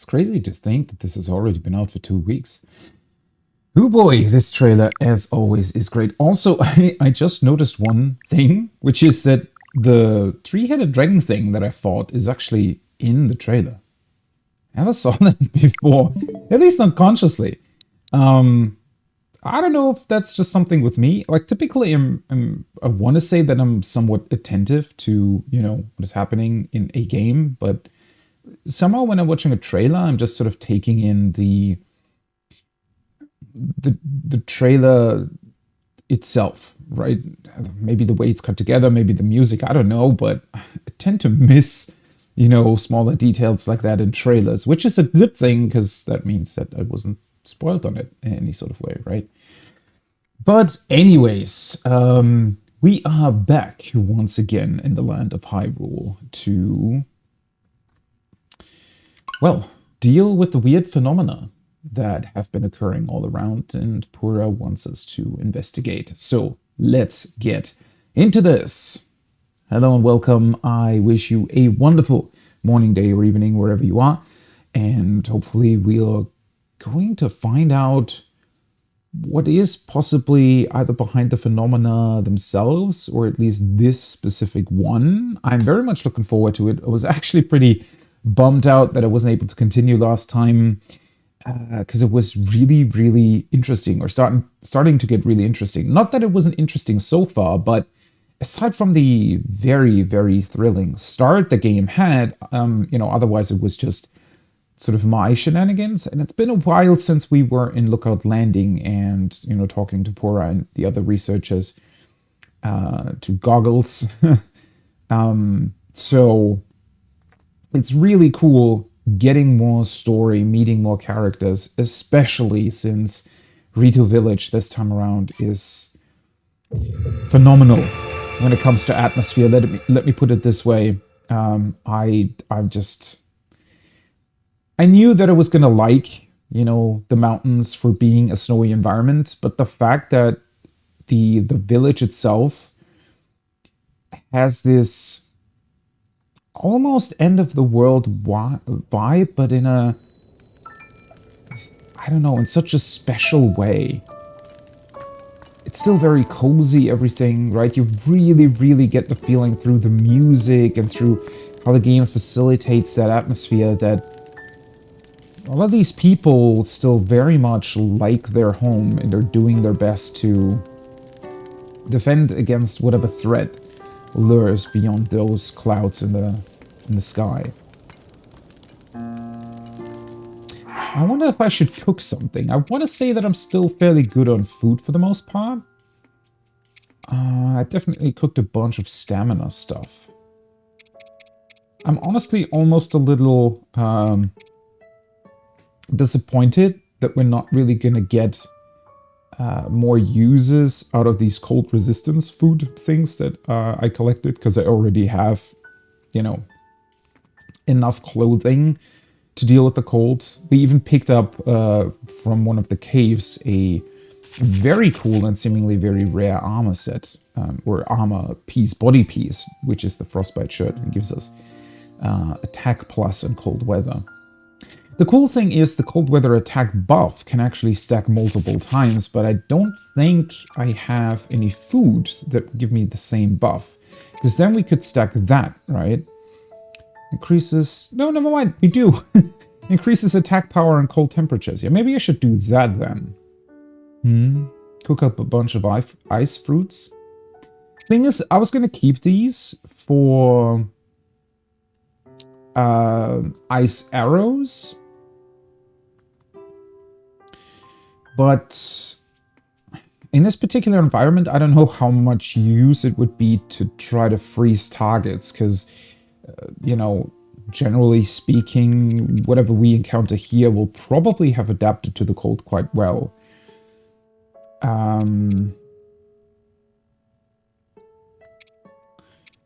It's crazy to think that this has already been out for 2 weeks. Oh boy, this trailer, as always, is great. Also, I just noticed one thing, which is that the three-headed dragon thing that I fought is actually in the trailer. I never saw that before, at least not consciously. I don't know if that's just something with me. Like, typically, I want to say that I'm somewhat attentive to, what is happening in a game, but somehow when I'm watching a trailer, I'm just sort of taking in the trailer itself, right? Maybe the way it's cut together, maybe the music, I don't know, but I tend to miss, smaller details like that in trailers, which is a good thing because that means that I wasn't spoiled on it in any sort of way, right? But anyways, we are back once again in the land of Hyrule to, well, deal with the weird phenomena that have been occurring all around and Pura wants us to investigate. So let's get into this. Hello and welcome. I wish you a wonderful morning, day, or evening, wherever you are. And hopefully we are going to find out what is possibly either behind the phenomena themselves, or at least this specific one. I'm very much looking forward to it. I was actually pretty bummed out that I wasn't able to continue last time because it was really, really interesting, or starting to get really interesting. Not that it wasn't interesting so far, but aside from the very, very thrilling start the game had, otherwise it was just sort of my shenanigans. And it's been a while since we were in Lookout Landing and, talking to Pura and the other researchers, to Goggles. So it's really cool getting more story, meeting more characters, especially since Rito Village this time around is phenomenal when it comes to atmosphere. Let me put it this way. I knew that I was gonna like, the mountains for being a snowy environment, but the fact that the village itself has this almost end of the world vibe, but in a, I don't know, in such a special way. It's still very cozy, everything, right? You really, really get the feeling through the music and through how the game facilitates that atmosphere that all of these people still very much like their home and are doing their best to defend against whatever threat lures beyond those clouds in the sky. I wonder if I should cook something. I want to say that I'm still fairly good on food for the most part. I definitely cooked a bunch of stamina stuff. I'm honestly almost a little disappointed that we're not really gonna get more uses out of these cold resistance food things that I collected, because I already have, enough clothing to deal with the cold. We even picked up from one of the caves a very cool and seemingly very rare armor set, or armor piece, body piece, which is the frostbite shirt, and gives us attack plus in cold weather. The cool thing is the cold weather attack buff can actually stack multiple times, but I don't think I have any food that give me the same buff. Because then we could stack that, right? Increases... No, never mind, we do. Increases attack power and cold temperatures. Yeah, maybe I should do that then. Cook up a bunch of ice fruits. Thing is, I was going to keep these for ice arrows. But in this particular environment, I don't know how much use it would be to try to freeze targets, because, generally speaking, whatever we encounter here will probably have adapted to the cold quite well.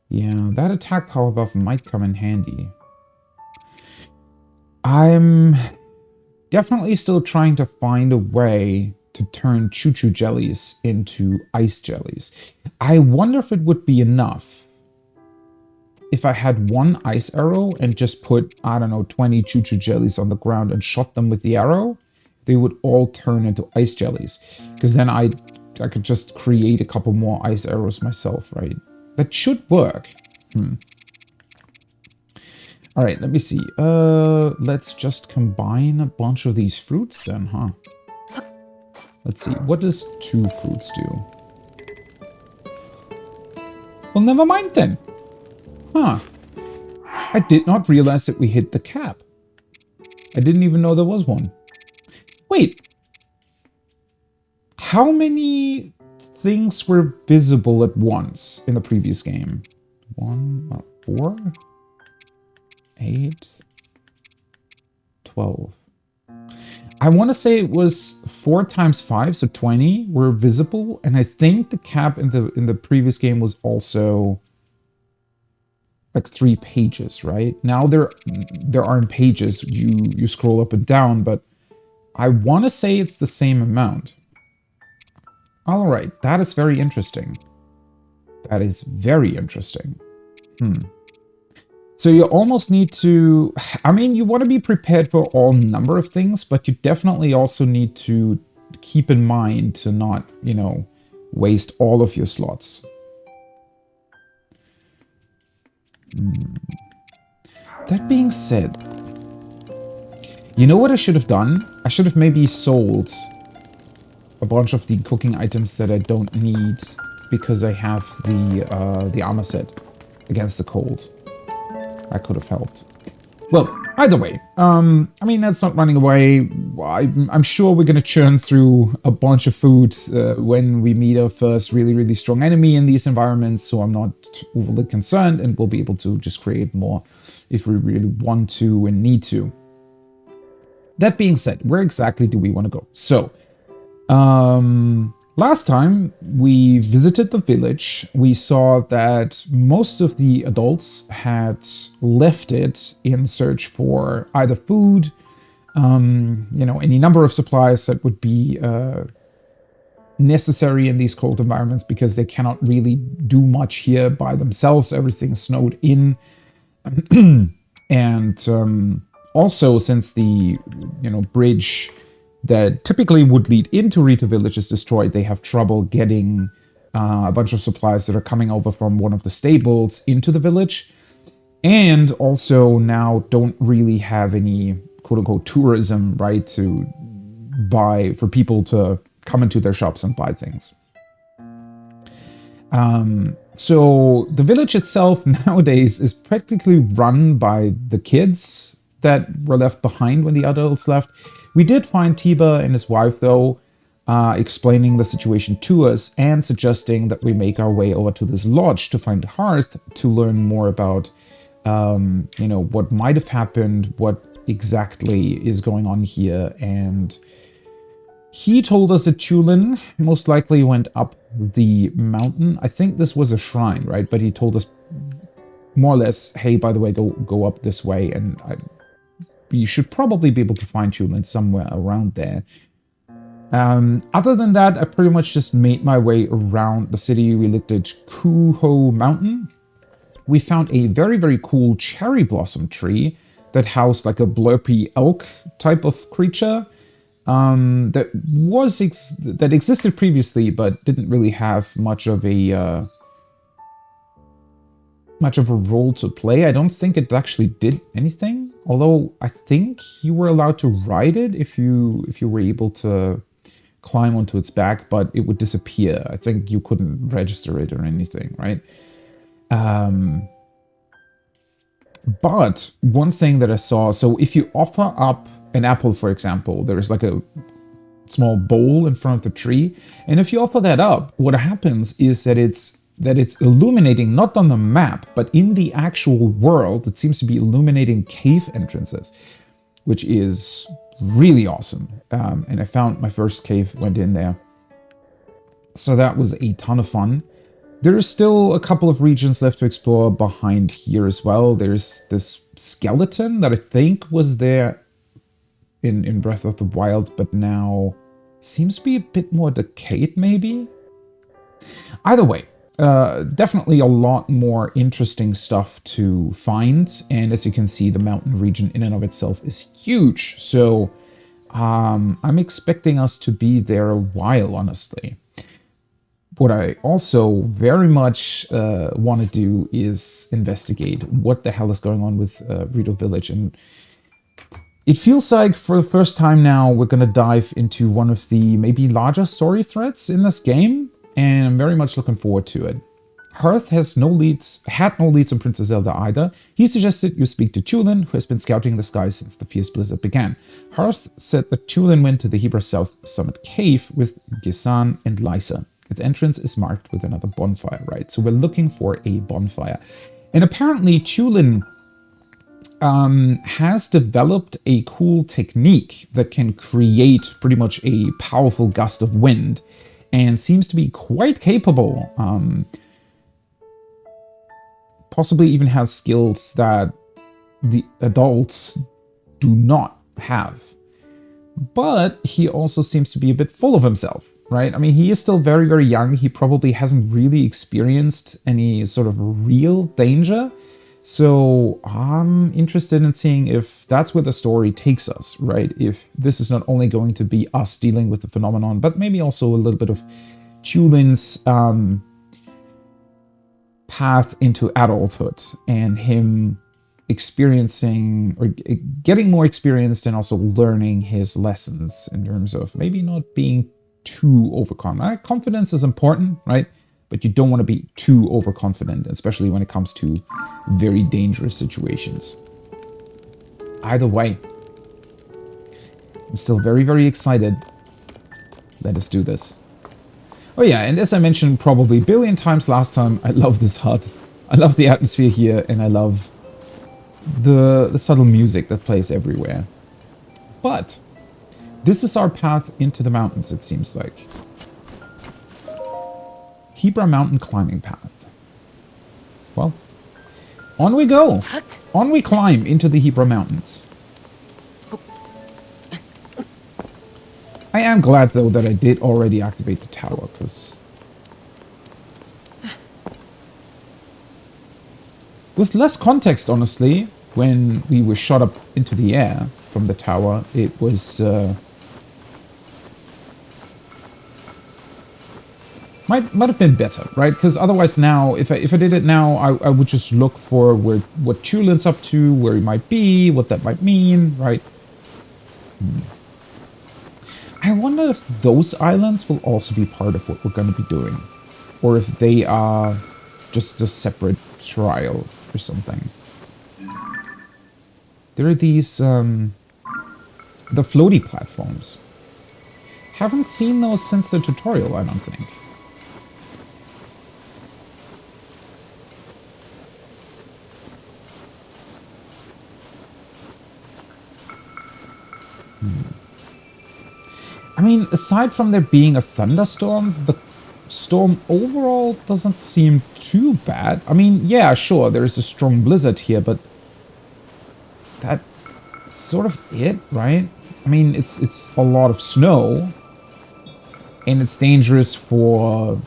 Yeah, that attack power buff might come in handy. I'm definitely still trying to find a way to turn choo-choo jellies into ice jellies. I wonder if it would be enough. if I had one ice arrow and just put, I don't know, 20 choo-choo jellies on the ground and shot them with the arrow, they would all turn into ice jellies. Because then I could just create a couple more ice arrows myself, right? That should work. All right, let me see. Let's just combine a bunch of these fruits then, huh? Let's see. What does 2 fruits do? Well, never mind then. Huh. I did not realize that we hit the cap. I didn't even know there was one. Wait. How many things were visible at once in the previous game? 4? 8? 12. I want to say it was 4 times 5, so 20 were visible, and I think the cap in the previous game was also like 3 pages, right? Now there aren't pages. You scroll up and down, but I want to say it's the same amount. All right, that is very interesting. That is very interesting. So you almost need to, I mean, you want to be prepared for all number of things, but you definitely also need to keep in mind to not, you know, waste all of your slots. That being said, you know what I should have done? I should have maybe sold a bunch of the cooking items that I don't need because I have the armor set against the cold. That could have helped. Well, either way, I mean, that's not running away. I'm sure we're going to churn through a bunch of food when we meet our first really, really strong enemy in these environments, so I'm not overly concerned, and we'll be able to just create more if we really want to and need to. That being said, where exactly do we want to go? So, last time we visited the village, we saw that most of the adults had left it in search for either food, you know, any number of supplies that would be necessary in these cold environments because they cannot really do much here by themselves. Everything's snowed in. And also, since the, you know, bridge that typically would lead into Rita Village is destroyed, they have trouble getting a bunch of supplies that are coming over from one of the stables into the village. And also now don't really have any quote-unquote tourism, right, to buy, for people to come into their shops and buy things. So the village itself nowadays is practically run by the kids that were left behind when the adults left. We did find Tiba and his wife, though, explaining the situation to us and suggesting that we make our way over to this lodge to find Hearth to learn more about, you know, what might have happened, what exactly is going on here. And he told us that Tulin most likely went up the mountain. I think this was a shrine, right? But he told us more or less, hey, by the way, go up this way, and you should probably be able to find Tulin somewhere around there. Other than that, I pretty much just made my way around the city. We looked at Kuho Mountain. We found a very, very cool cherry blossom tree that housed like a blurpy elk type of creature that existed previously, but didn't really have much of a role to play. I don't think it actually did anything, although I think you were allowed to ride it if you were able to climb onto its back, but it would disappear. I think you couldn't register it or anything, right? But one thing that I saw, so if you offer up an apple, for example, there's like a small bowl in front of the tree, and if you offer that up, what happens is that it's illuminating, not on the map, but in the actual world. It seems to be illuminating cave entrances, which is really awesome. And I found my first cave, went in there. So that was a ton of fun. There's still a couple of regions left to explore behind here as well. There's this skeleton that I think was there in Breath of the Wild, but now seems to be a bit more decayed, maybe? Either way, definitely a lot more interesting stuff to find. And as you can see, the mountain region in and of itself is huge. So I'm expecting us to be there a while, honestly. What I also very much want to do is investigate what the hell is going on with Rito Village. And it feels like for the first time now, we're going to dive into one of the maybe larger story threads in this game. And I'm very much looking forward to it. Hearth had no leads on Princess Zelda either. He suggested you speak to Tulin, who has been scouting the skies since the fierce blizzard began. Hearth said that Tulin went to the Hebra South Summit Cave with Gisan and Lysa. Its entrance is marked with another bonfire, right? So we're looking for a bonfire. And apparently Tulin has developed a cool technique that can create pretty much a powerful gust of wind and seems to be quite capable. Possibly even has skills that the adults do not have. But he also seems to be a bit full of himself, right? I mean, he is still very, very young. He probably hasn't really experienced any sort of real danger. So I'm interested in seeing if that's where the story takes us, right? If this is not only going to be us dealing with the phenomenon, but maybe also a little bit of Tulin's path into adulthood and him experiencing or getting more experienced and also learning his lessons in terms of maybe not being too overconfident. Confidence is important, right? But you don't want to be too overconfident, especially when it comes to very dangerous situations. Either way, I'm still very, very excited. Let us do this. Oh yeah, and as I mentioned probably a billion times last time, I love this hut. I love the atmosphere here, and I love the subtle music that plays everywhere. But this is our path into the mountains, it seems like. Hebra Mountain Climbing Path. Well, on we go. On we climb into the Hebra Mountains. I am glad, though, that I did already activate the tower, because with less context, honestly, when we were shot up into the air from the tower, it was might have been better, right? Because otherwise now, if I did it now, I would just look for what Tulin's up to, where he might be, what that might mean, right? I wonder if those islands will also be part of what we're going to be doing. Or if they are just a separate trial or something. There are these, the floaty platforms. Haven't seen those since the tutorial, I don't think. I mean, aside from there being a thunderstorm, the storm overall doesn't seem too bad. I mean, yeah, sure, there is a strong blizzard here, but that's sort of it, right? I mean, it's a lot of snow, and it's dangerous for,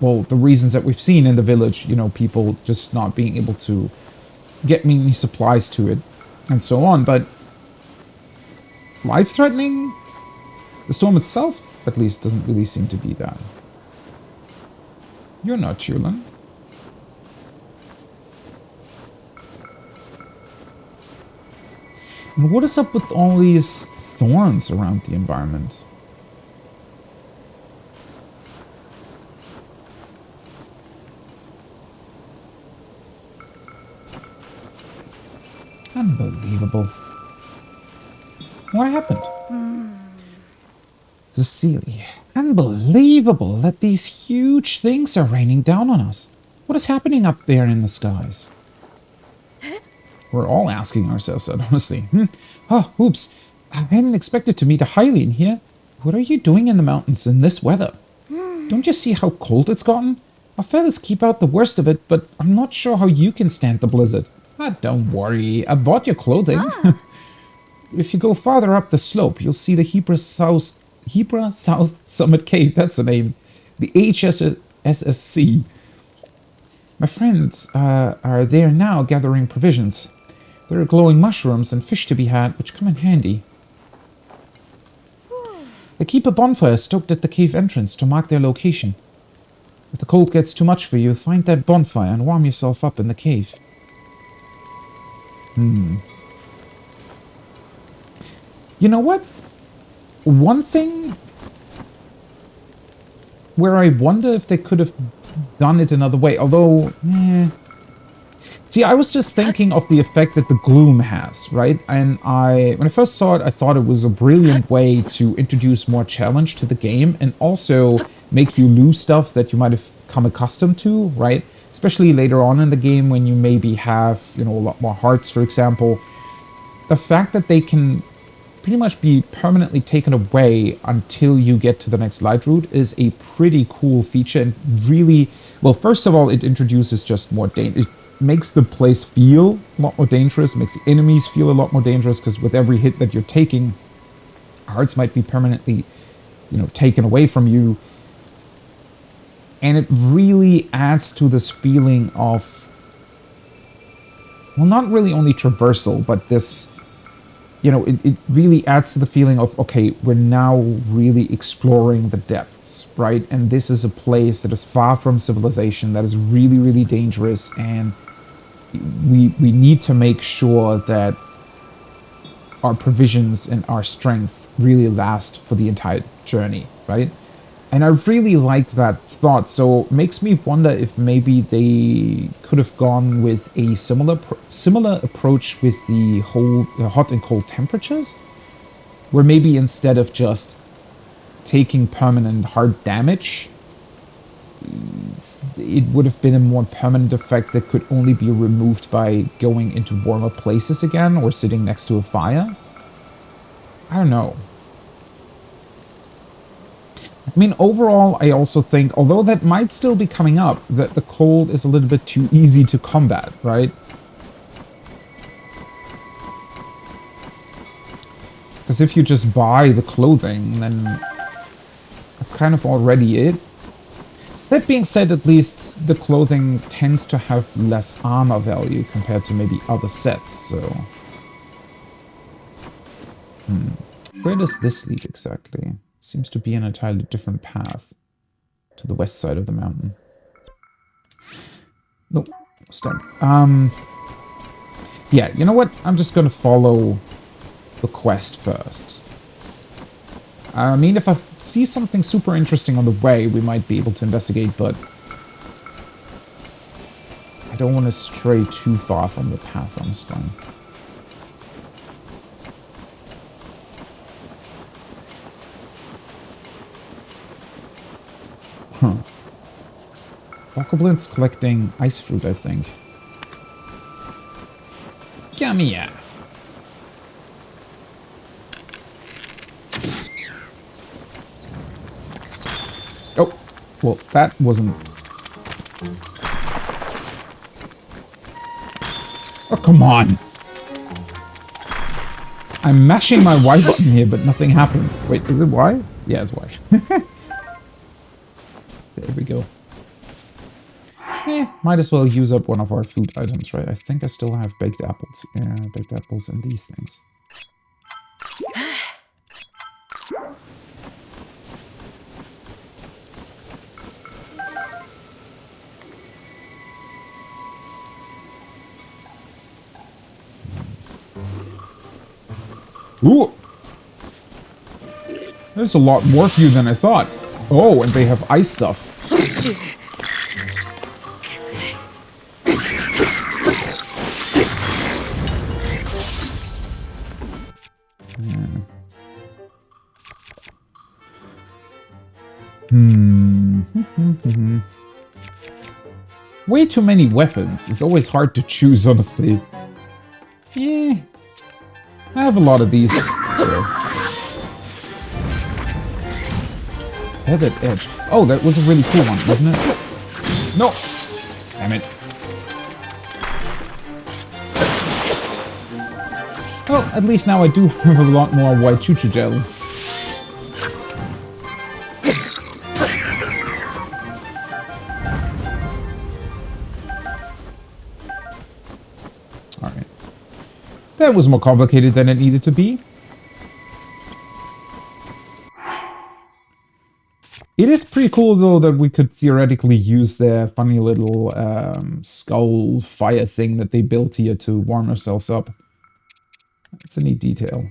well, the reasons that we've seen in the village, you know, people just not being able to get many supplies to it, and so on, but life-threatening? The storm itself, at least, doesn't really seem to be that. You're not Tulin. And what is up with all these thorns around the environment? Unbelievable. What happened? Cecilia, unbelievable that these huge things are raining down on us. What is happening up there in the skies? We're all asking ourselves that, honestly. Oh, oops. I hadn't expected to meet a Hylian here. What are you doing in the mountains in this weather? Don't you see how cold it's gotten? Our feathers keep out the worst of it, but I'm not sure how you can stand the blizzard. Don't worry. I bought your clothing. If you go farther up the slope, you'll see the Hebra South Summit Cave, that's the name. The HSSC. My friends are there now gathering provisions. There are glowing mushrooms and fish to be had, which come in handy. They keep a bonfire stoked at the cave entrance to mark their location. If the cold gets too much for you, find that bonfire and warm yourself up in the cave. You know what? One thing where I wonder if they could have done it another way, although... See, I was just thinking of the effect that the gloom has, right? And when I first saw it, I thought it was a brilliant way to introduce more challenge to the game and also make you lose stuff that you might have come accustomed to, right? Especially later on in the game when you maybe have, you know, a lot more hearts, for example. The fact that they can pretty much be permanently taken away until you get to the next light route is a pretty cool feature and really, well, first of all, it introduces just more danger. It makes the place feel a lot more dangerous, makes the enemies feel a lot more dangerous, because with every hit that you're taking, hearts might be permanently, you know, taken away from you. And it really adds to this feeling of, well, not really only traversal, but this, you know, it really adds to the feeling of, okay, we're now really exploring the depths, right? And this is a place that is far from civilization, that is really, really dangerous, and we need to make sure that our provisions and our strength really last for the entire journey, right? And I really liked that thought, so it makes me wonder if maybe they could have gone with a similar approach with the whole hot and cold temperatures, where maybe instead of just taking permanent hard damage, it would have been a more permanent effect that could only be removed by going into warmer places again or sitting next to a fire. I don't know. I mean, overall, I also think, although that might still be coming up, that the cold is a little bit too easy to combat, right? Because if you just buy the clothing, then that's kind of already it. That being said, at least the clothing tends to have less armor value compared to maybe other sets, so... Where does this lead exactly? Seems to be an entirely different path to the west side of the mountain. Nope, stop. Yeah, you know what? I'm just gonna follow the quest first. I mean, if I see something super interesting on the way, we might be able to investigate, but I don't want to stray too far from the path, honestly. Huh. Bokoblins collecting ice fruit, I think. Come here. Oh, well, that wasn't... Oh, come on. I'm mashing my Y button here, but nothing happens. Wait, is it Y? Yeah, it's Y. There we go. Might as well use up one of our food items, right? I think I still have baked apples. Yeah, baked apples and these things. Ooh! There's a lot more for you than I thought. Oh, and they have ice stuff. Way too many weapons. It's always hard to choose, honestly. Yeah. I have a lot of these, so... Feathered edge. Oh, that was a really cool one, wasn't it? No! Damn it. Well, at least now I do have a lot more white chuchu gel. That was more complicated than it needed to be. It is pretty cool, though, that we could theoretically use their funny little skull fire thing that they built here to warm ourselves up. That's a neat detail.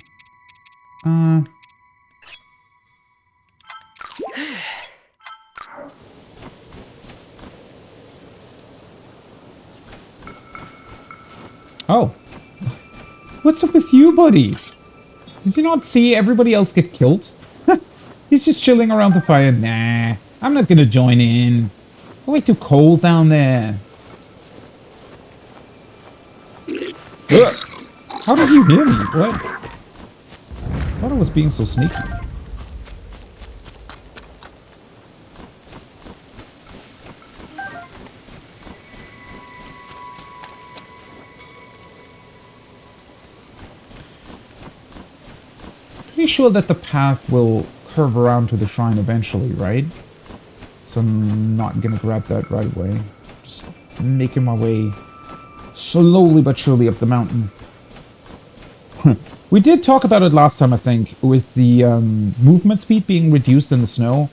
Oh. What's up with you, buddy? Did you not see everybody else get killed? He's just chilling around the fire. Nah, I'm not gonna join in. It's way too cold down there. Ugh. How did you hear me? What? I thought I was being so sneaky. Pretty sure that the path will curve around to the shrine eventually, right? So I'm not gonna grab that right away. Just making my way slowly but surely up the mountain. We did talk about it last time, I think, with the movement speed being reduced in the snow.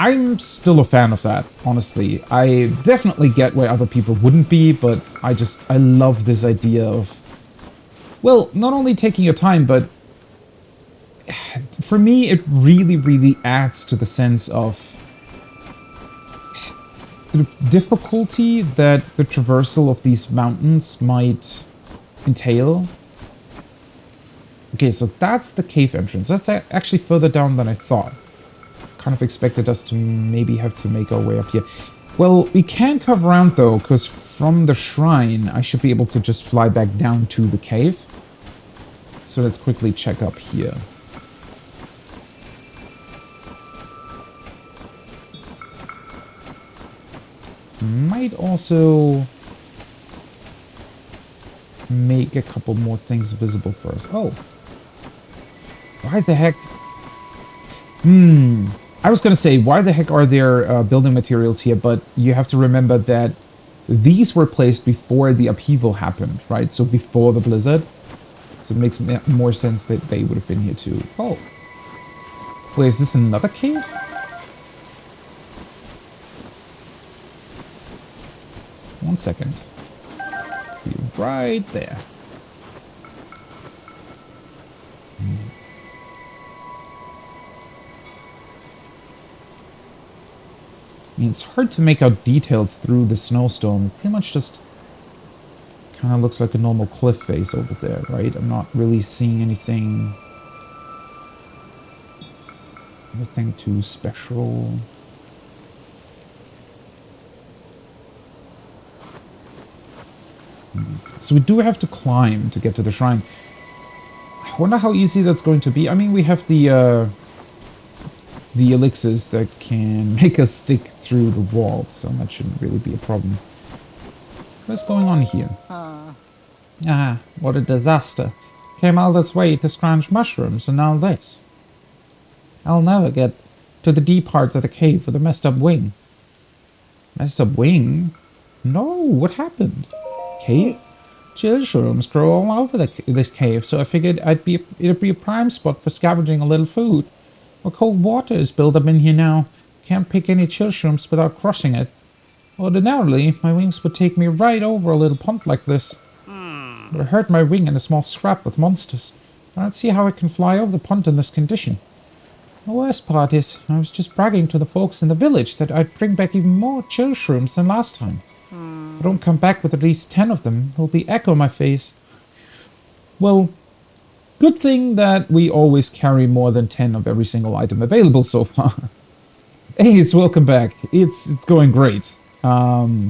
I'm still a fan of that, honestly. I definitely get why other people wouldn't be, but I love this idea of, well, not only taking your time, but for me, it really, really adds to the sense of the difficulty that the traversal of these mountains might entail. Okay, so that's the cave entrance. That's actually further down than I thought. Kind of expected us to maybe have to make our way up here. Well, we can curve around though, because from the shrine, I should be able to just fly back down to the cave. So let's quickly check up here. Might also make a couple more things visible for us. Oh. Why the heck? I was gonna say, why the heck are there building materials here? But you have to remember that these were placed before the upheaval happened, right? So before the blizzard. So it makes more sense that they would have been here too. Oh. Wait, is this another cave? One second. Be right there. I mean, it's hard to make out details through the snowstorm. Pretty much just kind of looks like a normal cliff face over there, right? I'm not really seeing anything too special. So we do have to climb to get to the shrine. I wonder how easy that's going to be. I mean, we have the elixirs that can make us stick through the wall, so that shouldn't really be a problem. What's going on here? Ah, what a disaster. Came all this way to scrounge mushrooms, and now this. I'll never get to the deep parts of the cave with a messed up wing. Messed up wing? No, what happened? Cave? Chill shrooms grow all over this cave, so I figured it'd be a prime spot for scavenging a little food. Well, cold water is built up in here now. Can't pick any chill shrooms without crushing it. Ordinarily, my wings would take me right over a little pond like this. But I hurt my wing in a small scrap with monsters. I don't see how I can fly over the pond in this condition. The worst part is, I was just bragging to the folks in the village that I'd bring back even more chill shrooms than last time. If I don't come back with at least 10 of them, there'll be egg on my face. Well, good thing that we always carry more than 10 of every single item available so far. Hey, it's welcome back. It's going great.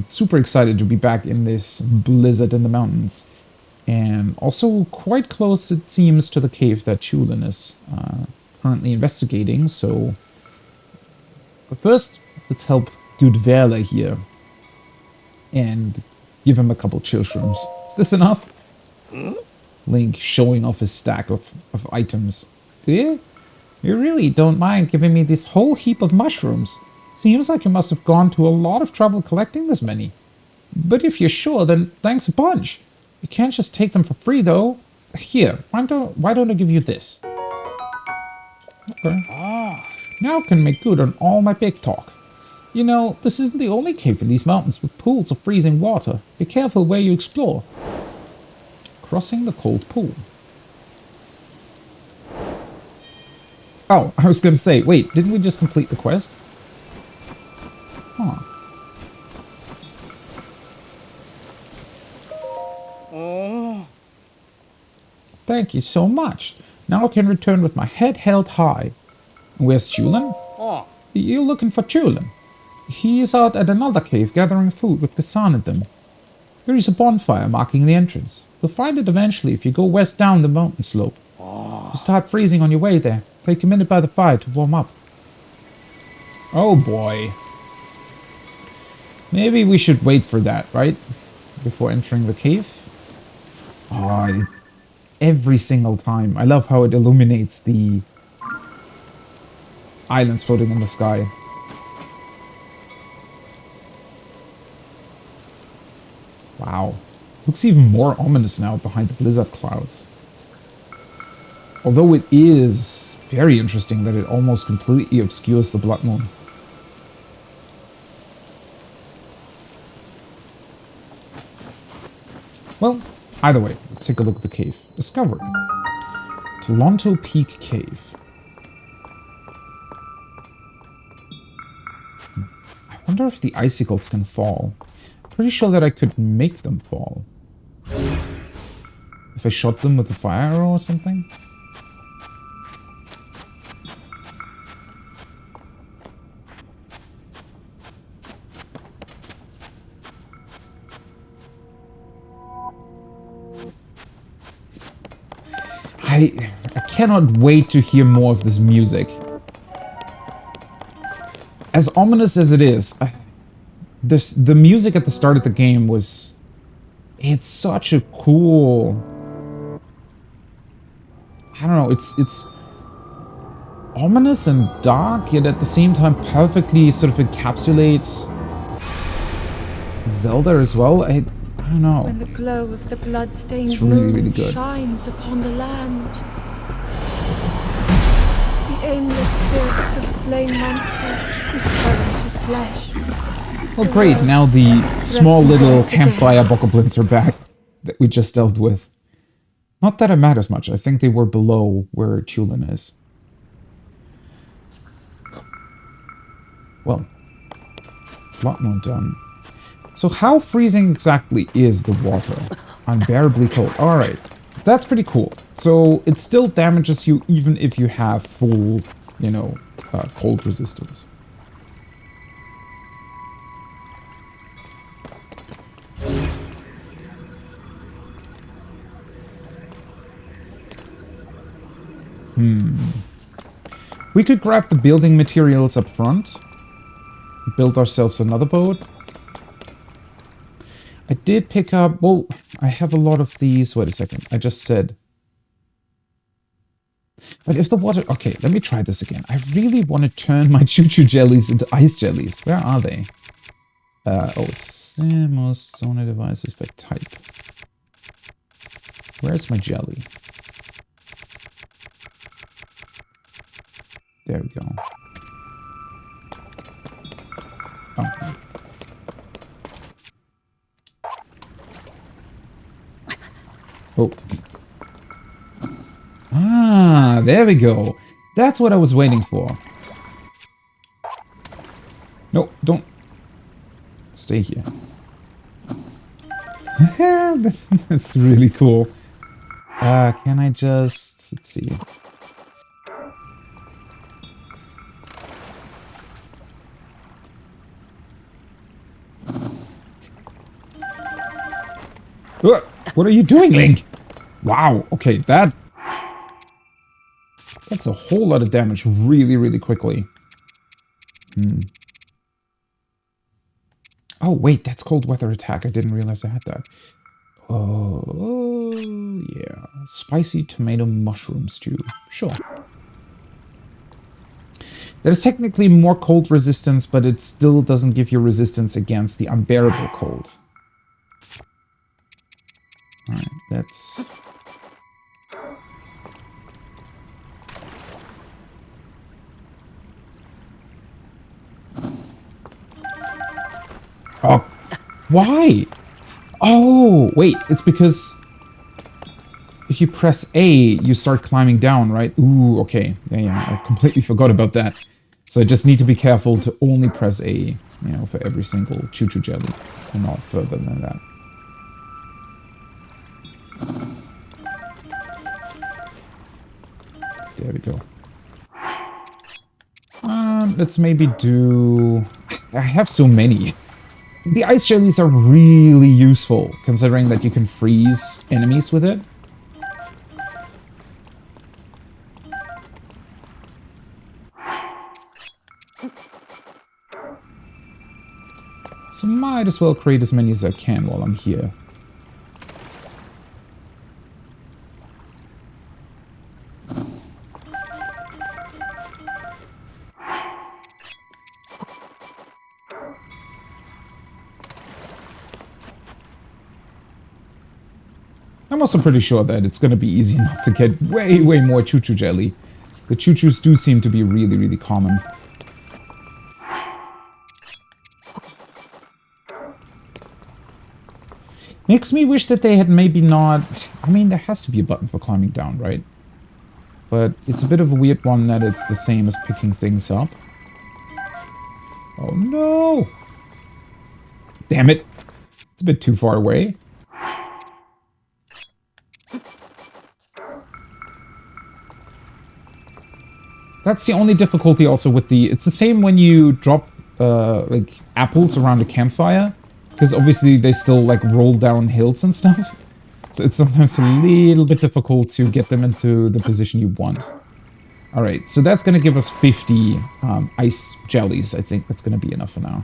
Super excited to be back in this blizzard in the mountains. And also quite close, it seems, to the cave that Chulin is currently investigating. So, but first, let's help Good Verla here. And give him a couple chill shrooms. Is this enough? Link showing off his stack of items. Yeah? You really don't mind giving me this whole heap of mushrooms. Seems like you must have gone to a lot of trouble collecting this many. But if you're sure, then thanks a bunch. You can't just take them for free, though. Here, why don't I give you this? Okay. Now I can make good on all my big talk. You know, this isn't the only cave in these mountains with pools of freezing water. Be careful where you explore. Crossing the cold pool. Oh, I was going to say, wait, didn't we just complete the quest? Huh. Thank you so much. Now I can return with my head held high. Where's Chulin? You looking for Chulin? He is out at another cave gathering food with Kasan and them. There is a bonfire marking the entrance. You'll find it eventually if you go west down the mountain slope. You start freezing on your way there. Take a minute by the fire to warm up. Oh boy. Maybe we should wait for that, right? Before entering the cave. Oh, every single time. I love how it illuminates the islands floating in the sky. Wow. Looks even more ominous now behind the blizzard clouds. Although it is very interesting that it almost completely obscures the blood moon. Well, either way, let's take a look at the cave. Discovery. Toronto Peak Cave. I wonder if the icicles can fall. Pretty sure that I could make them fall. If I shot them with a fire arrow or something? I cannot wait to hear more of this music. As ominous as it is, the music at the start of the game was... It's such a cool... I don't know, it's ominous and dark, yet at the same time perfectly sort of encapsulates Zelda as well. I don't know. When the glow of the blood-stained It's really, moon really good. shines upon the land, the aimless spirits of slain monsters return to flesh. Oh great, now the small little campfire bokoblins are back that we just dealt with. Not that it matters much, I think they were below where Chulin is. Well, blood moon done. So how freezing exactly is the water? Unbearably cold. Alright, that's pretty cool. So it still damages you even if you have full, you know, cold resistance. We could grab the building materials up front. Build ourselves another boat. I did pick up... Well, I have a lot of these... Wait a second. I just said... But if the water... Okay, let me try this again. I really want to turn my choo-choo jellies into ice jellies. Where are they? Oh, it's most sonar devices by type. Where's my jelly? There we go. Oh. Oh. Ah, there we go. That's what I was waiting for. No, don't. Stay here. That's really cool. Can I just... Let's see. What are you doing, Link? Wow, okay, that's a whole lot of damage really, really quickly. Oh, wait, that's cold weather attack. I didn't realize I had that. Oh, yeah. Spicy tomato mushroom stew. Sure. There's technically more cold resistance, but it still doesn't give you resistance against the unbearable cold. Alright, let's Oh, why? Oh, wait, it's because if you press A, you start climbing down, right? Ooh, okay. Yeah, I completely forgot about that. So I just need to be careful to only press A, you know, for every single choo-choo jelly, and not further than that. There we go. Let's maybe do... I have so many. The ice jellies are really useful, considering that you can freeze enemies with it. So might as well create as many as I can while I'm here. I'm also pretty sure that it's going to be easy enough to get way more choo-choo jelly. The choo-choos do seem to be really common. Makes me wish that they had maybe not... I mean, there has to be a button for climbing down, right? But it's a bit of a weird one that it's the same as picking things up. Oh no! Damn it! It's a bit too far away. That's the only difficulty also with the... It's the same when you drop, like, apples around a campfire. Because obviously they still, like, roll down hills and stuff. So it's sometimes a little bit difficult to get them into the position you want. Alright, so that's going to give us 50 ice jellies. I think that's going to be enough for now.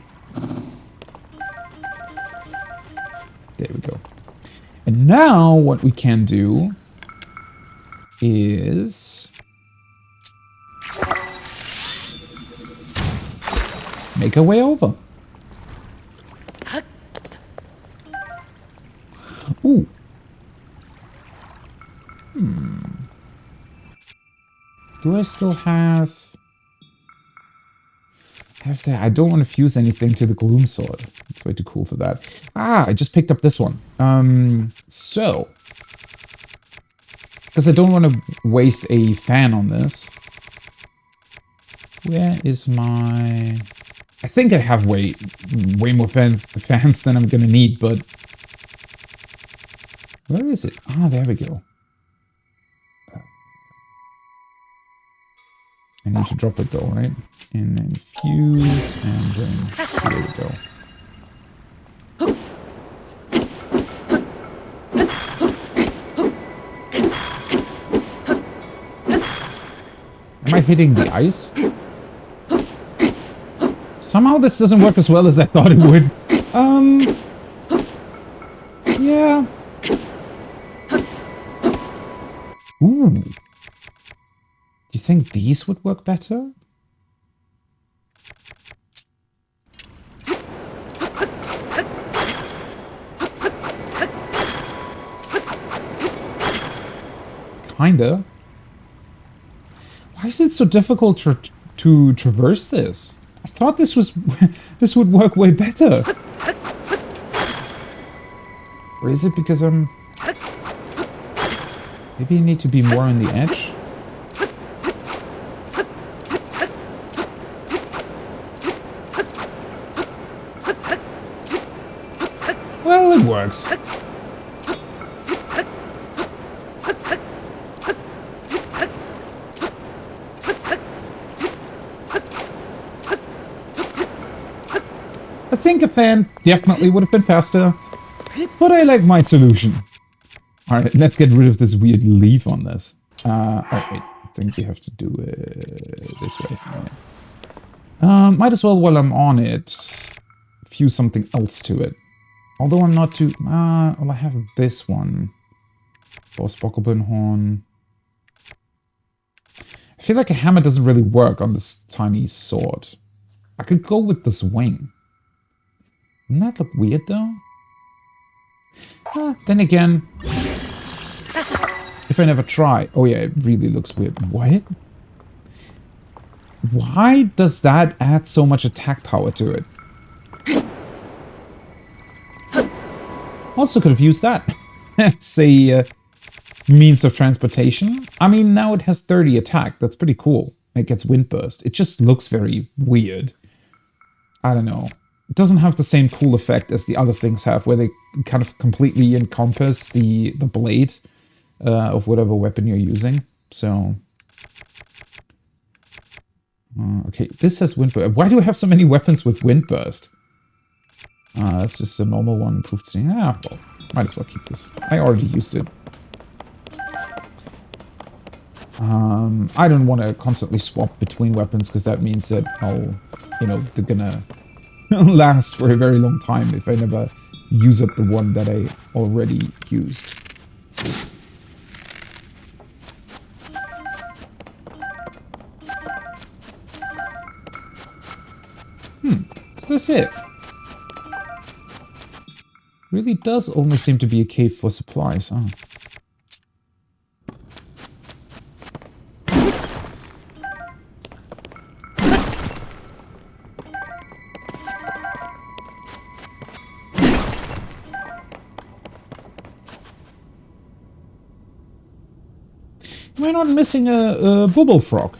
There we go. And now what we can do is... make our way over. Ooh. Do I still have... I don't want to fuse anything to the gloom sword. It's way too cool for that. Ah, I just picked up this one. So... because I don't want to waste a fan on this. Where is my... I think I have way more fans than I'm gonna need, but... where is it? Ah, there we go. I need to drop it though, right? And then fuse, and then here we go. Am I hitting the ice? Somehow this doesn't work as well as I thought it would. Yeah. Ooh. Do you think these would work better? Kinda. Why is it so difficult to traverse this? I thought this would work way better. Or is it because I'm... maybe I need to be more on the edge? Well, it works. I think a fan definitely would have been faster, but I like my solution. Alright, let's get rid of this weird leaf on this. Oh wait, I think we have to do it this way. Yeah. Might as well, while I'm on it, fuse something else to it. Although I'm not too... well, I have this one. Boss Bockelbenhorn. I feel like a hammer doesn't really work on this tiny sword. I could go with this wing. Doesn't that look weird, though? Then again... if I never try... oh yeah, it really looks weird. What? Why does that add so much attack power to it? Also could have used that as a means of transportation. I mean, now it has 30 attack. That's pretty cool. It gets wind burst. It just looks very weird. I don't know. It doesn't have the same cool effect as the other things have, where they kind of completely encompass the blade of whatever weapon you're using. So... okay, this has wind burst. Why do I have so many weapons with wind burst? That's just a normal one. Improved sting. Ah, well, might as well keep this. I already used it. I don't want to constantly swap between weapons, because that means that I'll, you know, they're gonna last for a very long time if I never use up the one that I already used. Is this it? Really does only seem to be a cave for supplies, huh? Am I not missing a bubble frog?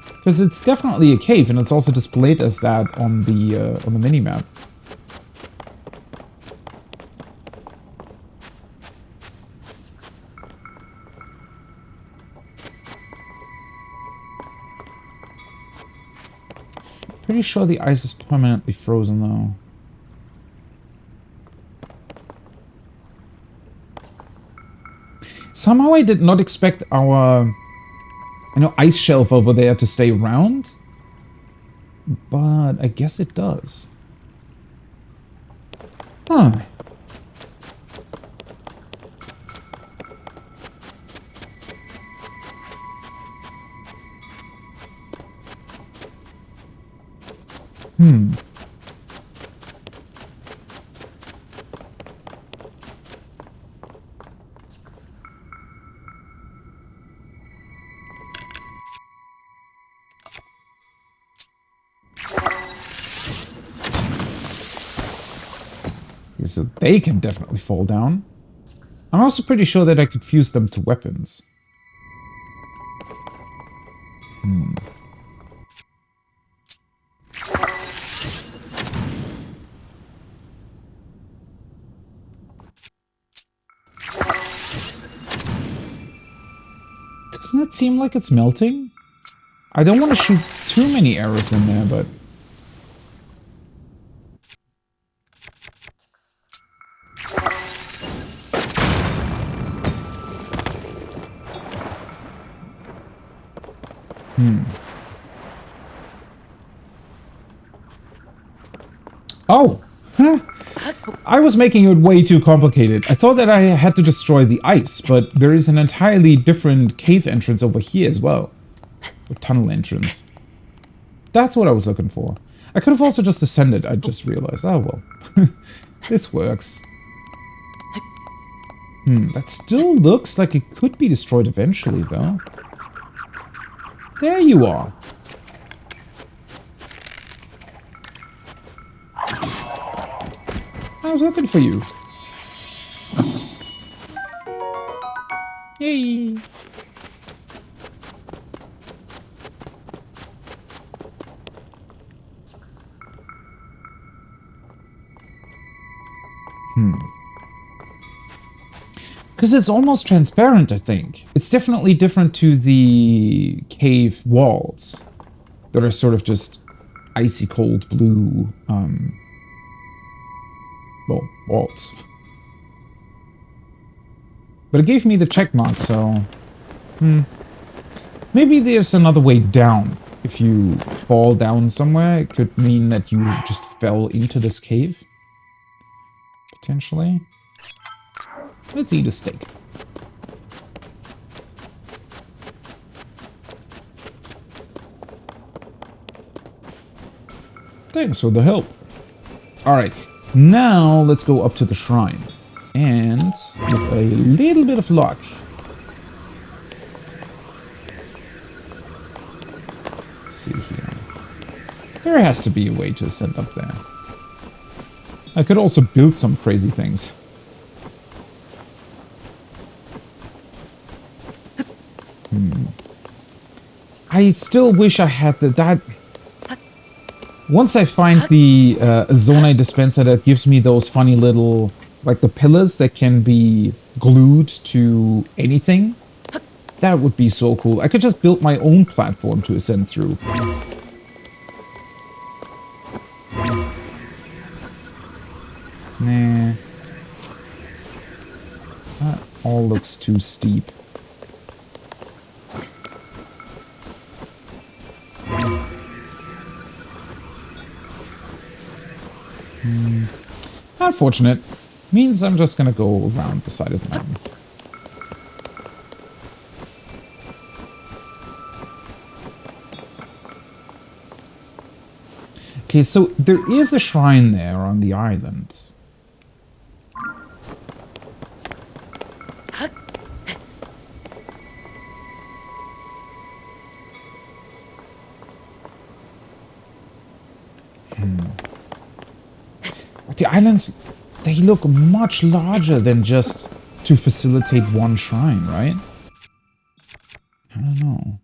Because it's definitely a cave, and it's also displayed as that on the minimap. Pretty sure the ice is permanently frozen, though. Somehow I did not expect our, you know, ice shelf over there to stay round, but I guess it does. Huh. So they can definitely fall down. I'm also pretty sure that I could fuse them to weapons. Doesn't it seem like it's melting? I don't want to shoot too many arrows in there, but... Oh! Huh. I was making it way too complicated. I thought that I had to destroy the ice, but there is an entirely different cave entrance over here as well. A tunnel entrance. That's what I was looking for. I could have also just ascended, I just realized. Oh well. This works. That still looks like it could be destroyed eventually, though. There you are. I was looking for you. Yay! Because it's almost transparent, I think. It's definitely different to the cave walls that are sort of just icy cold blue, well, walls. But it gave me the check mark, so... Maybe there's another way down. If you fall down somewhere, it could mean that you just fell into this cave. Potentially. Let's eat a steak. Thanks for the help. Alright, now let's go up to the shrine. And with a little bit of luck... Let's see here. There has to be a way to ascend up there. I could also build some crazy things. I still wish I had that. Once I find the Zonai dispenser that gives me those funny little, like the pillars that can be glued to anything, that would be so cool. I could just build my own platform to ascend through. Nah. That all looks too steep. Unfortunate. Means I'm just gonna go around the side of the mountain. Okay, so there is a shrine there on the island. But the islands, they look much larger than just to facilitate one shrine, right? I don't know.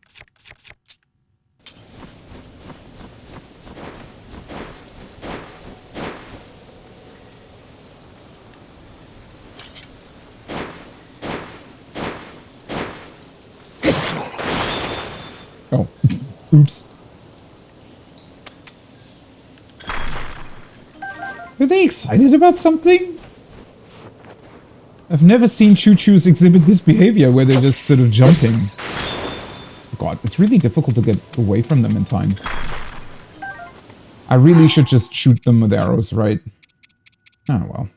Oh, oops. Are they excited about something? I've never seen choo-choos exhibit this behavior where they're just sort of jumping. God, it's really difficult to get away from them in time. I really should just shoot them with arrows, right? Oh, well.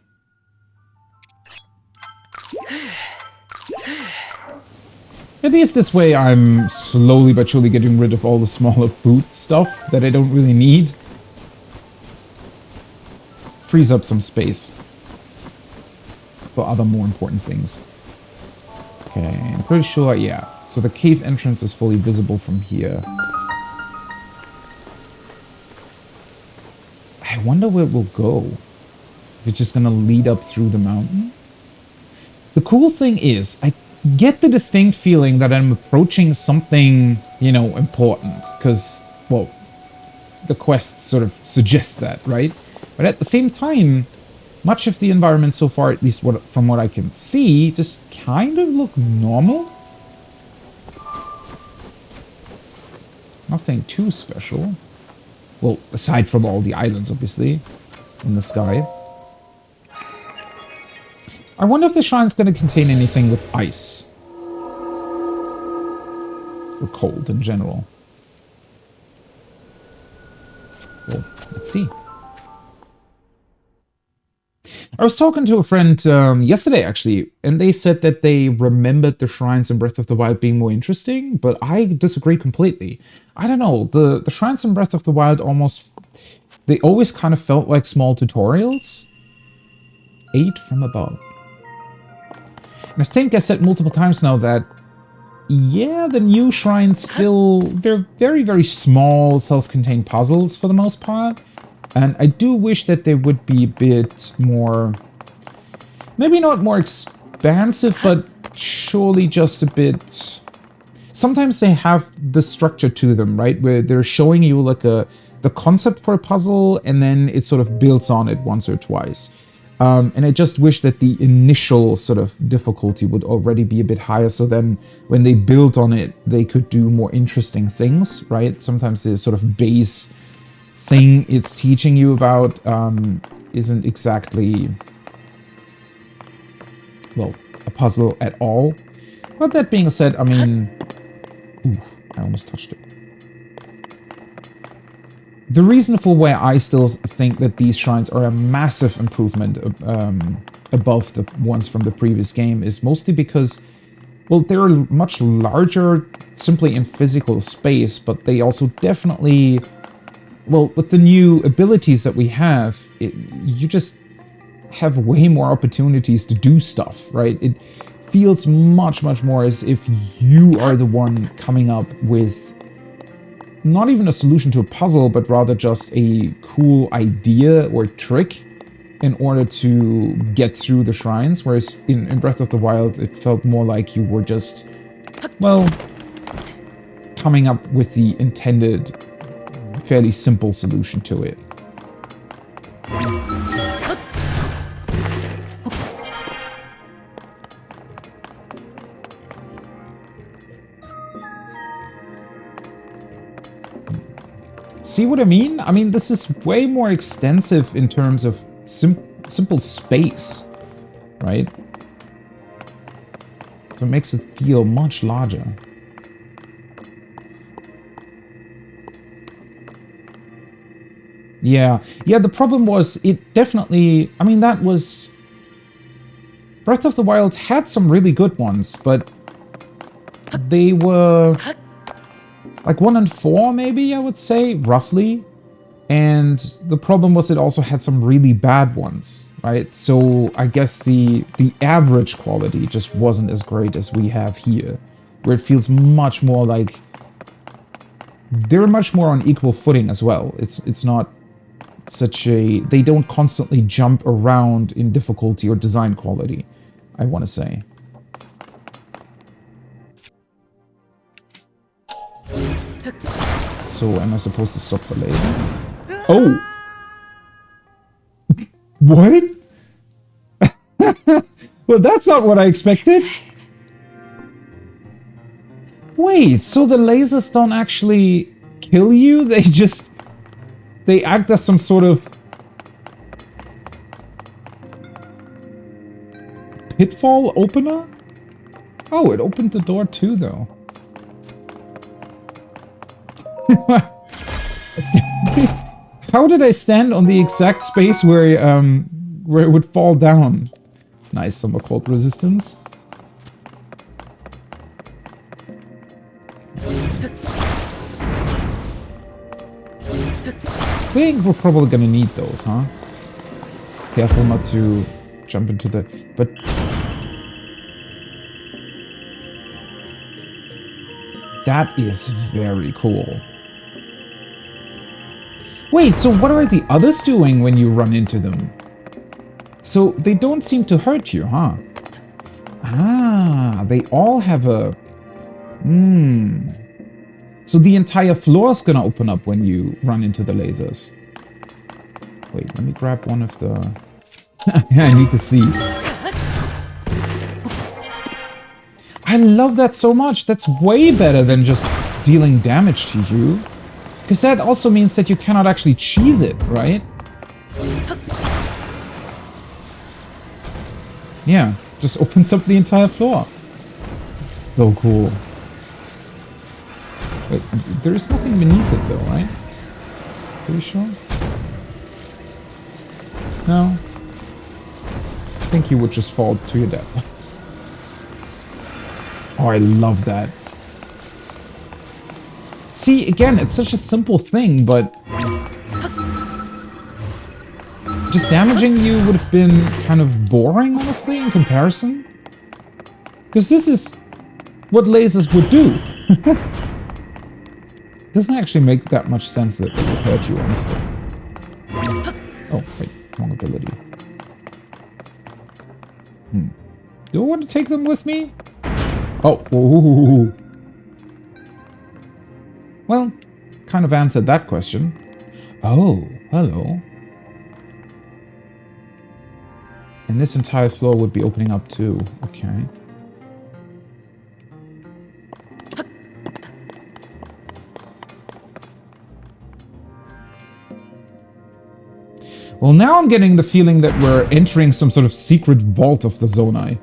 At least this way I'm slowly but surely getting rid of all the smaller boot stuff that I don't really need. Frees up some space for other more important things. Okay, I'm pretty sure, yeah. So the cave entrance is fully visible from here. I wonder where it will go. If it's just gonna lead up through the mountain? The cool thing is, I get the distinct feeling that I'm approaching something, you know, important. Because, well, the quests sort of suggest that, right? But at the same time, much of the environment so far, at least from what I can see, just kind of look normal. Nothing too special. Well, aside from all the islands, obviously, in the sky. I wonder if the shrine's going to contain anything with ice. Or cold in general. Well, let's see. I was talking to a friend yesterday, actually, and they said that they remembered the shrines in Breath of the Wild being more interesting, but I disagree completely. I don't know, the shrines in Breath of the Wild they always kind of felt like small tutorials. 8 from above. And I think I said multiple times now that, yeah, the new shrines still, they're very, very small, self-contained puzzles for the most part. And I do wish that they would be a bit more, maybe not more expansive, but surely just a bit. Sometimes they have the structure to them, right? Where they're showing you like the concept for a puzzle, and then it sort of builds on it once or twice. And I just wish that the initial sort of difficulty would already be a bit higher, so then when they build on it, they could do more interesting things, right? Sometimes the sort of base thing it's teaching you about isn't exactly, well, a puzzle at all. But that being said, I mean, oof, I almost touched it. The reason for why I still think that these shrines are a massive improvement above the ones from the previous game is mostly because, well, they're much larger simply in physical space, but they also definitely, well, with the new abilities that we have, you just have way more opportunities to do stuff, right? It feels much, much more as if you are the one coming up with not even a solution to a puzzle, but rather just a cool idea or trick in order to get through the shrines, whereas in Breath of the Wild, it felt more like you were just, well, coming up with the intended, fairly simple solution to it. See what I mean? I mean, this is way more extensive in terms of simple space, right? So it makes it feel much larger. Yeah, the problem was it definitely, I mean, that was... Breath of the Wild had some really good ones, but they were... like 1 and 4, maybe, I would say, roughly. And the problem was it also had some really bad ones, right? So I guess the average quality just wasn't as great as we have here, where it feels much more like they're much more on equal footing as well. It's not such a... they don't constantly jump around in difficulty or design quality, I want to say. So, am I supposed to stop the laser? Oh! What? Well, that's not what I expected. Wait, so the lasers don't actually kill you? They just... they act as some sort of... pitfall opener? Oh, it opened the door too, though. How did I stand on the exact space where it would fall down? Nice, some occult resistance. I think we're probably gonna need those, huh? Careful not to jump into the... but... that is very cool. Wait, so what are the others doing when you run into them? So they don't seem to hurt you, huh? Ah, they all have a... So the entire floor is gonna open up when you run into the lasers. Wait, let me grab one of the... I need to see. I love that so much. That's way better than just dealing damage to you. Because that also means that you cannot actually cheese it, right? Yeah, just opens up the entire floor. So cool. Wait, there is nothing beneath it though, right? Pretty sure? No. I think you would just fall to your death. Oh, I love that. See, again, it's such a simple thing, but... just damaging you would have been kind of boring, honestly, in comparison. Because this is what lasers would do. Doesn't actually make that much sense that it would hurt you, honestly. Oh, wait, wrong ability. Do I want to take them with me? Oh, ooh. Well, kind of answered that question. Oh, hello. And this entire floor would be opening up too. Okay. Well, now I'm getting the feeling that we're entering some sort of secret vault of the Zonai.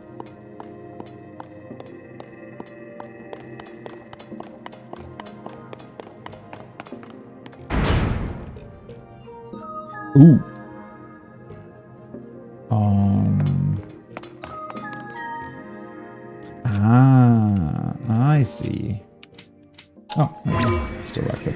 Ooh. I see. Oh, okay. Still active.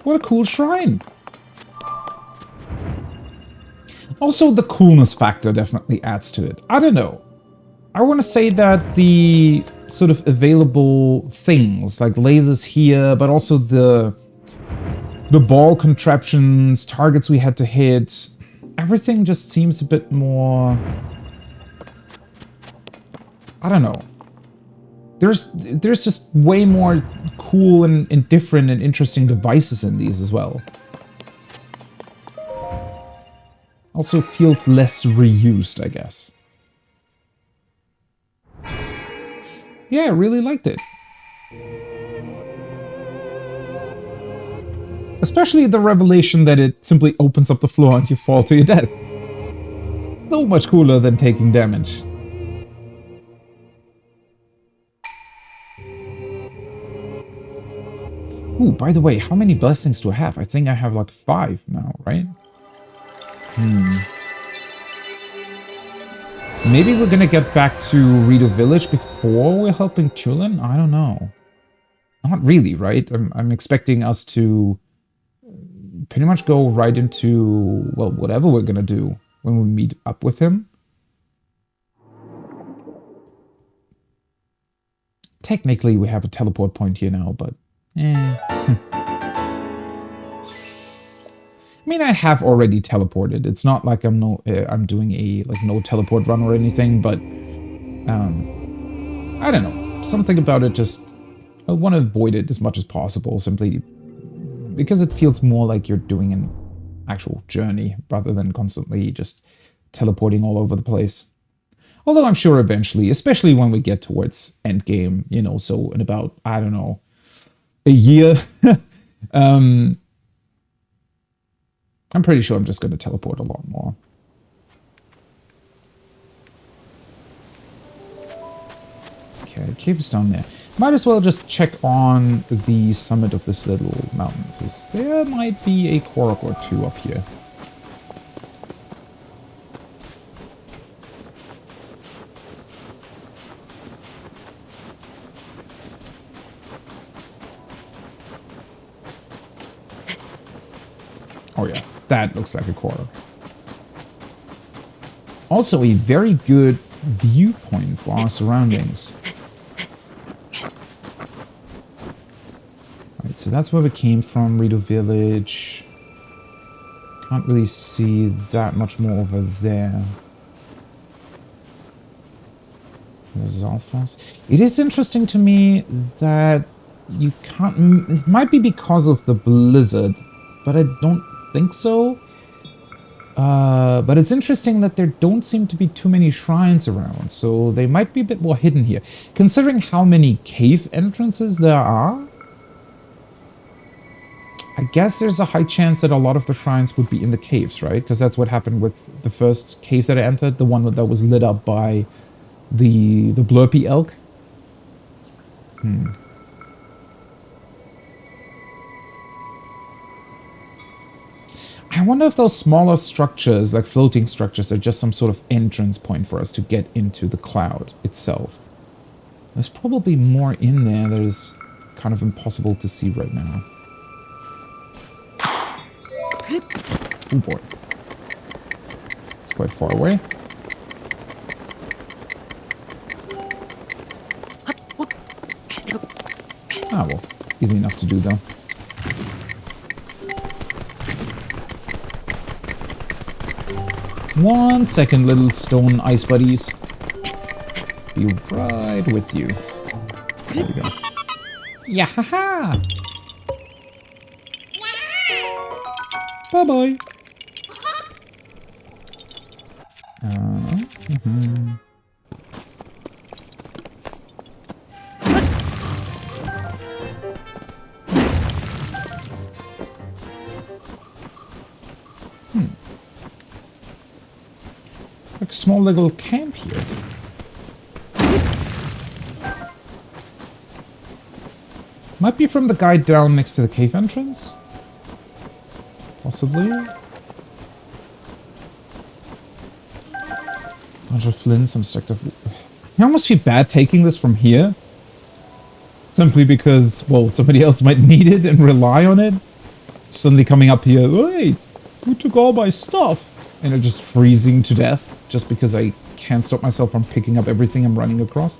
What a cool shrine. Also, the coolness factor definitely adds to it. I don't know. I want to say that the sort of available things, like lasers here, but also the ball contraptions, targets we had to hit, everything just seems a bit more... I don't know. There's just way more cool and different and interesting devices in these as well. Also feels less reused, I guess. Yeah, I really liked it. Especially the revelation that it simply opens up the floor and you fall to your death. So much cooler than taking damage. Ooh, by the way, how many blessings do I have? I think I have like 5 now, right? Maybe we're gonna get back to Rito Village before we're helping Chulin? I don't know. Not really, right? I'm expecting us to pretty much go right into, well, whatever we're gonna do when we meet up with him. Technically, we have a teleport point here now, but I mean, I have already teleported. It's not like I'm doing a like no teleport run or anything, but I don't know. Something about it just I want to avoid it as much as possible, simply because it feels more like you're doing an actual journey rather than constantly just teleporting all over the place. Although I'm sure eventually, especially when we get towards endgame, you know, so in about, I don't know, a year, I'm pretty sure I'm just going to teleport a lot more. Okay, the cave is down there. Might as well just check on the summit of this little mountain, because there might be a Korok or 2 up here. Oh yeah, that looks like a Korok. Also a very good viewpoint for our surroundings. Right, so that's where we came from, Rito Village. Can't really see that much more over there. There's Alphas. It is interesting to me that you can't... It might be because of the blizzard, but I don't think so. But it's interesting that there don't seem to be too many shrines around, so they might be a bit more hidden here. Considering how many cave entrances there are, I guess there's a high chance that a lot of the shrines would be in the caves, right? Because that's what happened with the first cave that I entered, the one that was lit up by the Blurpy elk. I wonder if those smaller structures, like floating structures, are just some sort of entrance point for us to get into the cloud itself. There's probably more in there that is kind of impossible to see right now. Oh boy. It's quite far away. Ah, well. Easy enough to do, though. One second, little stone ice buddies. Be right with you. There we go. Yeah, haha! Bye-bye! Like a small little camp here. Might be from the guy down next to the cave entrance? Possibly. Bunch of flints, some stacked up. I almost feel bad taking this from here. Simply because, well, somebody else might need it and rely on it. Suddenly coming up here, hey, who took all my stuff? and are just freezing to death just because I can't stop myself from picking up everything I'm running across.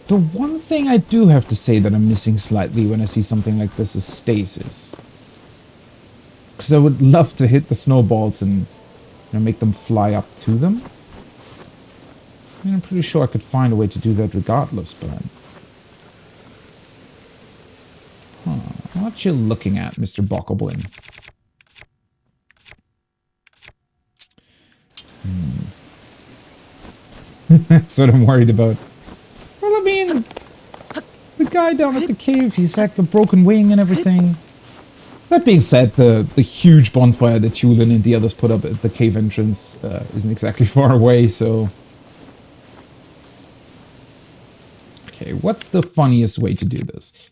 The one thing I do have to say that I'm missing slightly when I see something like this is stasis. Because I would love to hit the snowballs and make them fly up to them. I mean, I'm pretty sure I could find a way to do that regardless, but... What you looking at, Mr. Bokoblin? That's what I'm worried about. Well, I mean, the guy down at the cave, he's like a broken wing and everything. That being said, the huge bonfire that Tulin and the others put up at the cave entrance isn't exactly far away, so... Okay, what's the funniest way to do this?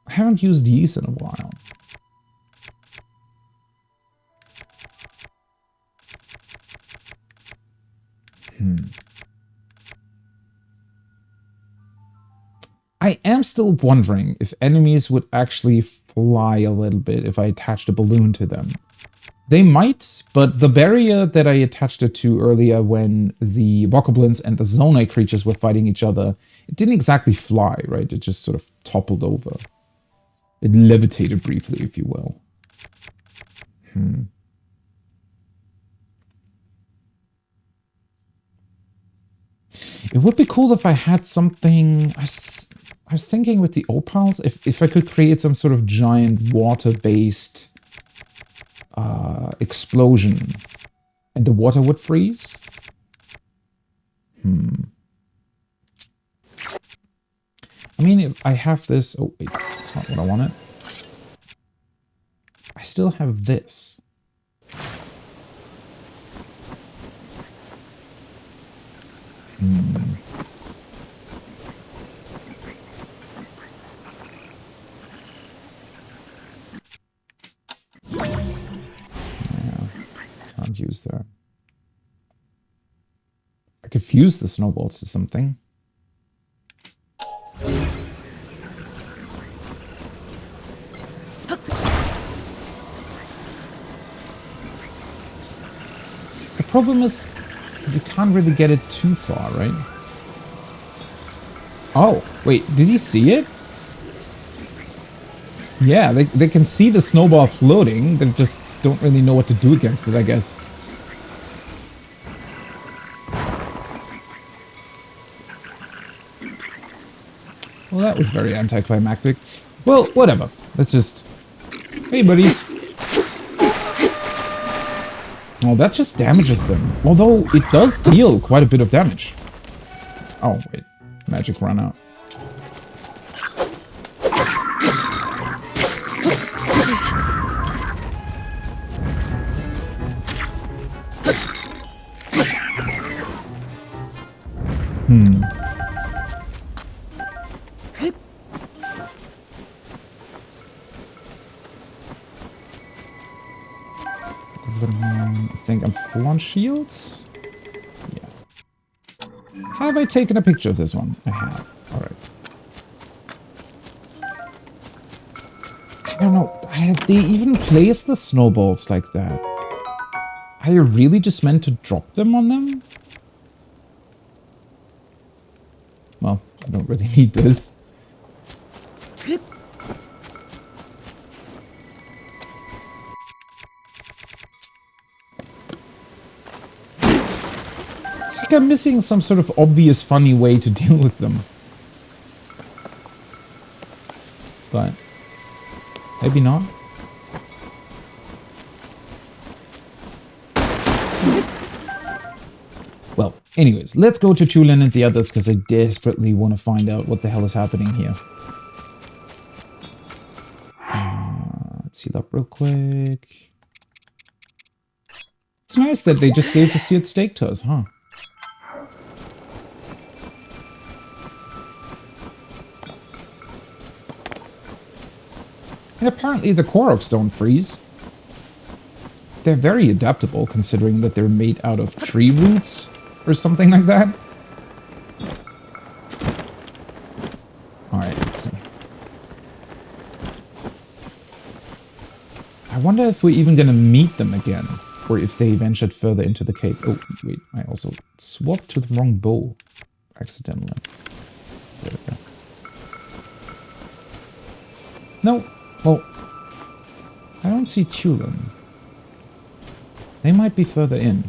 I haven't used these in a while. I am still wondering if enemies would actually fly a little bit if I attached a balloon to them. They might, but the barrier that I attached it to earlier when the Bokoblins and the Zonai creatures were fighting each other, it didn't exactly fly, right? It just sort of toppled over. It levitated briefly, if you will. It would be cool if I had something... I was thinking with the opals, if I could create some sort of giant water-based explosion and the water would freeze. I mean, if I have this... Oh, wait, that's not what I wanted. I still have this. Can't use that. I could fuse the snowballs to something. The problem is you can't really get it too far, right? Oh, wait, did he see it? Yeah, they can see the snowball floating. They just don't really know what to do against it, I guess. Well, that was very anticlimactic. Well, whatever. Let's just... Hey, buddies. Oh, that just damages them. Although, it does deal quite a bit of damage. Oh, wait. Magic ran out. I think I'm full on shields. Yeah. Have I taken a picture of this one? I have. Alright. I don't know. Have they even placed the snowballs like that? Are you really just meant to drop them on them? Well, I don't really need this. It's like I'm missing some sort of obvious funny way to deal with them. But maybe not. Well, anyways, let's go to Tulin and the others because I desperately want to find out what the hell is happening here. Let's heal up real quick. It's nice that they just gave the seared steak to us, huh? And apparently the Koroks don't freeze. They're very adaptable, considering that they're made out of tree roots or something like that. Alright, let's see. I wonder if we're even gonna meet them again, or if they ventured further into the cave. Oh, wait, I also swapped to the wrong bow accidentally. There we go. No, well, I don't see Tulin. They might be further in.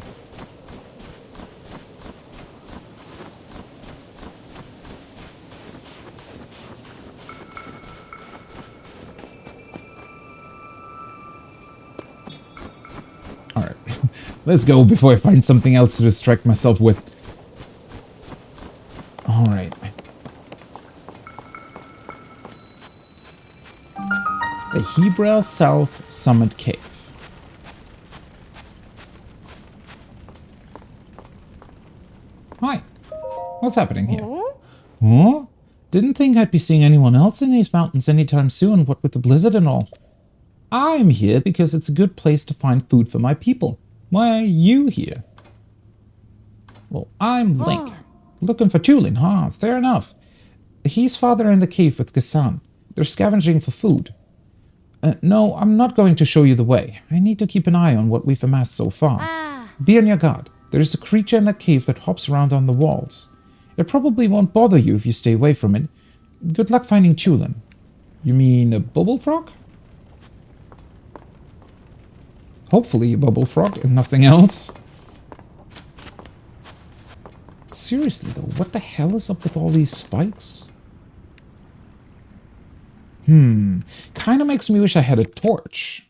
Alright, let's go before I find something else to distract myself with. Alright. The Hebra South Summit Cave. Hi. What's happening here? Huh? Didn't think I'd be seeing anyone else in these mountains anytime soon, what with the blizzard and all. I'm here because it's a good place to find food for my people. Why are you here? Well, I'm Link. Looking for Tulin, huh? Fair enough. He's farther in the cave with Gassan. They're scavenging for food. No, I'm not going to show you the way. I need to keep an eye on what we've amassed so far. Be on your guard. There's a creature in that cave that hops around on the walls. It probably won't bother you if you stay away from it. Good luck finding Tulin. You mean a bubble frog? Hopefully a bubble frog and nothing else. Seriously though, what the hell is up with all these spikes? Kinda makes me wish I had a torch.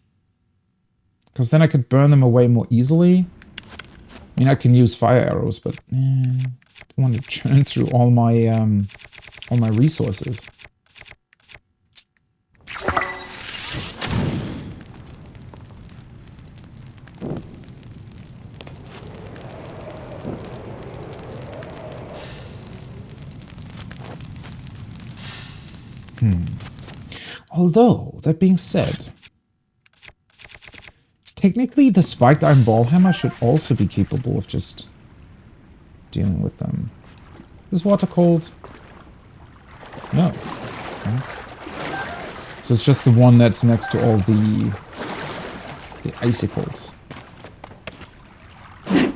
Because then I could burn them away more easily. I mean, I can use fire arrows, but I don't want to churn through all my resources. Although, that being said, technically the spiked iron ball hammer should also be capable of just dealing with them. Is water cold? No. Okay. So it's just the one that's next to all the icicles. It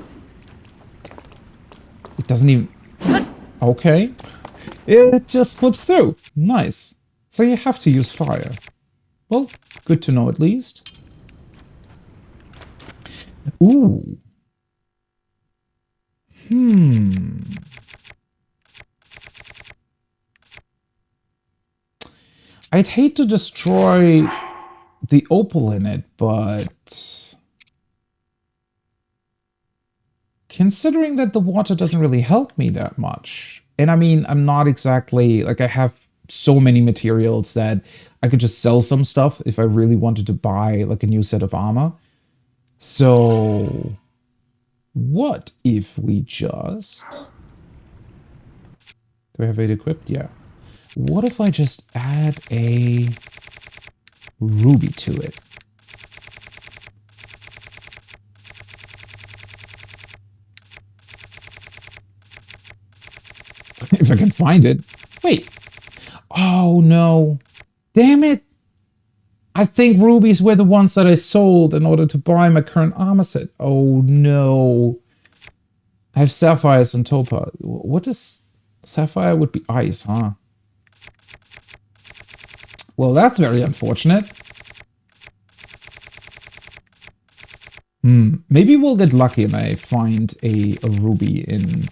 doesn't even... Okay. It just slips through. Nice. So you have to use fire. Well, good to know at least. Ooh. I'd hate to destroy the opal in it, but... considering that the water doesn't really help me that much. And I mean, I'm not exactly... like, I have so many materials that I could just sell some stuff if I really wanted to buy, like, a new set of armor. So... what if we just... do I have it equipped? Yeah. What if I just add a ruby to it? If I can find it. Wait. Oh, no. Damn it. I think rubies were the ones that I sold in order to buy my current armor set. Oh, no. I have sapphires and topaz. What is... sapphire would be ice, huh? Well, that's very unfortunate. Maybe we'll get lucky and I find a ruby in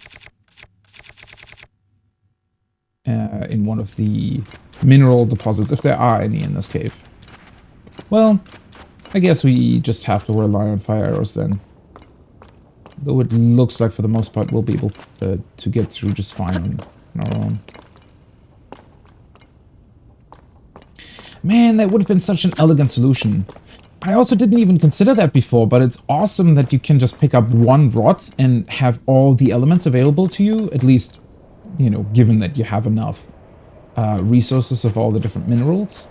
one of the mineral deposits, if there are any in this cave. Well, I guess we just have to rely on fire arrows then. Though it looks like for the most part we'll be able to get through just fine on our own. Man, that would have been such an elegant solution. I also didn't even consider that before, but it's awesome that you can just pick up one rod and have all the elements available to you, at least, you know, given that you have enough resources of all the different minerals.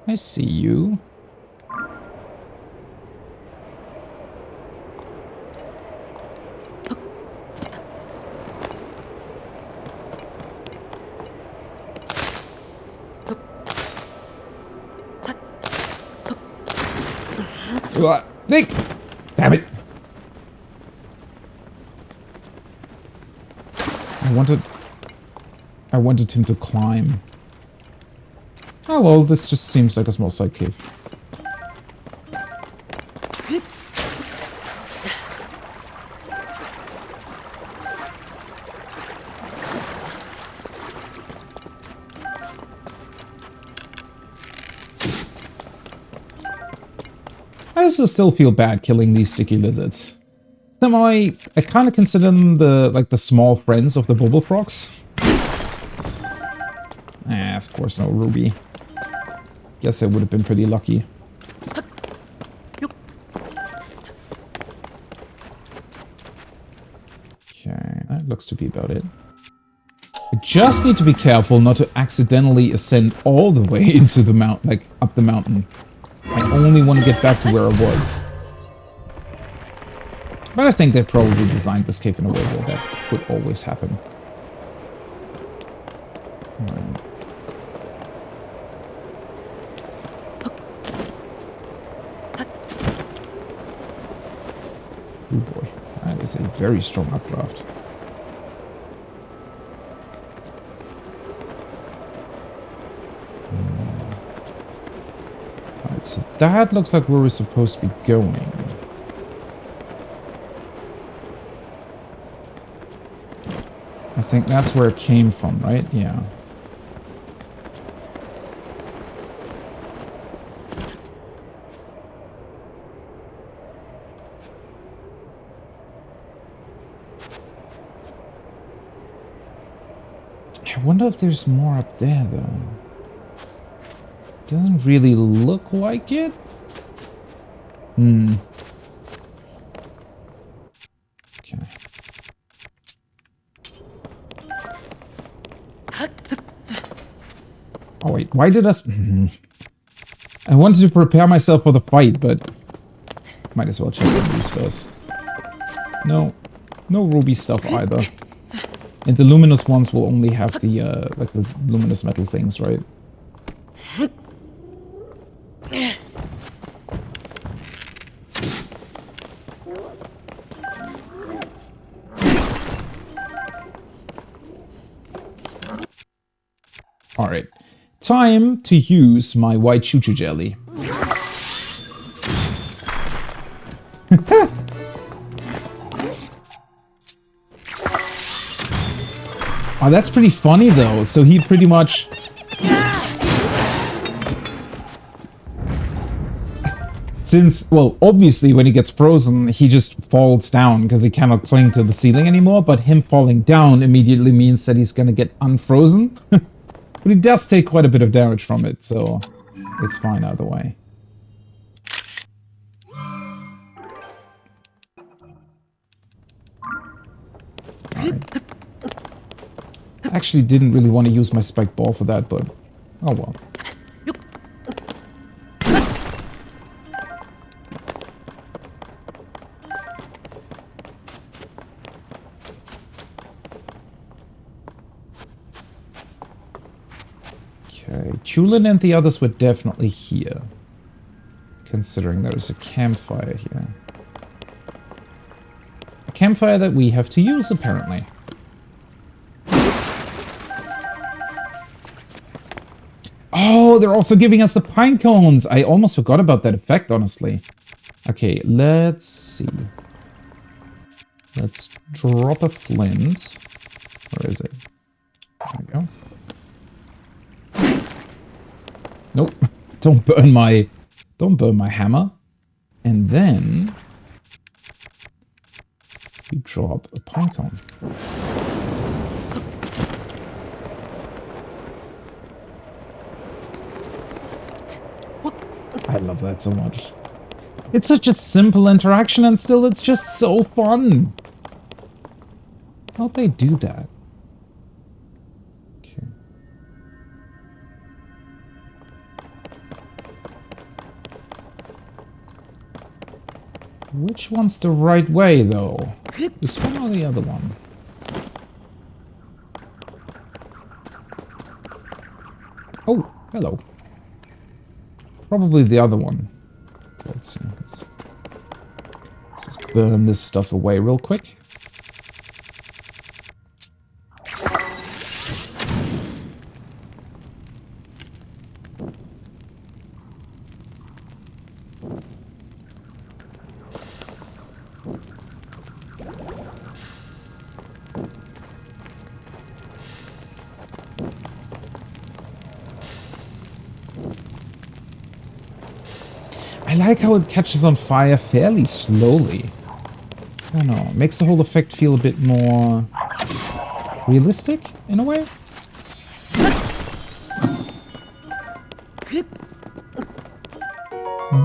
I see you. Nick! Damn it! I wanted him to climb. Oh well, this just seems like a small side cave. I also still feel bad killing these sticky lizards. Somehow I kind of consider them the small friends of the bubble frogs. Of course no ruby. Guess I would have been pretty lucky. Okay, that looks to be about it. I just need to be careful not to accidentally ascend all the way into the mountain, like up the mountain. I only want to get back to where I was. But I think they probably designed this cave in a way where that could always happen. Right. Oh boy, that is a very strong updraft. Alright, so that looks like where we're supposed to be going. I think that's where it came from, right? Yeah. I wonder if there's more up there, though. Doesn't really look like it. Okay. Oh wait, why did us... I wanted to prepare myself for the fight, but... Might as well check on these first. No. No ruby stuff either. And the luminous ones will only have the, like the luminous metal things, right? Alright. Time to use my white choo-choo jelly. Oh, that's pretty funny, though. So he pretty much... Since, well, obviously when he gets frozen, he just falls down because he cannot cling to the ceiling anymore. But him falling down immediately means that he's going to get unfrozen. But he does take quite a bit of damage from it, so it's fine either way. Alright. Actually didn't really want to use my spiked ball for that, but oh well. Okay, Chulin and the others were definitely here. Considering there's a campfire here. A campfire that we have to use, apparently. Oh, they're also giving us the pine cones. I almost forgot about that effect, honestly. Okay, let's see. Let's drop a flint. Where is it? There we go. Nope. Don't burn my hammer. And then you drop a pine cone. I love that so much. It's such a simple interaction and still it's just so fun. How'd they do that? Okay. Which one's the right way, though? This one or the other one? Oh, hello. Probably the other one. Let's see. Let's just burn this stuff away real quick. I like how it catches on fire fairly slowly. I don't know, it makes the whole effect feel a bit more realistic in a way.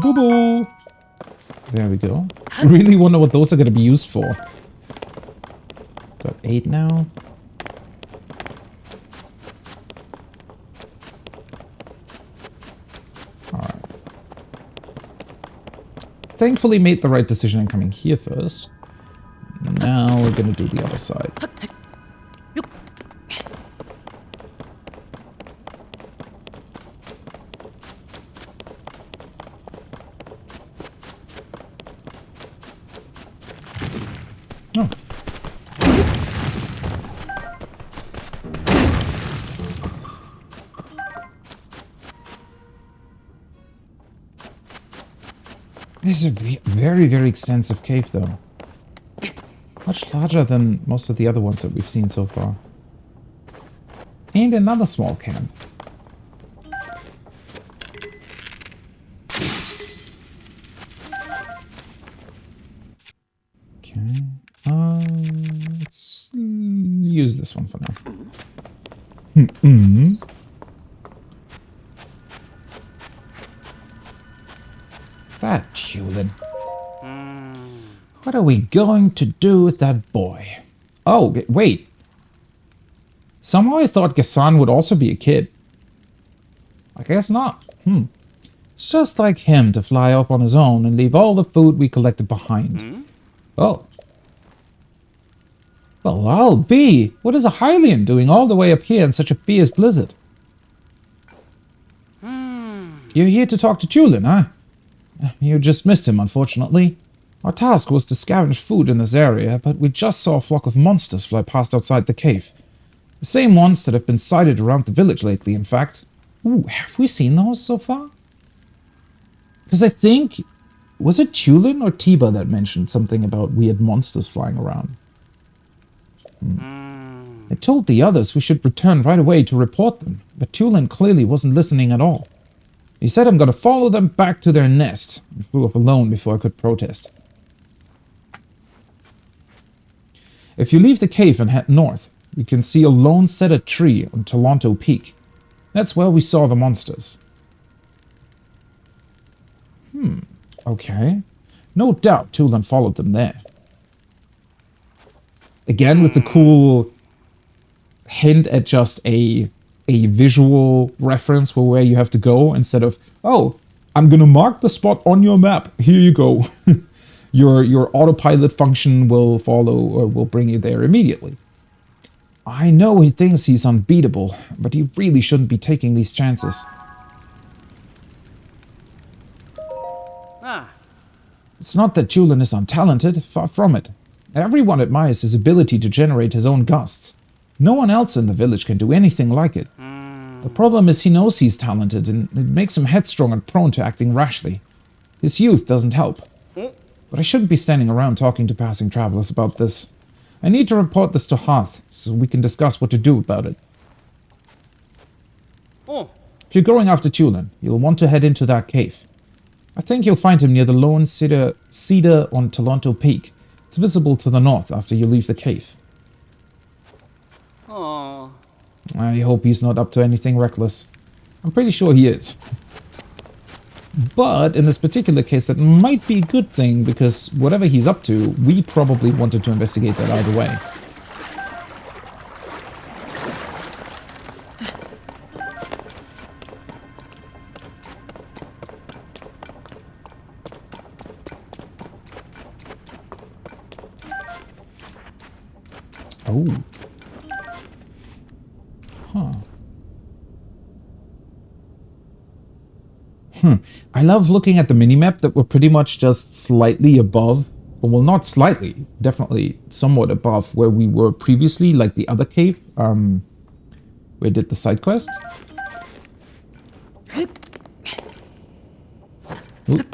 Boo-boo! There we go. Really wonder what those are going to be used for. Got 8 now. Alright. Thankfully made the right decision in coming here first. Now we're going to do the other side. Oh. This is a very, very extensive cave, though. Much larger than most of the other ones that we've seen so far. And another small camp. Okay. Let's use this one for now. That Tulin. What are we going to do with that boy? Oh, wait. Somehow I thought Gassan would also be a kid. I guess not. It's just like him to fly off on his own and leave all the food we collected behind. Oh. Well, I'll be. What is a Hylian doing all the way up here in such a fierce blizzard? You're here to talk to Tulin, huh? You just missed him, unfortunately. Our task was to scavenge food in this area, but we just saw a flock of monsters fly past outside the cave. The same ones that have been sighted around the village lately, in fact. Ooh, have we seen those so far? Because I think... Was it Tulin or Tiba that mentioned something about weird monsters flying around? I told the others we should return right away to report them, but Tulin clearly wasn't listening at all. He said I'm gonna follow them back to their nest, and flew off alone before I could protest. If you leave the cave and head north, you can see a lone cedar tree on Toronto Peak. That's where we saw the monsters. Okay. No doubt Tulin followed them there. Again, with the cool hint at just a visual reference for where you have to go instead of, oh, I'm gonna mark the spot on your map. Here you go. Your autopilot function will follow or will bring you there immediately. I know he thinks he's unbeatable, but he really shouldn't be taking these chances. It's not that Tulin is untalented, far from it. Everyone admires his ability to generate his own gusts. No one else in the village can do anything like it. The problem is he knows he's talented, and it makes him headstrong and prone to acting rashly. His youth doesn't help. But I shouldn't be standing around talking to passing travelers about this. I need to report this to Hearth, so we can discuss what to do about it. If you're going after Tulin, you'll want to head into that cave. I think you'll find him near the lone cedar on Toronto Peak. It's visible to the north after you leave the cave. I hope he's not up to anything reckless. I'm pretty sure he is. But in this particular case, that might be a good thing, because whatever he's up to, we probably wanted to investigate that either way. Oh. Huh. I love looking at the minimap that we're pretty much just slightly above, well, not slightly, definitely somewhat above where we were previously, like the other cave, where I did the side quest. Ooh.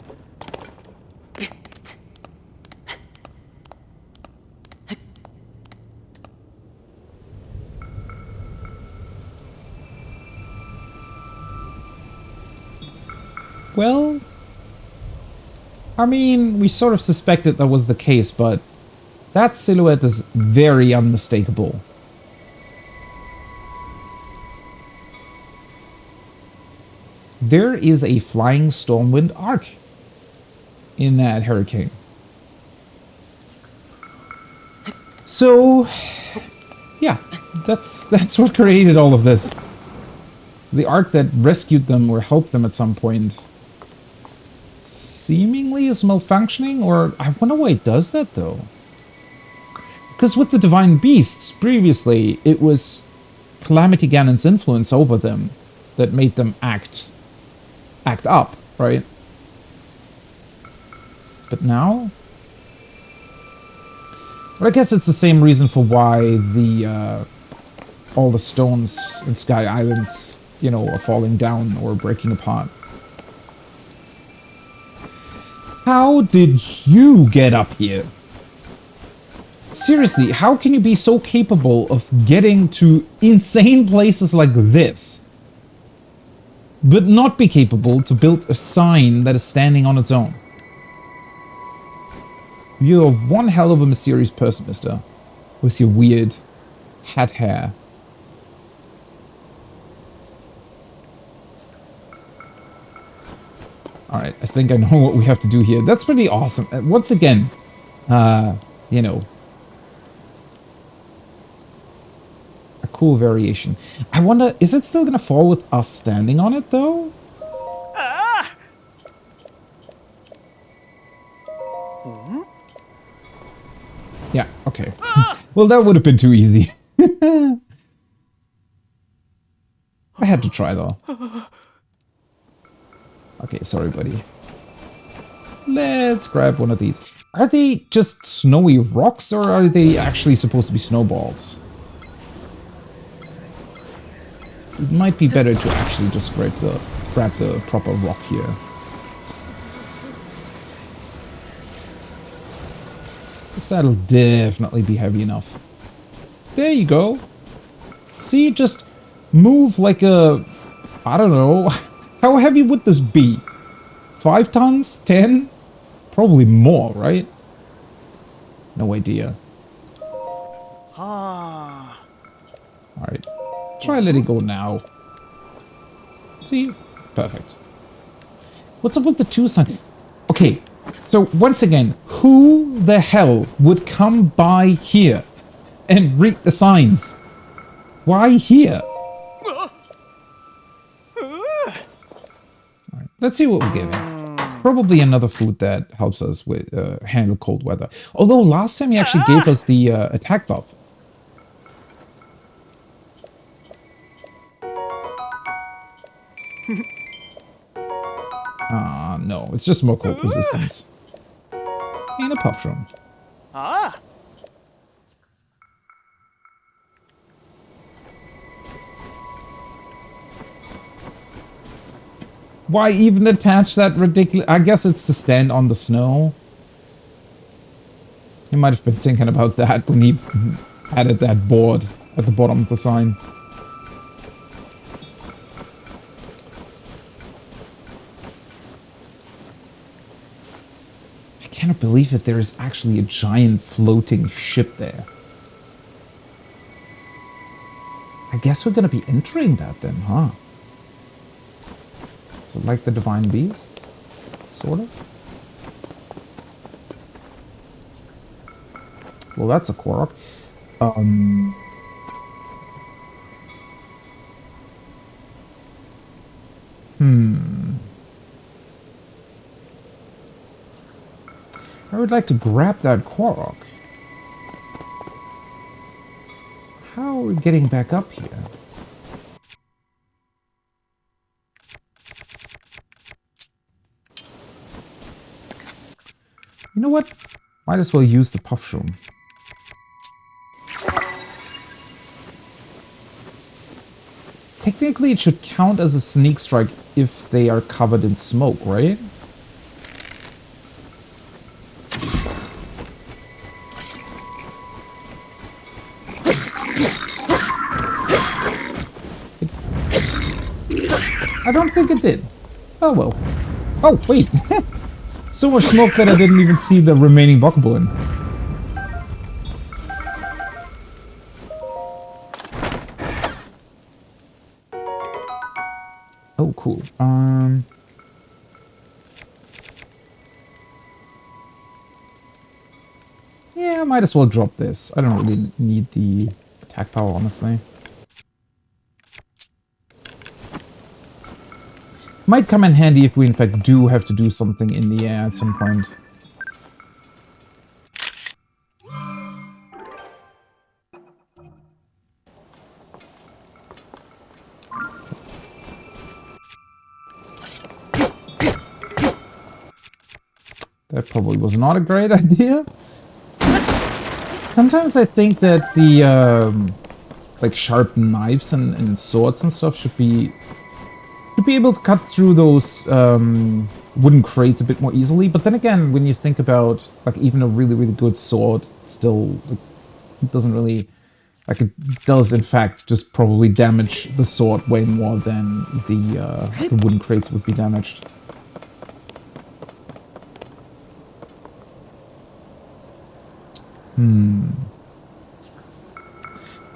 Well, I mean, we sort of suspected that was the case, but that silhouette is very unmistakable. There is a flying Stormwind Arc in that hurricane. So, yeah, that's what created all of this. The Arc that rescued them or helped them at some point seemingly is malfunctioning, or I wonder why it does that though. Because with the Divine Beasts previously, it was Calamity Ganon's influence over them that made them act up, right? But now? But I guess it's the same reason for why the all the stones in Sky Islands, you know, are falling down or breaking apart. How did you get up here? Seriously, how can you be so capable of getting to insane places like this, but not be capable to build a sign that is standing on its own? You're one hell of a mysterious person, mister, with your weird hat hair. Alright, I think I know what we have to do here. That's pretty awesome. Once again, you know, a cool variation. I wonder, is it still gonna fall with us standing on it, though? Yeah, okay. Well, that would have been too easy. I had to try, though. Okay, sorry, buddy. Let's grab one of these. Are they just snowy rocks, or are they actually supposed to be snowballs? It might be better to actually just grab the proper rock here. That'll definitely be heavy enough. There you go. See, just move like a... I don't know. How heavy would this be? 5 tons? 10? Probably more, right? No idea. Alright. Try letting go now. See? Perfect. What's up with the 2 sign? Okay, so once again, who the hell would come by here and read the signs? Why here? Alright, let's see what we're getting. Probably another food that helps us with handle cold weather. Although last time he actually gave us the attack buff. No, it's just more cold resistance. And a puff drum. Why even attach that ridiculous... I guess it's to stand on the snow. He might have been thinking about that when he added that board at the bottom of the sign. I cannot believe that there is actually a giant floating ship there. I guess we're going to be entering that then, huh? So like the Divine Beasts? Sort of? Well, that's a Korok. I would like to grab that Korok. are we getting back up here? You know what? Might as well use the puff shroom. Technically, it should count as a sneak strike if they are covered in smoke, right? I don't think it did. Oh well. Oh, wait. So much smoke that I didn't even see the remaining bokoblin. Oh, cool. Yeah, I might as well drop this. I don't really need the attack power, honestly. Might come in handy if we in fact do have to do something in the air at some point. That probably was not a great idea. Sometimes I think that the like sharp knives and swords and stuff should be able to cut through those wooden crates a bit more easily. But then again, when you think about like even a really good sword, still like, it doesn't really, like it does in fact just probably damage the sword way more than the wooden crates would be damaged.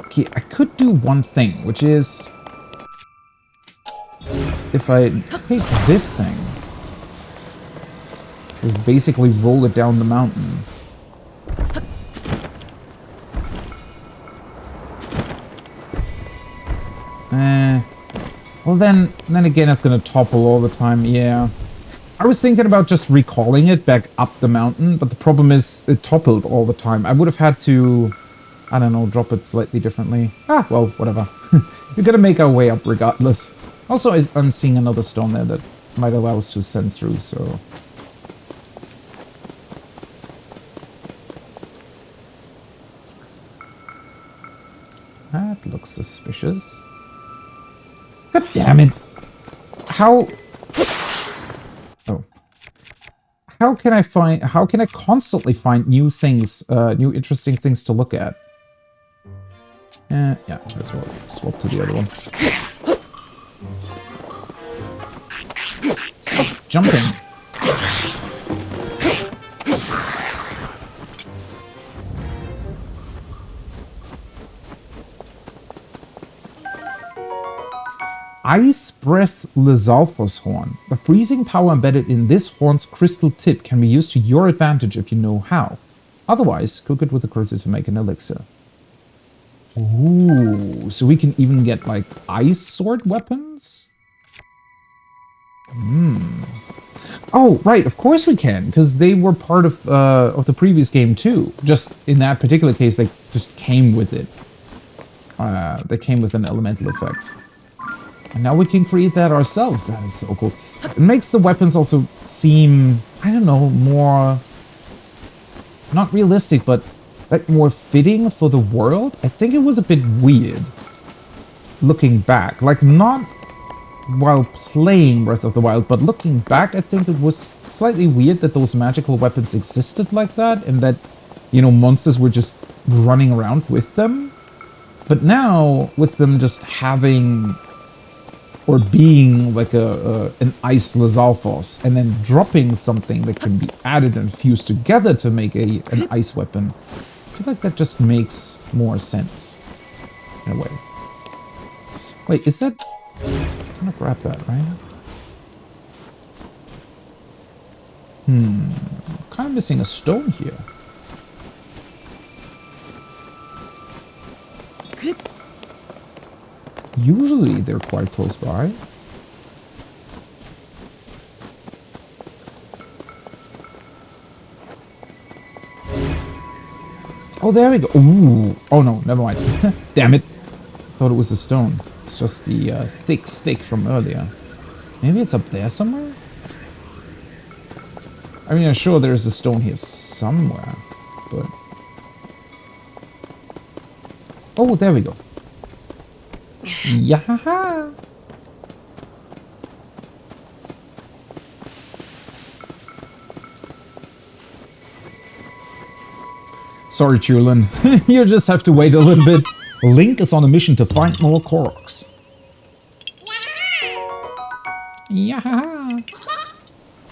Okay, I could do one thing, which is if I take this thing, just basically roll it down the mountain. Well then again it's gonna topple all the time, yeah. I was thinking about just recalling it back up the mountain, but the problem is it toppled all the time. I would have had to, I don't know, drop it slightly differently. Ah, well, whatever. We're gonna make our way up regardless. Also, I'm seeing another stone there that might allow us to ascend through, so... That looks suspicious. God damn it! How... Oh. How can I constantly find new things, new interesting things to look at? Yeah, might as well swap to the other one. Stop jumping. Ice Breath Lizalfos Horn. The freezing power embedded in this horn's crystal tip can be used to your advantage if you know how. Otherwise, cook it with a crucible to make an elixir. Ooh, so we can even get like ice sword weapons? Oh, right, of course we can, because they were part of the previous game too. Just in that particular case, they just came with it. They came with an elemental effect. And now we can create that ourselves. That is so cool. It makes the weapons also seem, I don't know, more... not realistic, but like more fitting for the world. I think it was a bit weird looking back. Like not while playing Breath of the Wild, but looking back, I think it was slightly weird that those magical weapons existed like that and that, you know, monsters were just running around with them. But now, with them just having... or being like an ice Lizalfos, and then dropping something that can be added and fused together to make an ice weapon. I feel like that just makes more sense, in a way. Wait, is that... I'm gonna grab that, right? Kind of missing a stone here. Usually they're quite close by. Oh, there we go. Ooh. Oh no, never mind. Damn it. thought it was a stone. It's just the thick stick from earlier. Maybe it's up there somewhere? I mean, I'm sure there's a stone here somewhere, but... Oh, there we go. Yeah. Sorry, Chulin. You just have to wait a little bit. Link is on a mission to find more corks. Yeah.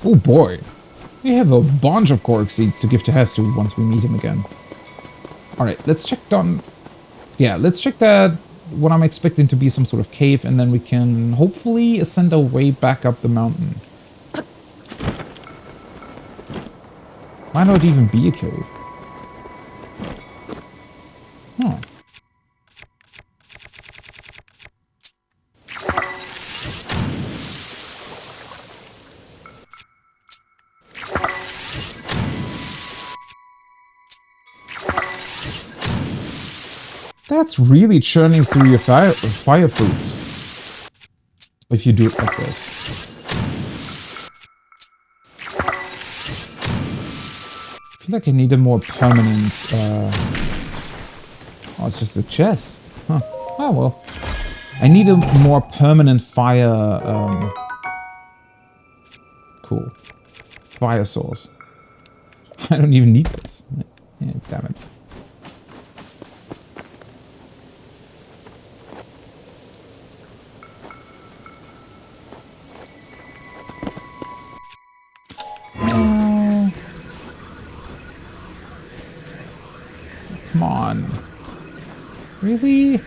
Oh boy. We have a bunch of cork seeds to give to Hestu once we meet him again. Alright, let's check down... Yeah, let's check that, what I'm expecting to be some sort of cave, and then we can hopefully ascend our way back up the mountain. Might not even be a cave. Huh. That's really churning through your fire fruits. If you do it like this. I feel like I need a more permanent... Oh, it's just a chest. Huh. Oh, well. I need a more permanent fire... Cool. Fire source. I don't even need this. Yeah, damn it. Come on. Really?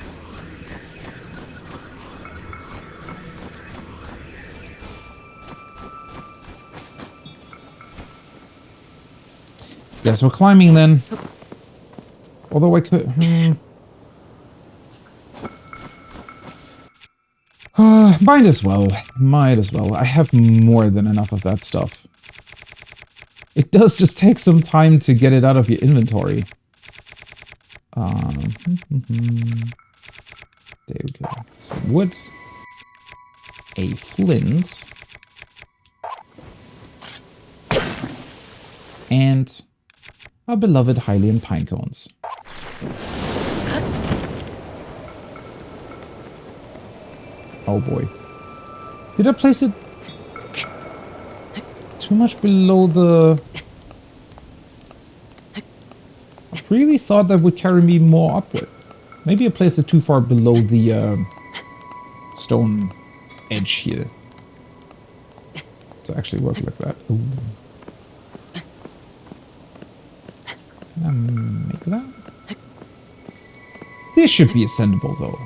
Guess we're climbing then. Although I could... might as well. Might as well. I have more than enough of that stuff. It does just take some time to get it out of your inventory. There we go. Some wood. A flint. And our beloved Hylian pine cones. Oh boy. Did I place it too much below the... I really thought that would carry me more upward. Maybe I placed it too far below the stone edge here. To actually work like that. Ooh. Make that. This should be ascendable though.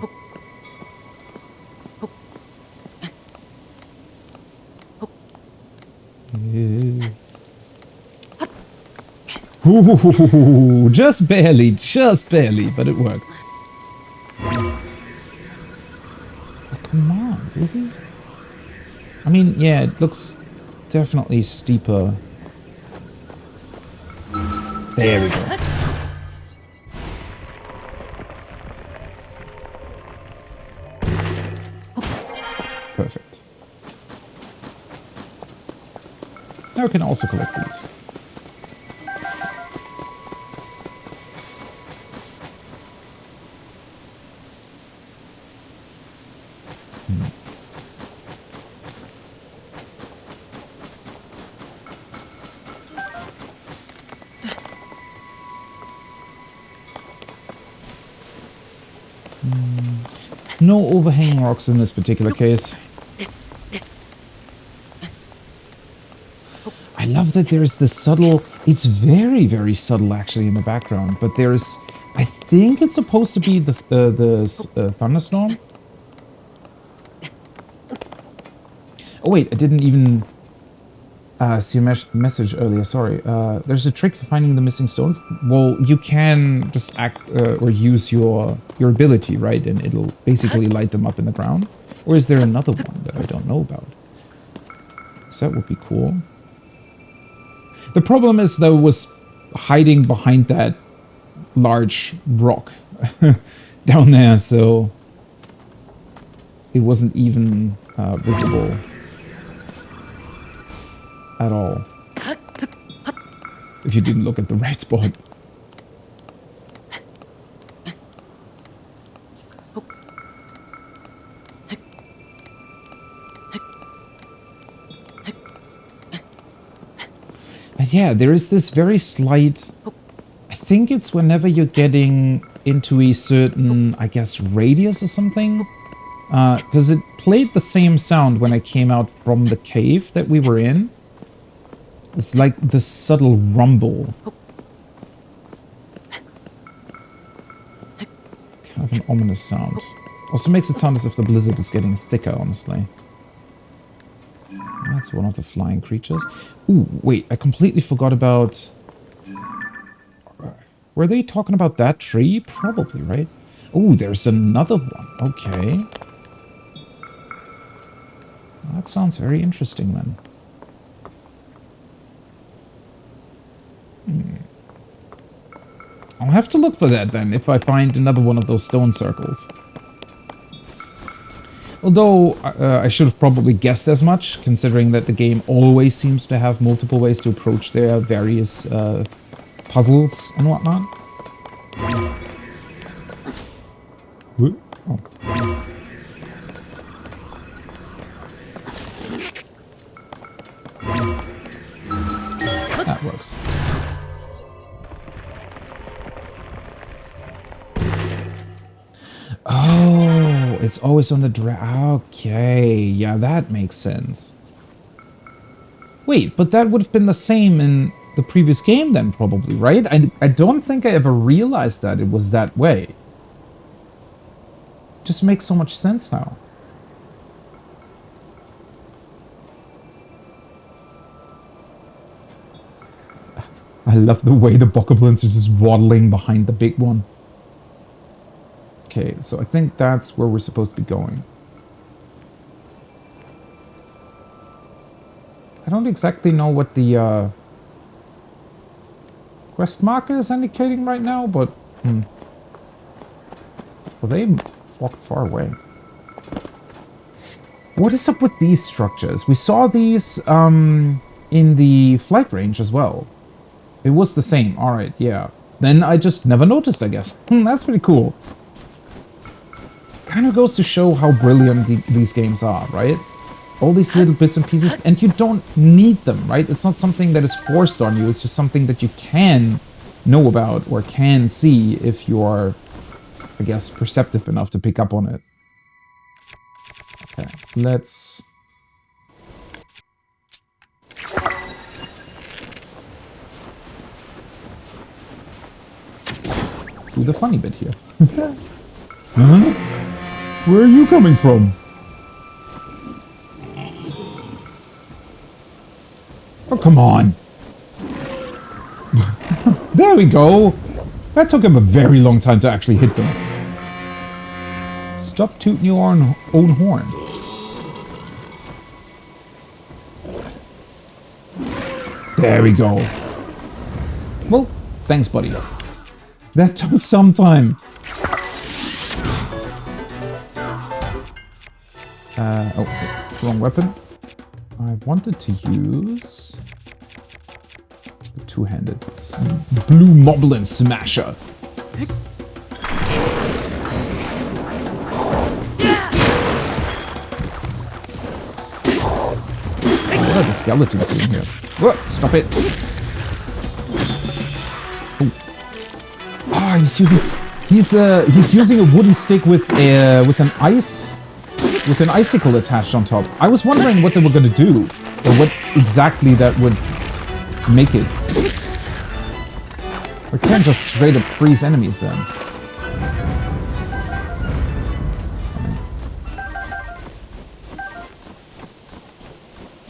Ooh, just barely, but it worked. Oh, come on, really? I mean, yeah, it looks definitely steeper. There we go. Perfect. Now we can also collect these. No overhanging rocks in this particular case. I love that there's this subtle... It's very, very subtle actually in the background, but there's... I think it's supposed to be the thunderstorm. Oh wait, I didn't even see a message earlier, sorry. There's a trick for finding the missing stones. Well, you can just act or use your ability, right? And it'll basically light them up in the ground. Or is there another one that I don't know about? So that would be cool. The problem is though, was hiding behind that large rock down there, so it wasn't even visible at all. If you didn't look at the right spot. And yeah, there is this very slight... I think it's whenever you're getting into a certain, I guess, radius or something. Because it played the same sound when I came out from the cave that we were in. It's like this subtle rumble. Kind of an ominous sound. Also makes it sound as if the blizzard is getting thicker, honestly. That's one of the flying creatures. Ooh, wait, I completely forgot about... Were they talking about that tree? Probably, right? Ooh, there's another one. Okay. That sounds very interesting, then. I'll have to look for that, then, if I find another one of those stone circles. Although, I should have probably guessed as much, considering that the game always seems to have multiple ways to approach their various puzzles and whatnot. What? Oh. That works. Oh, it's always on the okay, yeah, that makes sense. Wait, but that would have been the same in the previous game then, probably, right? I don't think I ever realized that it was that way. Just makes so much sense now. I love the way the bokoblins are just waddling behind the big one. Okay, so I think that's where we're supposed to be going. I don't exactly know what the quest marker is indicating right now, but... Well, they walked far away. What is up with these structures? We saw these in the flight range as well. It was the same. Alright, yeah. Then I just never noticed, I guess. That's pretty cool. Kind of goes to show how brilliant these games are, right? All these little bits and pieces, and you don't need them, right? It's not something that is forced on you, it's just something that you can know about or can see if you are, I guess, perceptive enough to pick up on it. Okay, let's... do the funny bit here. Huh? Where are you coming from? Oh, come on. There we go. That took him a very long time to actually hit them. Stop tooting your own horn. There we go. Well, thanks, buddy. That took some time. Oh, wrong weapon. I wanted to use the two-handed blue moblin smasher. What are the skeletons doing here? Whoa, stop it! Oh, ah, he's using a wooden stick with an icicle attached on top. I was wondering what they were gonna do, or what exactly that would make it. We can't just straight up freeze enemies then.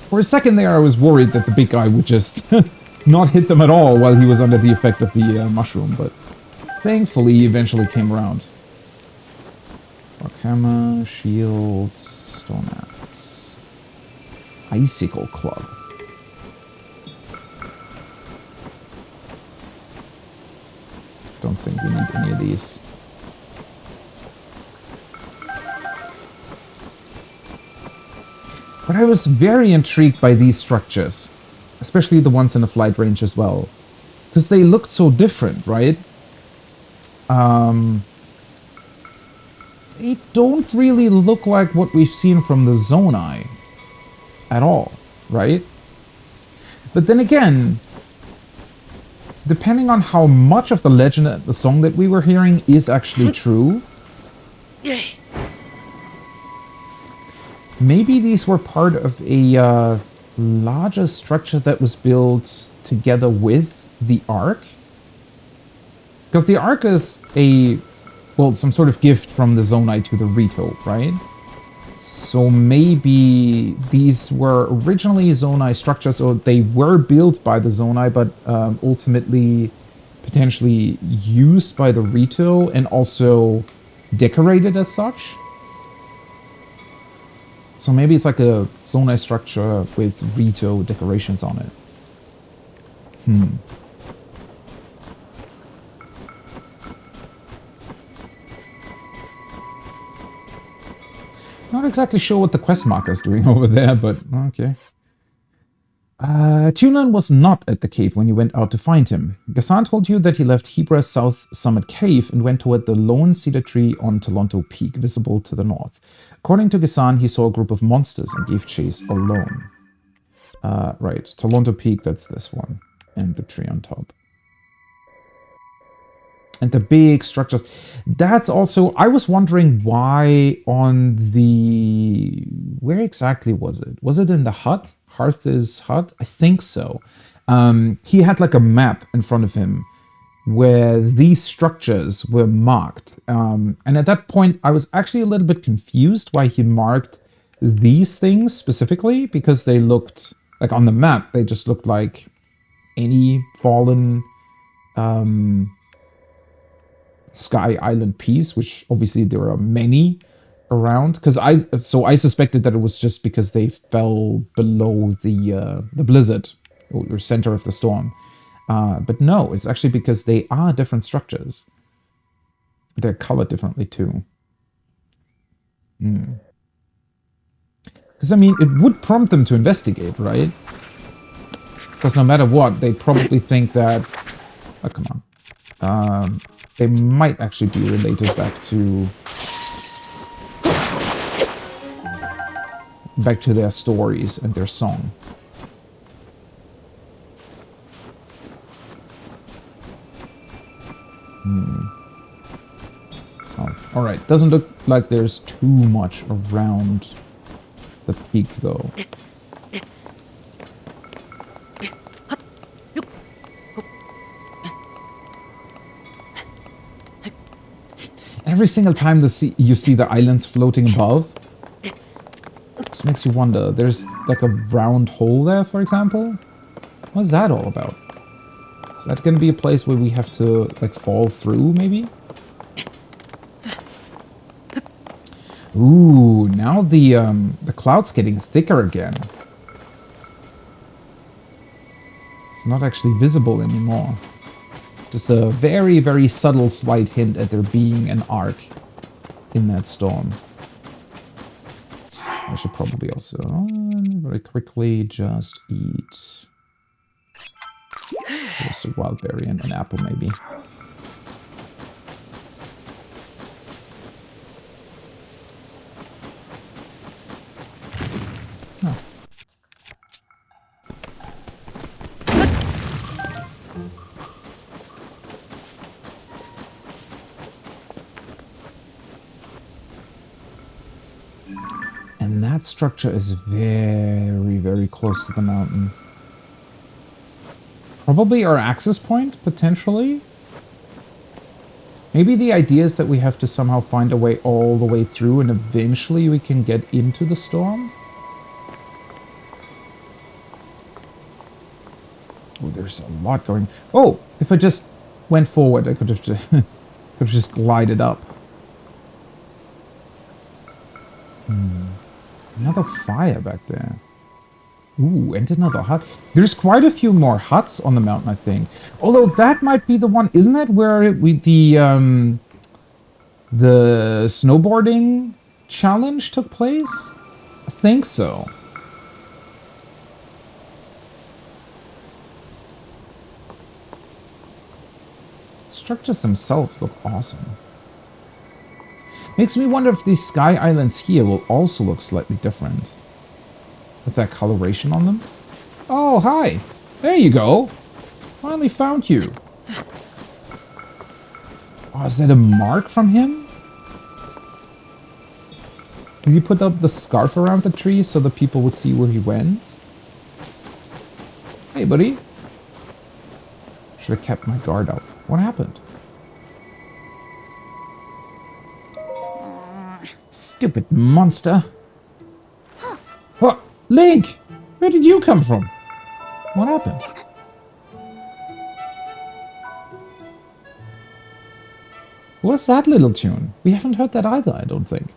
For a second there, I was worried that the big guy would just not hit them at all while he was under the effect of the mushroom, but thankfully he eventually came around. Rock hammer, shields, stone axe, icicle club. Don't think we need any of these. But I was very intrigued by these structures, especially the ones in the flight range as well, because they looked so different, right? They don't really look like what we've seen from the Zonai at all, right? But then again, depending on how much of the legend and the song that we were hearing is actually true, maybe these were part of a larger structure that was built together with the Ark. Because the Ark is some sort of gift from the Zonai to the Rito, right? So maybe these were originally Zonai structures, or they were built by the Zonai, but ultimately potentially used by the Rito and also decorated as such. So maybe it's like a Zonai structure with Rito decorations on it. Not exactly sure what the quest marker is doing over there, but okay. Tunan was not at the cave when you went out to find him. Gassan told you that he left Hebra's South Summit Cave and went toward the lone cedar tree on Toronto Peak, visible to the north. According to Gassan, he saw a group of monsters and gave chase alone. Right, Toronto Peak, that's this one. And the tree on top. And the big structures. That's also... I was wondering why on the... Where exactly was it? Was it in the hut? Harth's hut? I think so. He had like a map in front of him where these structures were marked. And at that point, I was actually a little bit confused why he marked these things specifically, because they looked... Like on the map, they just looked like any fallen... Sky Island piece, which obviously there are many around. Because I suspected that it was just because they fell below the blizzard or center of the storm. But no, it's actually because they are different structures. They're colored differently too. Because I mean, it would prompt them to investigate, right? Because no matter what, they probably think that. Oh, come on. They might actually be related back to their stories and their song. Oh, all right. Doesn't look like there's too much around the peak, though. Every single time you see the islands floating above, this makes you wonder. There's like a round hole there, for example. What's that all about? Is that going to be a place where we have to like fall through, maybe? Ooh, now the cloud's getting thicker again. It's not actually visible anymore. Just a very, very subtle slight hint at there being an arc in that storm. I should probably also very quickly just eat just a wild berry and an apple, maybe. Oh. And that structure is very, very close to the mountain. Probably our access point, potentially. Maybe the idea is that we have to somehow find a way all the way through and eventually we can get into the storm. Oh, there's a lot going... Oh, if I just went forward, I could have just glided up. Another fire back there. Ooh, and another hut. There's quite a few more huts on the mountain, I think. Although that might be the one. Isn't that where the snowboarding challenge took place? I think so. Structures themselves look awesome. Makes me wonder if these sky islands here will also look slightly different. With that coloration on them. Oh, hi. There you go. Finally found you. Oh, is that a mark from him? Did he put up the scarf around the tree so the people would see where he went? Hey, buddy. Should have kept my guard up. What happened? Stupid monster. What? Link! Where did you come from? What happened? What's that little tune? We haven't heard that either, I don't think.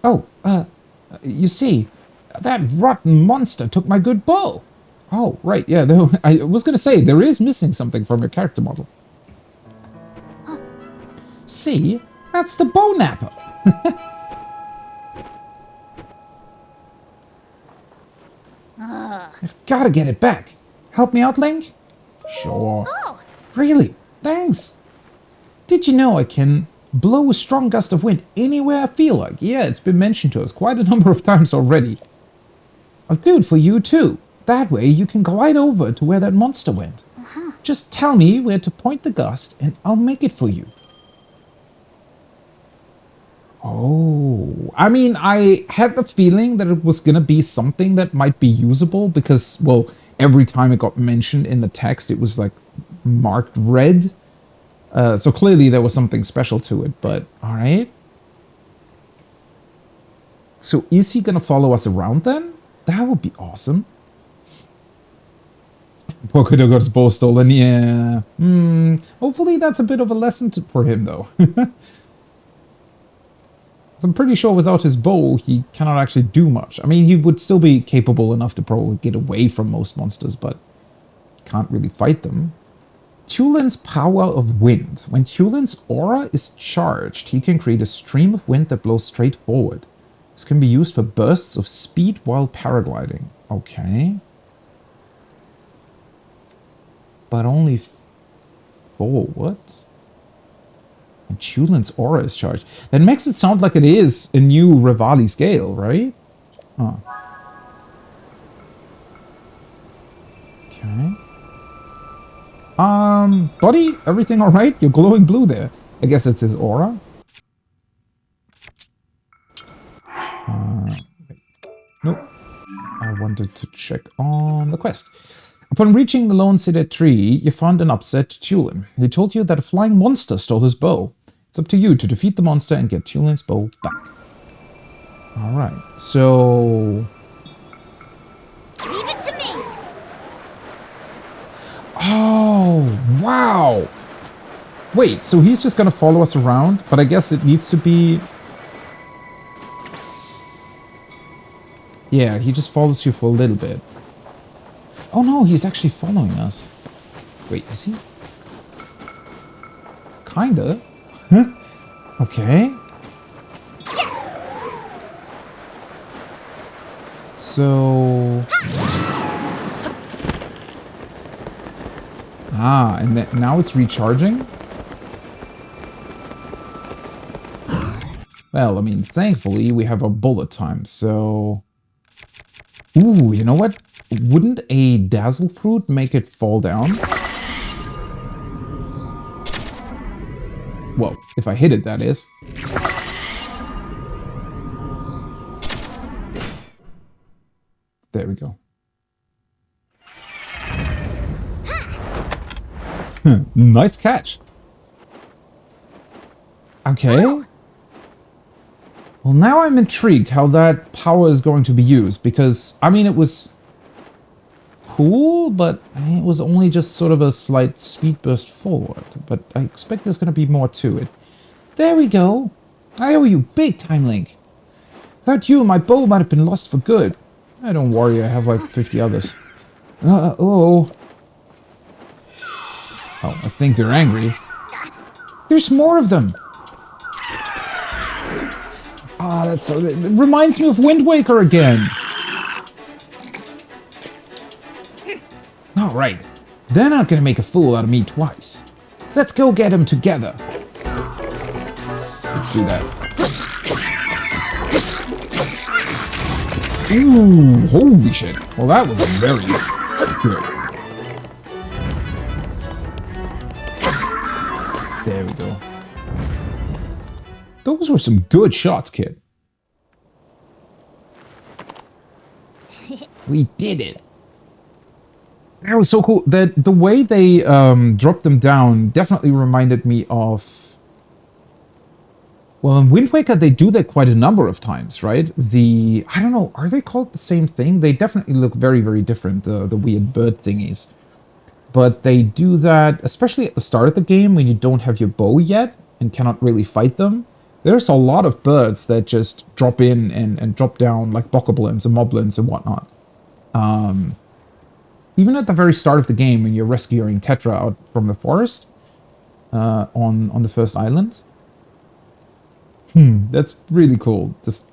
Oh, you see, that rotten monster took my good bow. Oh, right, yeah, I was gonna say, there is missing something from your character model. See? That's the bow napper. I've gotta get it back. Help me out, Link? Sure. Oh. Really? Thanks. Did you know I can blow a strong gust of wind anywhere I feel like? Yeah, it's been mentioned to us quite a number of times already. I'll do it for you too. That way you can glide over to where that monster went. Just tell me where to point the gust and I'll make it for you. Oh, I mean, I had the feeling that it was going to be something that might be usable because, well, every time it got mentioned in the text, it was like marked red. So clearly there was something special to it, but all right. So is he going to follow us around then? That would be awesome. Pocono got his bow stolen, yeah. Hopefully that's a bit of a lesson for him, though. I'm pretty sure without his bow, he cannot actually do much. I mean, he would still be capable enough to probably get away from most monsters, but can't really fight them. Tulin's power of wind. When Tulin's aura is charged, he can create a stream of wind that blows straight forward. This can be used for bursts of speed while paragliding. Okay. But only forward? And Tulin's aura is charged. That makes it sound like it is a new Revali scale, right? Oh. Okay. Buddy, everything alright? You're glowing blue there. I guess it's his aura. Nope. I wanted to check on the quest. Upon reaching the Lone Cedar Tree, you found an upset Tulin. He told you that a flying monster stole his bow. It's up to you to defeat the monster and get Tulin's bow back. Alright, so... Leave it to me. Oh, wow! Wait, so he's just gonna follow us around? But I guess it needs to be... Yeah, he just follows you for a little bit. Oh no, he's actually following us. Wait, is he? Kinda. Huh? Okay. Yes. So... Ah, and then now it's recharging? Well, I mean, thankfully we have a bullet time, so... Ooh, you know what? Wouldn't a dazzle fruit make it fall down? Well, if I hit it, that is. There we go. Nice catch. Okay. Well, now I'm intrigued how that power is going to be used, because, I mean, it was cool, but it was only just sort of a slight speed burst forward. But I expect there's going to be more to it. There we go. I owe you big time, Link. Without you, my bow might have been lost for good. Don't worry, I have like 50 others. Oh, I think they're angry. There's more of them. Ah, that's so... It reminds me of Wind Waker again. All right. They're not going to make a fool out of me twice. Let's go get him together. Let's do that. Ooh, holy shit. Well, that was very good. There we go. Those were some good shots, kid. We did it. That was so cool. The way they dropped them down definitely reminded me of... Well, in Wind Waker, they do that quite a number of times, right? I don't know, are they called the same thing? They definitely look very, very different, the weird bird thingies. But they do that, especially at the start of the game, when you don't have your bow yet and cannot really fight them. There's a lot of birds that just drop in and drop down, like bokoblins and moblins and whatnot. Even at the very start of the game, when you're rescuing Tetra out from the forest, on the first island. That's really cool. Just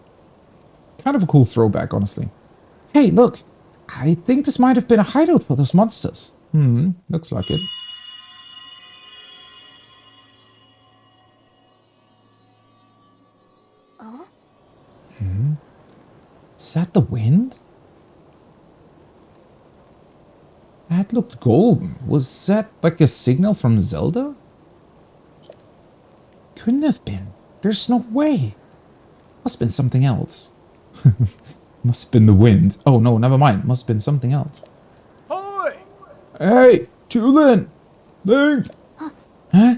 kind of a cool throwback, honestly. Hey, look! I think this might have been a hideout for those monsters. Looks like it. Oh? Is that the wind? That looked golden. Was that like a signal from Zelda? Couldn't have been. There's no way. Must have been something else. Must have been the wind. Oh no, never mind. Must have been something else. Hi! Hey, Tulin! Link! Huh?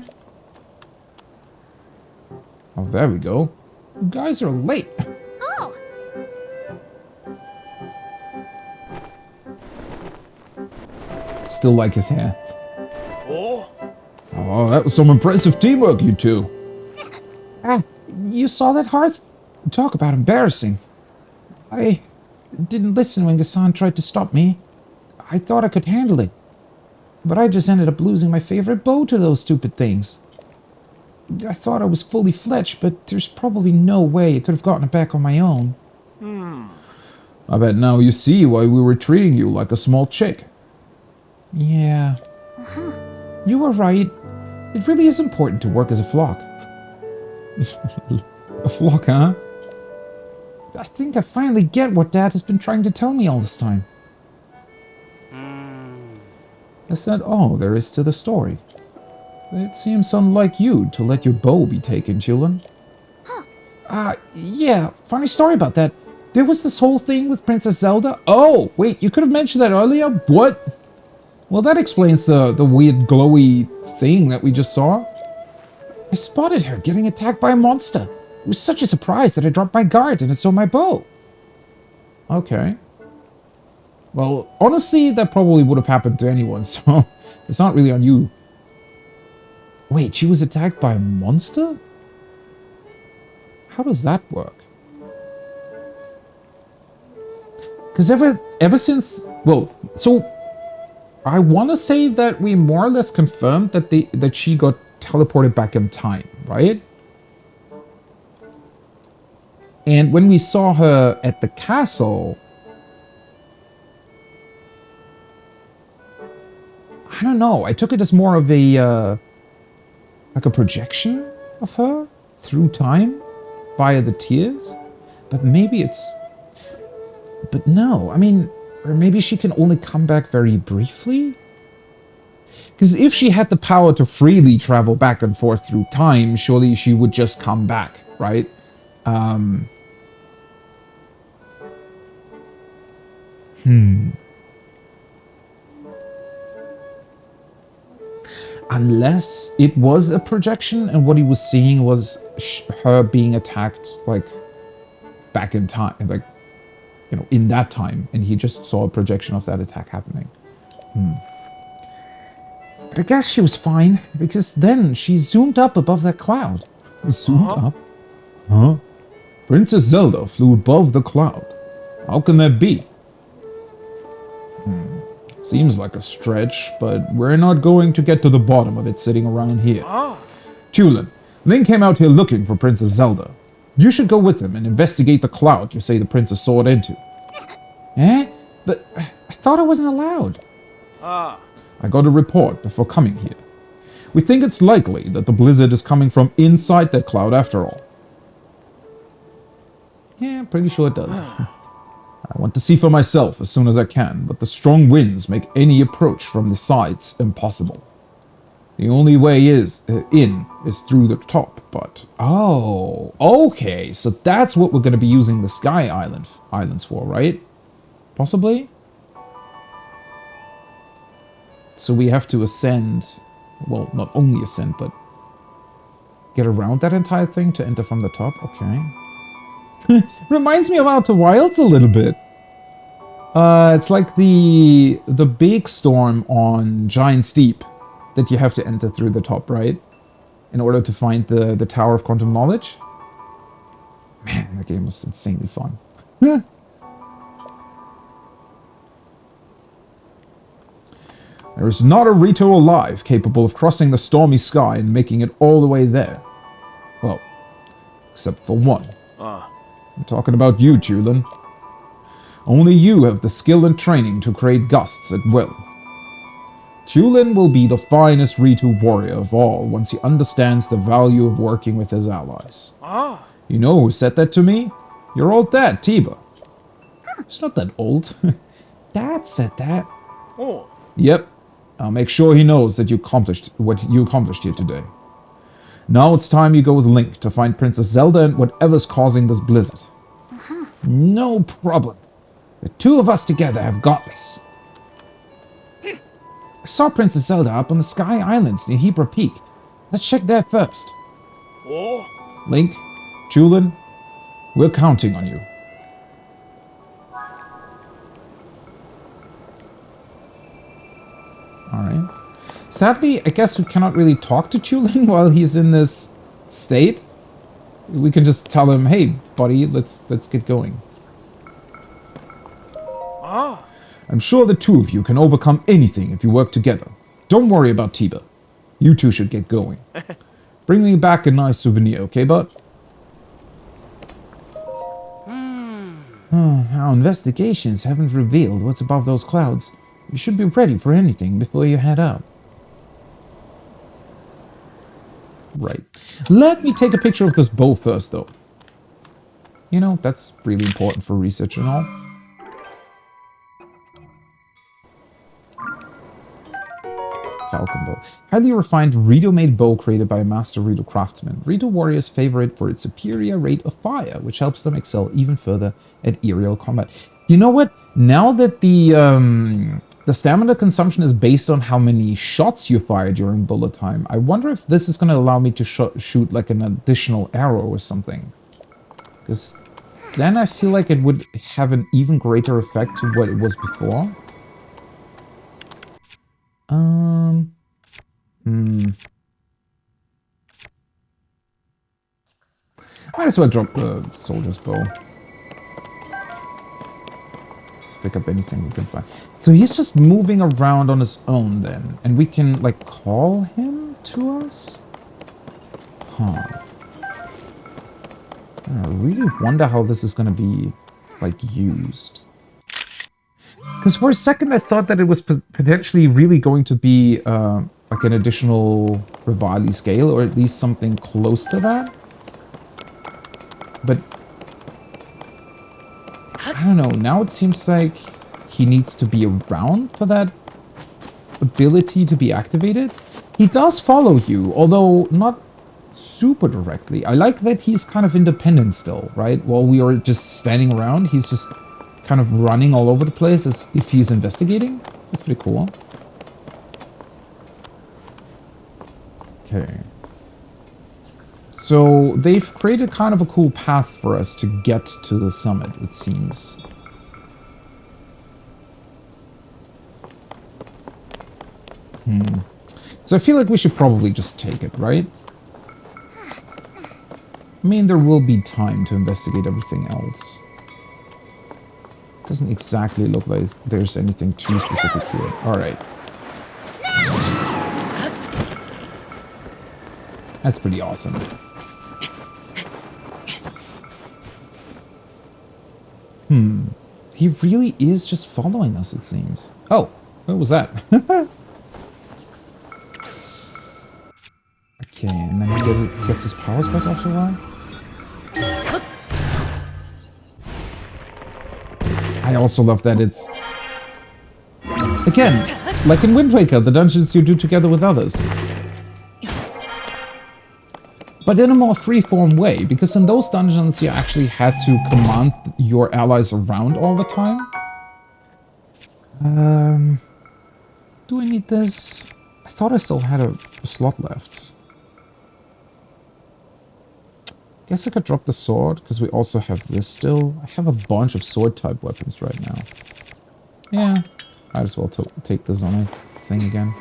Oh, there we go. You guys are late. Oh! Still like his hair. Oh? Oh, that was some impressive teamwork, you two. You saw that, Hearth? Talk about embarrassing. I didn't listen when Gassan tried to stop me. I thought I could handle it. But I just ended up losing my favorite bow to those stupid things. I thought I was fully fledged, but there's probably no way I could have gotten it back on my own. I bet now you see why we were treating you like a small chick. Yeah. You were right. It really is important to work as a flock. A flock, huh? I think I finally get what Dad has been trying to tell me all this time. Is that all there is to the story? It seems unlike you to let your bow be taken, Tulin. Yeah, funny story about that. There was this whole thing with Princess Zelda. Oh, wait, you could have mentioned that earlier? What? Well, that explains the weird glowy thing that we just saw. I spotted her getting attacked by a monster. It was such a surprise that I dropped my guard and it saw my bow. Okay. Well, honestly, that probably would have happened to anyone, so it's not really on you. Wait, she was attacked by a monster? How does that work? Because ever since... Well, so... I want to say that we more or less confirmed that she got teleported back in time, right? And when we saw her at the castle... I don't know. I took it as more of a... like a projection of her through time via the tears. But maybe it's... But no, I mean... Or maybe she can only come back very briefly? Because if she had the power to freely travel back and forth through time, surely she would just come back, right? Unless it was a projection and what he was seeing was her being attacked, like, back in time, like, you know, in that time, and he just saw a projection of that attack happening. But I guess she was fine, because then she zoomed up above that cloud. Zoomed up? Huh? Princess Zelda flew above the cloud. How can that be? Seems like a stretch, but we're not going to get to the bottom of it sitting around here. Tulin, Link came out here looking for Princess Zelda. You should go with him and investigate the cloud you say the princess soared into. Eh? But I thought I wasn't allowed. I got a report before coming here. We think it's likely that the blizzard is coming from inside that cloud after all. Yeah, I'm pretty sure it does. I want to see for myself as soon as I can, but the strong winds make any approach from the sides impossible. The only way in is through the top, but... Oh, okay, so that's what we're going to be using the Sky Islands for, right? Possibly? So we have to ascend... Well, not only ascend, but... get around that entire thing to enter from the top? Okay. Reminds me of Outer Wilds a little bit. It's like the big storm on Giant Steep that you have to enter through the top, right? In order to find the Tower of Quantum Knowledge. Man, that game was insanely fun. There is not a Rito alive capable of crossing the stormy sky and making it all the way there. Well, except for one. I'm talking about you, Tulin. Only you have the skill and training to create gusts at will. Tulin will be the finest Ritu warrior of all once he understands the value of working with his allies. You know who said that to me? Your old dad, Tiba. He's not that old. Dad said that. Oh. Yep. I'll make sure he knows that you accomplished what you accomplished here today. Now it's time you go with Link to find Princess Zelda and whatever's causing this blizzard. No problem. The two of us together have got this. I saw Princess Zelda up on the Sky Islands near Hebra Peak. Let's check there first. Oh. Link, Tulin, we're counting on you. Alright. Sadly, I guess we cannot really talk to Tulin while he's in this state. We can just tell him, hey, buddy, let's get going. I'm sure the two of you can overcome anything if you work together. Don't worry about Tiba. You two should get going. Bring me back a nice souvenir, okay, bud? Our investigations haven't revealed what's above those clouds. You should be ready for anything before you head out. Right. Let me take a picture of this bow first, though. You know, that's really important for research and all. Falcon bow. Highly refined Rito-made bow created by a master Rito craftsman. Rito warriors favor it for its superior rate of fire, which helps them excel even further at aerial combat. You know what? Now that the stamina consumption is based on how many shots you fire during bullet time, I wonder if this is going to allow me to shoot like an additional arrow or something. Because then I feel like it would have an even greater effect to what it was before. Might as well drop the soldier's bow. Let's pick up anything we can find. So he's just moving around on his own then, and we can like call him to us? Huh. I really wonder how this is gonna be like used. Because for a second I thought that it was potentially really going to be like an additional Rivali scale, or at least something close to that. But I don't know, now it seems like he needs to be around for that ability to be activated. He does follow you, although not super directly. I like that he's kind of independent still, right? While we are just standing around, he's just kind of running all over the place as if he's investigating. That's pretty cool. Okay. So they've created kind of a cool path for us to get to the summit, it seems. So I feel like we should probably just take it, right? I mean, there will be time to investigate everything else. Doesn't exactly look like there's anything too specific here. Alright. That's pretty awesome. He really is just following us, it seems. Oh, what was that? Okay, and then he gets his powers back after a while. I also love that it's... Again, like in Wind Waker, the dungeons you do together with others. But in a more freeform way, because in those dungeons you actually had to command your allies around all the time. Do I need this? I thought I still had a slot left. Guess I could drop the sword, because we also have this still. I have a bunch of sword-type weapons right now. Yeah, might as well take the zombie thing again.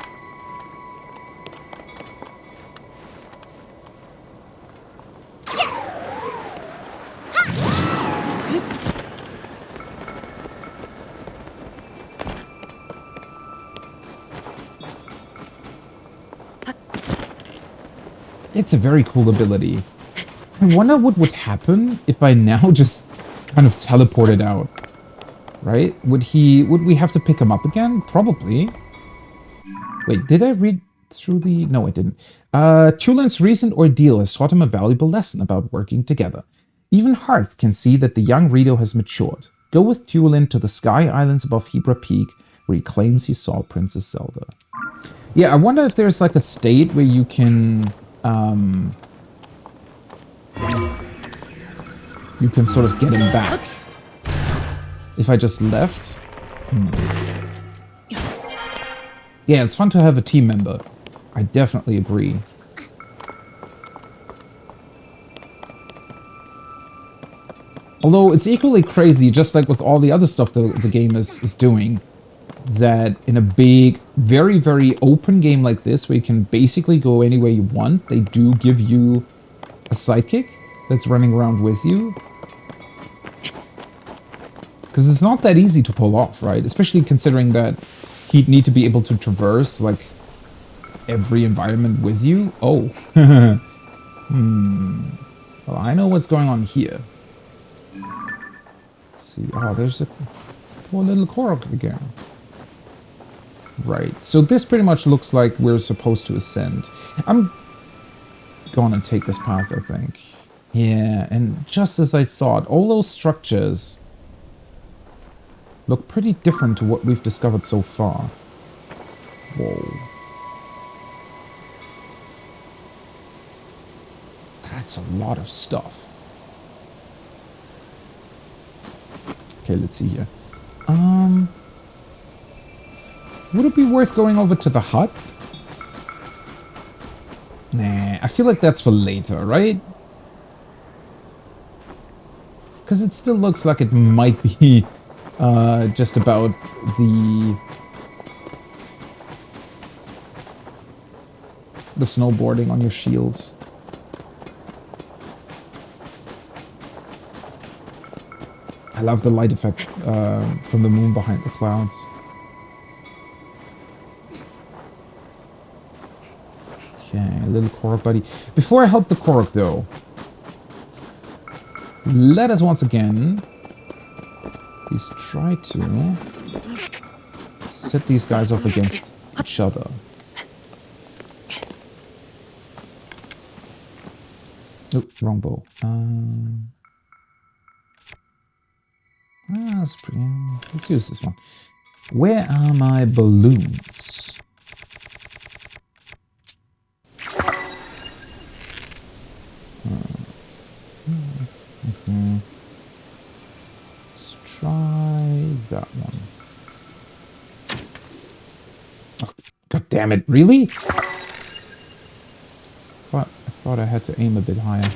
It's a very cool ability. I wonder what would happen if I now just kind of teleported out. Right? Would we have to pick him up again? Probably. Wait, did I read through the... No, I didn't. Tulin's recent ordeal has taught him a valuable lesson about working together. Even Hearth can see that the young Rito has matured. Go with Tulin to the Sky Islands above Hebra Peak, where he claims he saw Princess Zelda. Yeah, I wonder if there's like a state where you can... you can sort of get him back. If I just left? Yeah, it's fun to have a team member. I definitely agree. Although it's equally crazy, just like with all the other stuff the game is doing, that in a big, very, very open game like this, where you can basically go anywhere you want, they do give you a sidekick that's running around with you. Because it's not that easy to pull off, right? Especially considering that he'd need to be able to traverse, like, every environment with you. Oh. Well, I know what's going on here. Let's see. Oh, there's a poor little Korok again. Right. So this pretty much looks like we're supposed to ascend. I'm gonna take this path, I think. Yeah, and just as I thought, all those structures look pretty different to what we've discovered so far. Whoa. That's a lot of stuff. Okay, let's see here. Would it be worth going over to the hut? Nah, I feel like that's for later, right? Because it still looks like it might be just about the snowboarding on your shield. I love the light effect from the moon behind the clouds. Okay, a little Korok buddy. Before I help the Korok, though, let us once again please try to set these guys off against each other. Oh, wrong bow. That's pretty... Let's use this one. Where are my balloons? Let's try that one. Oh, God damn it! Really? I thought I had to aim a bit higher.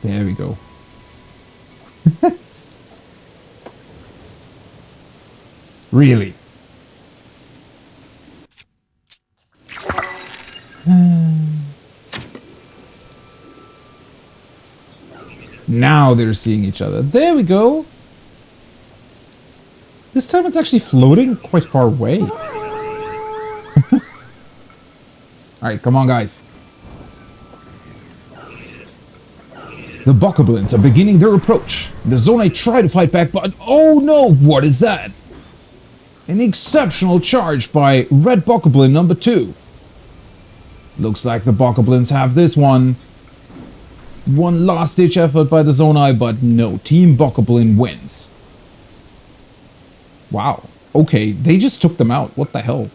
There we go. Really? Now they're seeing each other. There we go. This time it's actually floating quite far away. Alright, come on, guys. The Bokoblins are beginning their approach. The Zonai try to fight back, but... Oh no! What is that? An exceptional charge by Red Bokoblin number 2. Looks like the Bokoblins have this one. One last-ditch effort by the Zonai, but no, Team Bokoblin wins. Wow. Okay, they just took them out. What the hell?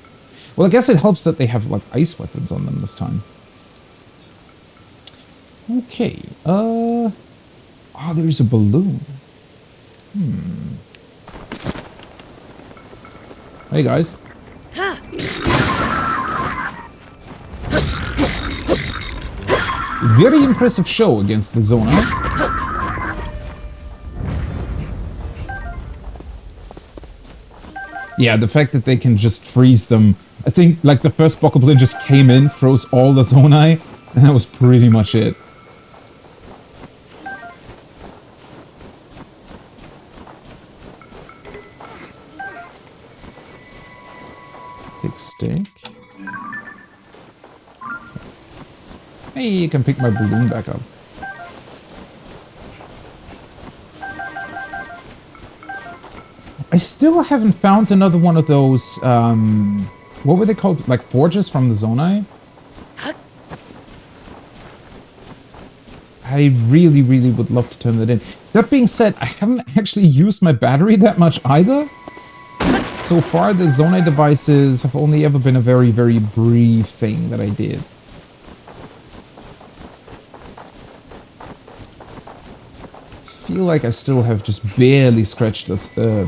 Well, I guess it helps that they have, like, ice weapons on them this time. Okay, oh, there's a balloon. Hey, guys. Very impressive show against the Zona. Yeah, the fact that they can just freeze them. I think, like, the first Bokoblin just came in, froze all the Zonai, and that was pretty much it. Take stick. Hey, you can pick my balloon back up. I still haven't found another one of those, what were they called? Like forges from the Zonai? I really, really would love to turn that in. That being said, I haven't actually used my battery that much either. So far, the Zonai devices have only ever been a very, very brief thing that I did. I feel like I still have just barely scratched the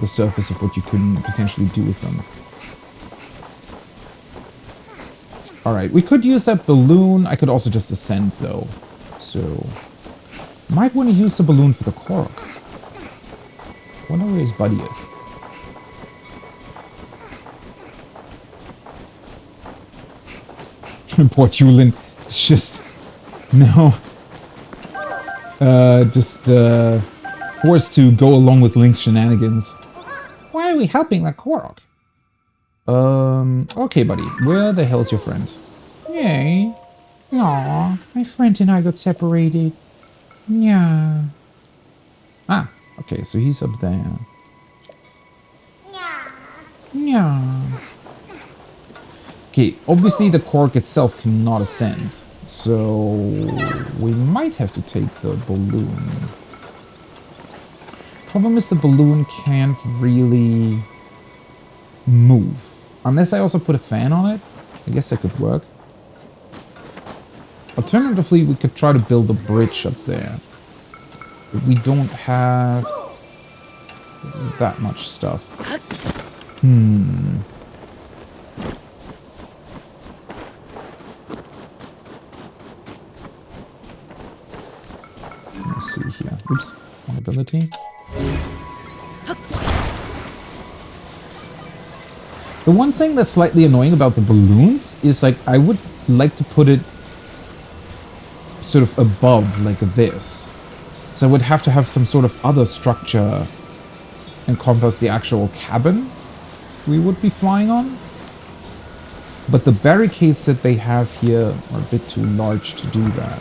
surface of what you can potentially do with them. Alright, we could use that balloon. I could also just ascend, though. So, might want to use the balloon for the Korok. Wonder where his buddy is. Poor Tulin. It's just... No. Forced to go along with Link's shenanigans. Why are we helping that Korok? Okay, buddy. Where the hell's your friend? Yay. Aw, my friend and I got separated. Yeah. Ah, okay, so he's up there. Yeah. Okay, obviously the Korok itself cannot ascend. So we might have to take the balloon. Problem is the balloon can't really move. Unless I also put a fan on it. I guess that could work. Alternatively, we could try to build a bridge up there. But we don't have that much stuff. Let's see here. Oops. Mobility. The one thing that's slightly annoying about the balloons is, like, I would like to put it sort of above, like this. So I would have to have some sort of other structure encompass the actual cabin we would be flying on. But the barricades that they have here are a bit too large to do that.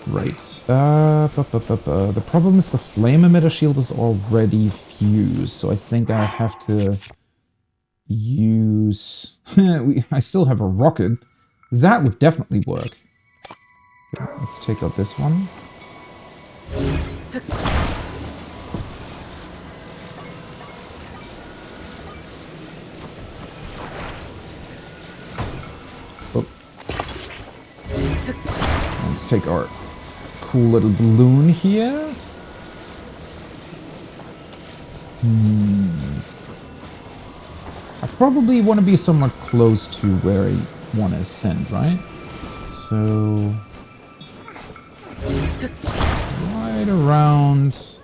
Right. The problem is the flame emitter shield is already fused, so I think I have to use... I still have a rocket. That would definitely work. Okay, let's take out this one. Oh. Let's take our cool little balloon here. I probably want to be somewhat close to where I want to ascend, right? So... right around...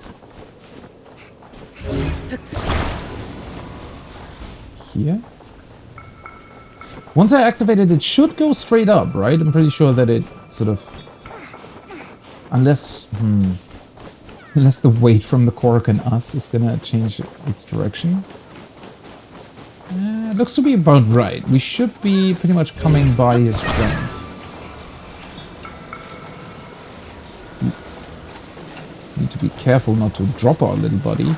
here? Once I activate it, it should go straight up, right? I'm pretty sure that it sort of... Unless... Unless the weight from the Korok and us is gonna change its direction. It looks to be about right. We should be pretty much coming by his friend. Need to be careful not to drop our little buddy.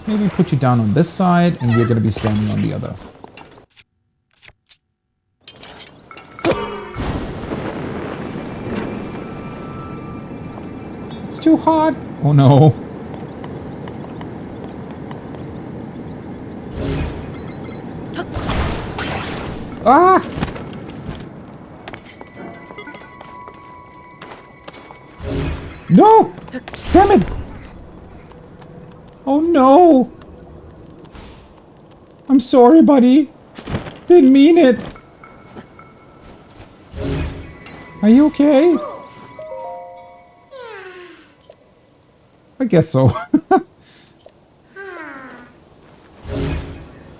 maybe put you down on this side, and we're gonna be standing on the other. It's too hot! Oh no. Ah! No! Damn it! Oh no! I'm sorry, buddy. Didn't mean it. Are you okay? I guess so. I'm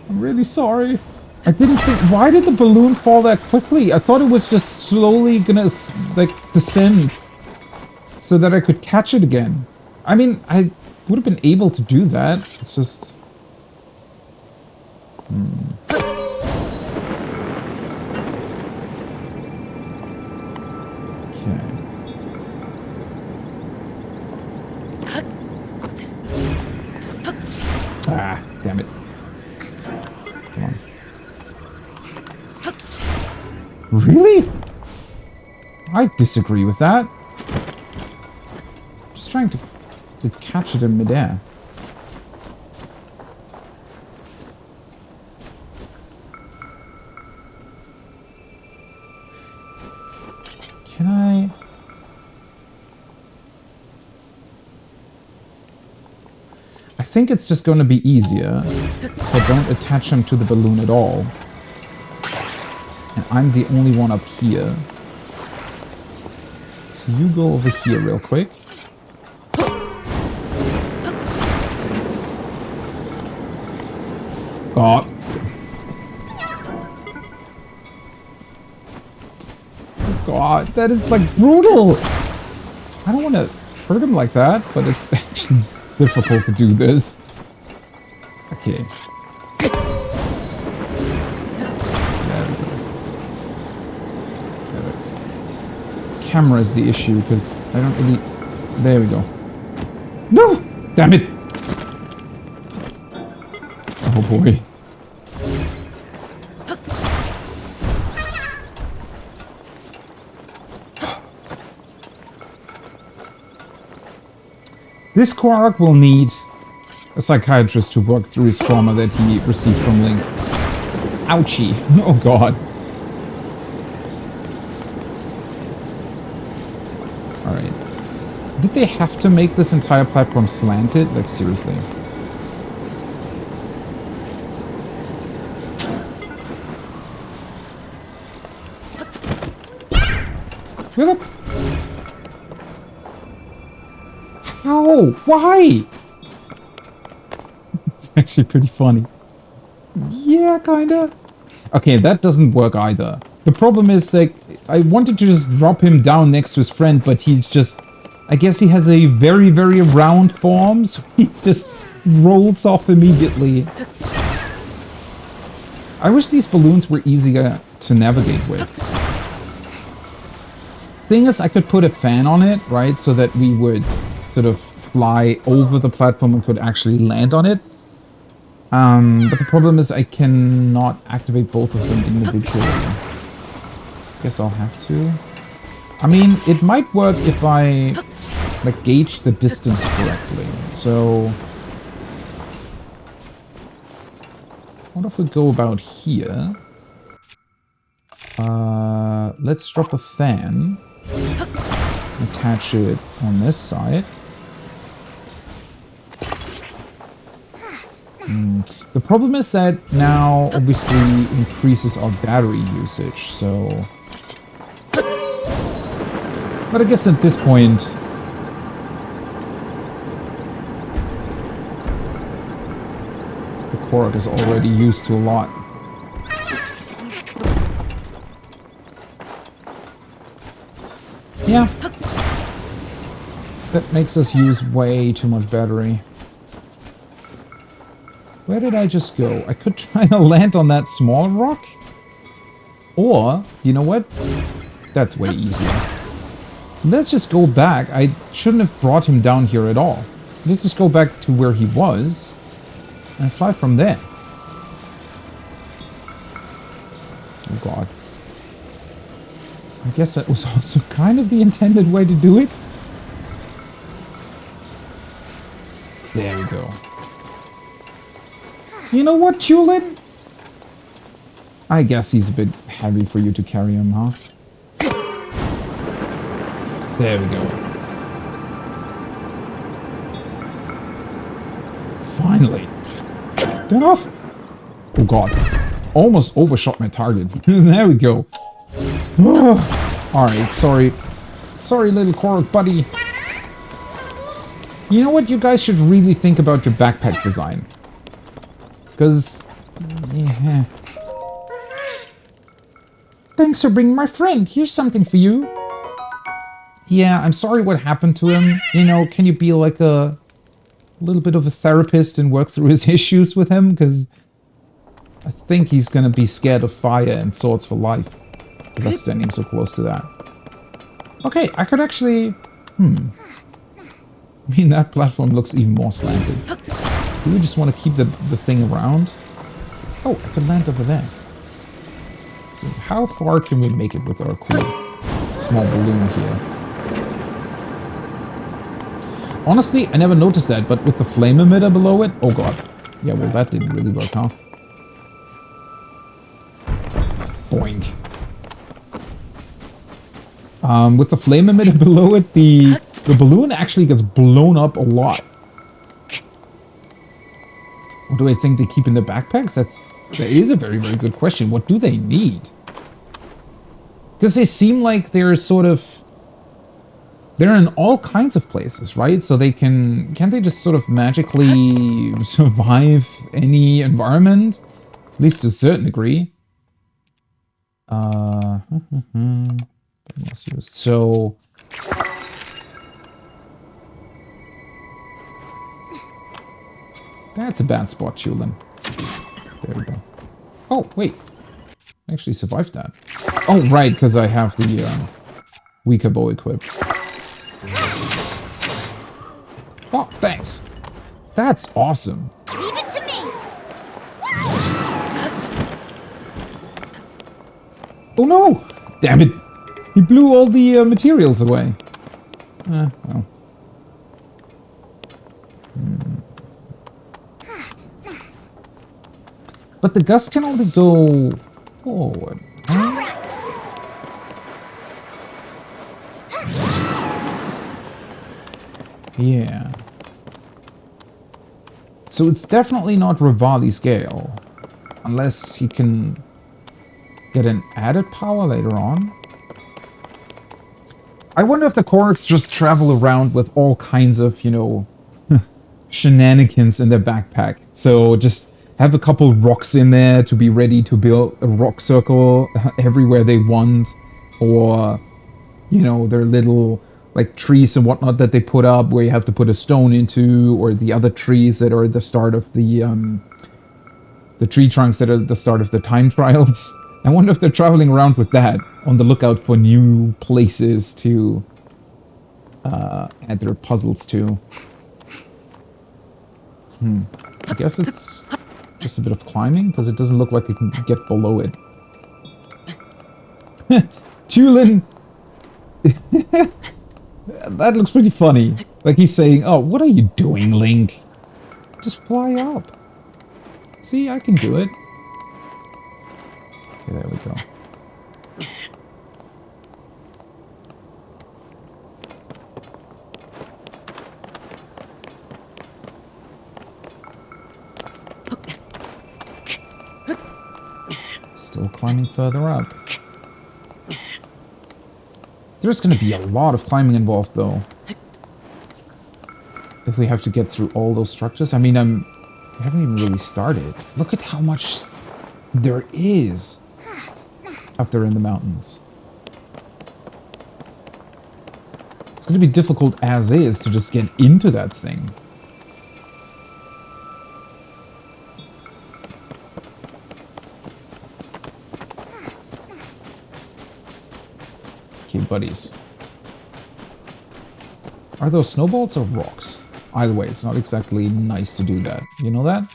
really sorry. I didn't think... Why did the balloon fall that quickly? I thought it was just slowly gonna, like, descend so that I could catch it again. I mean, I would have been able to do that. It's just... Okay. Ah, damn it. Come on. Really? I disagree with that. Just trying to catch it in midair. Can I... I think it's just going to be easier if I don't attach him to the balloon at all. And I'm the only one up here. So you go over here real quick. God. God, that is like brutal. I don't want to hurt him like that, but it's actually difficult to do this. Okay. Camera is the issue because I don't really... There we go. No! Damn it! Oh boy. This Quark will need a psychiatrist to work through his trauma that he received from Link. Ouchie. Oh god. Alright. Did they have to make this entire platform slanted? Like, seriously. Where the... How? Why? It's actually pretty funny. Yeah, kinda. Okay, that doesn't work either. The problem is, like, I wanted to just drop him down next to his friend, but he's just... I guess he has a very, very round form, so he just rolls off immediately. I wish these balloons were easier to navigate with. Thing is, I could put a fan on it, right, so that we would sort of fly over the platform and could actually land on it. But the problem is I cannot activate both of them individually. Guess I'll have to. I mean, it might work if I, like, gauge the distance correctly. So... what if we go about here? Let's drop a fan. Attach it on this side. The problem is that now obviously increases our battery usage, so... But I guess at this point... the Korok is already used to a lot. Yeah. That makes us use way too much battery. Where did I just go? I could try to land on that small rock. Or, you know what? That's way easier. Let's just go back. I shouldn't have brought him down here at all. Let's just go back to where he was. and fly from there. Oh god. I guess that was also kind of the intended way to do it. There we go. You know what, Tulin? I guess he's a bit heavy for you to carry him, huh? There we go. Finally. Get off! Oh god. Almost overshot my target. There we go. Alright, sorry. Sorry, little Korok buddy. You know what? You guys should really think about your backpack design. Because... yeah. Thanks for bringing my friend. Here's something for you. Yeah, I'm sorry what happened to him. You know, can you be like a little bit of a therapist and work through his issues with him? Because I think he's gonna be scared of fire and swords for life. With us standing so close to that. Okay, I could actually... I mean, that platform looks even more slanted. Do we just want to keep the thing around? Oh, I could land over there. So how far can we make it with our cool small balloon here? Honestly, I never noticed that, but with the flame emitter below it... oh god. Yeah, well, that didn't really work, huh? Boink. With the flame emitter below it, the balloon actually gets blown up a lot. What do I think they keep in their backpacks? That is a very, very good question. What do they need? Because they seem like they're sort of... they're in all kinds of places, right? So they can't they just sort of magically survive any environment? At least to a certain degree. So... that's a bad spot, Tulin. There we go. Oh, wait. I actually survived that. Oh, right, because I have the weaker bow equipped. Oh, thanks. That's awesome. Leave it to me. Oh no! Damn it! He blew all the materials away. Well. But the gust can only go forward. Yeah. So it's definitely not Rivali scale. Unless he can get an added power later on. I wonder if the Koroks just travel around with all kinds of, you know, shenanigans in their backpack. So just have a couple rocks in there to be ready to build a rock circle everywhere they want. Or, you know, their little, like, trees and whatnot that they put up where you have to put a stone into. Or the other trees that are at the start of the tree trunks that are at the start of the time trials. I wonder if they're traveling around with that, on the lookout for new places to add their puzzles to. I guess it's just a bit of climbing, because it doesn't look like it can get below it. Tulin! That looks pretty funny. Like he's saying, oh, what are you doing, Link? Just fly up. See, I can do it. Okay, there we go. Still climbing further up. There's going to be a lot of climbing involved, though. If we have to get through all those structures. I mean, we haven't even really started. Look at how much there is up there in the mountains. It's going to be difficult as is to just get into that thing. Okay, buddies. Are those snowballs or rocks? Either way, it's not exactly nice to do that. You know that?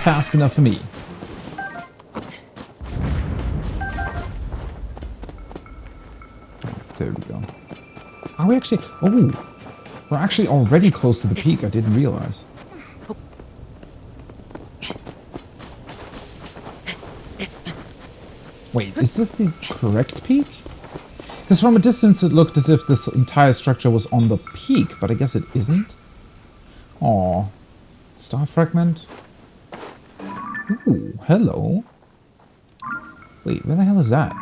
fast enough for me. There we go. Are we actually... Oh! We're actually already close to the peak. I didn't realize. Wait, is this the correct peak? Because from a distance it looked as if this entire structure was on the peak, but I guess it isn't. Aw. Star fragment? Ooh, hello. Wait, where the hell is that?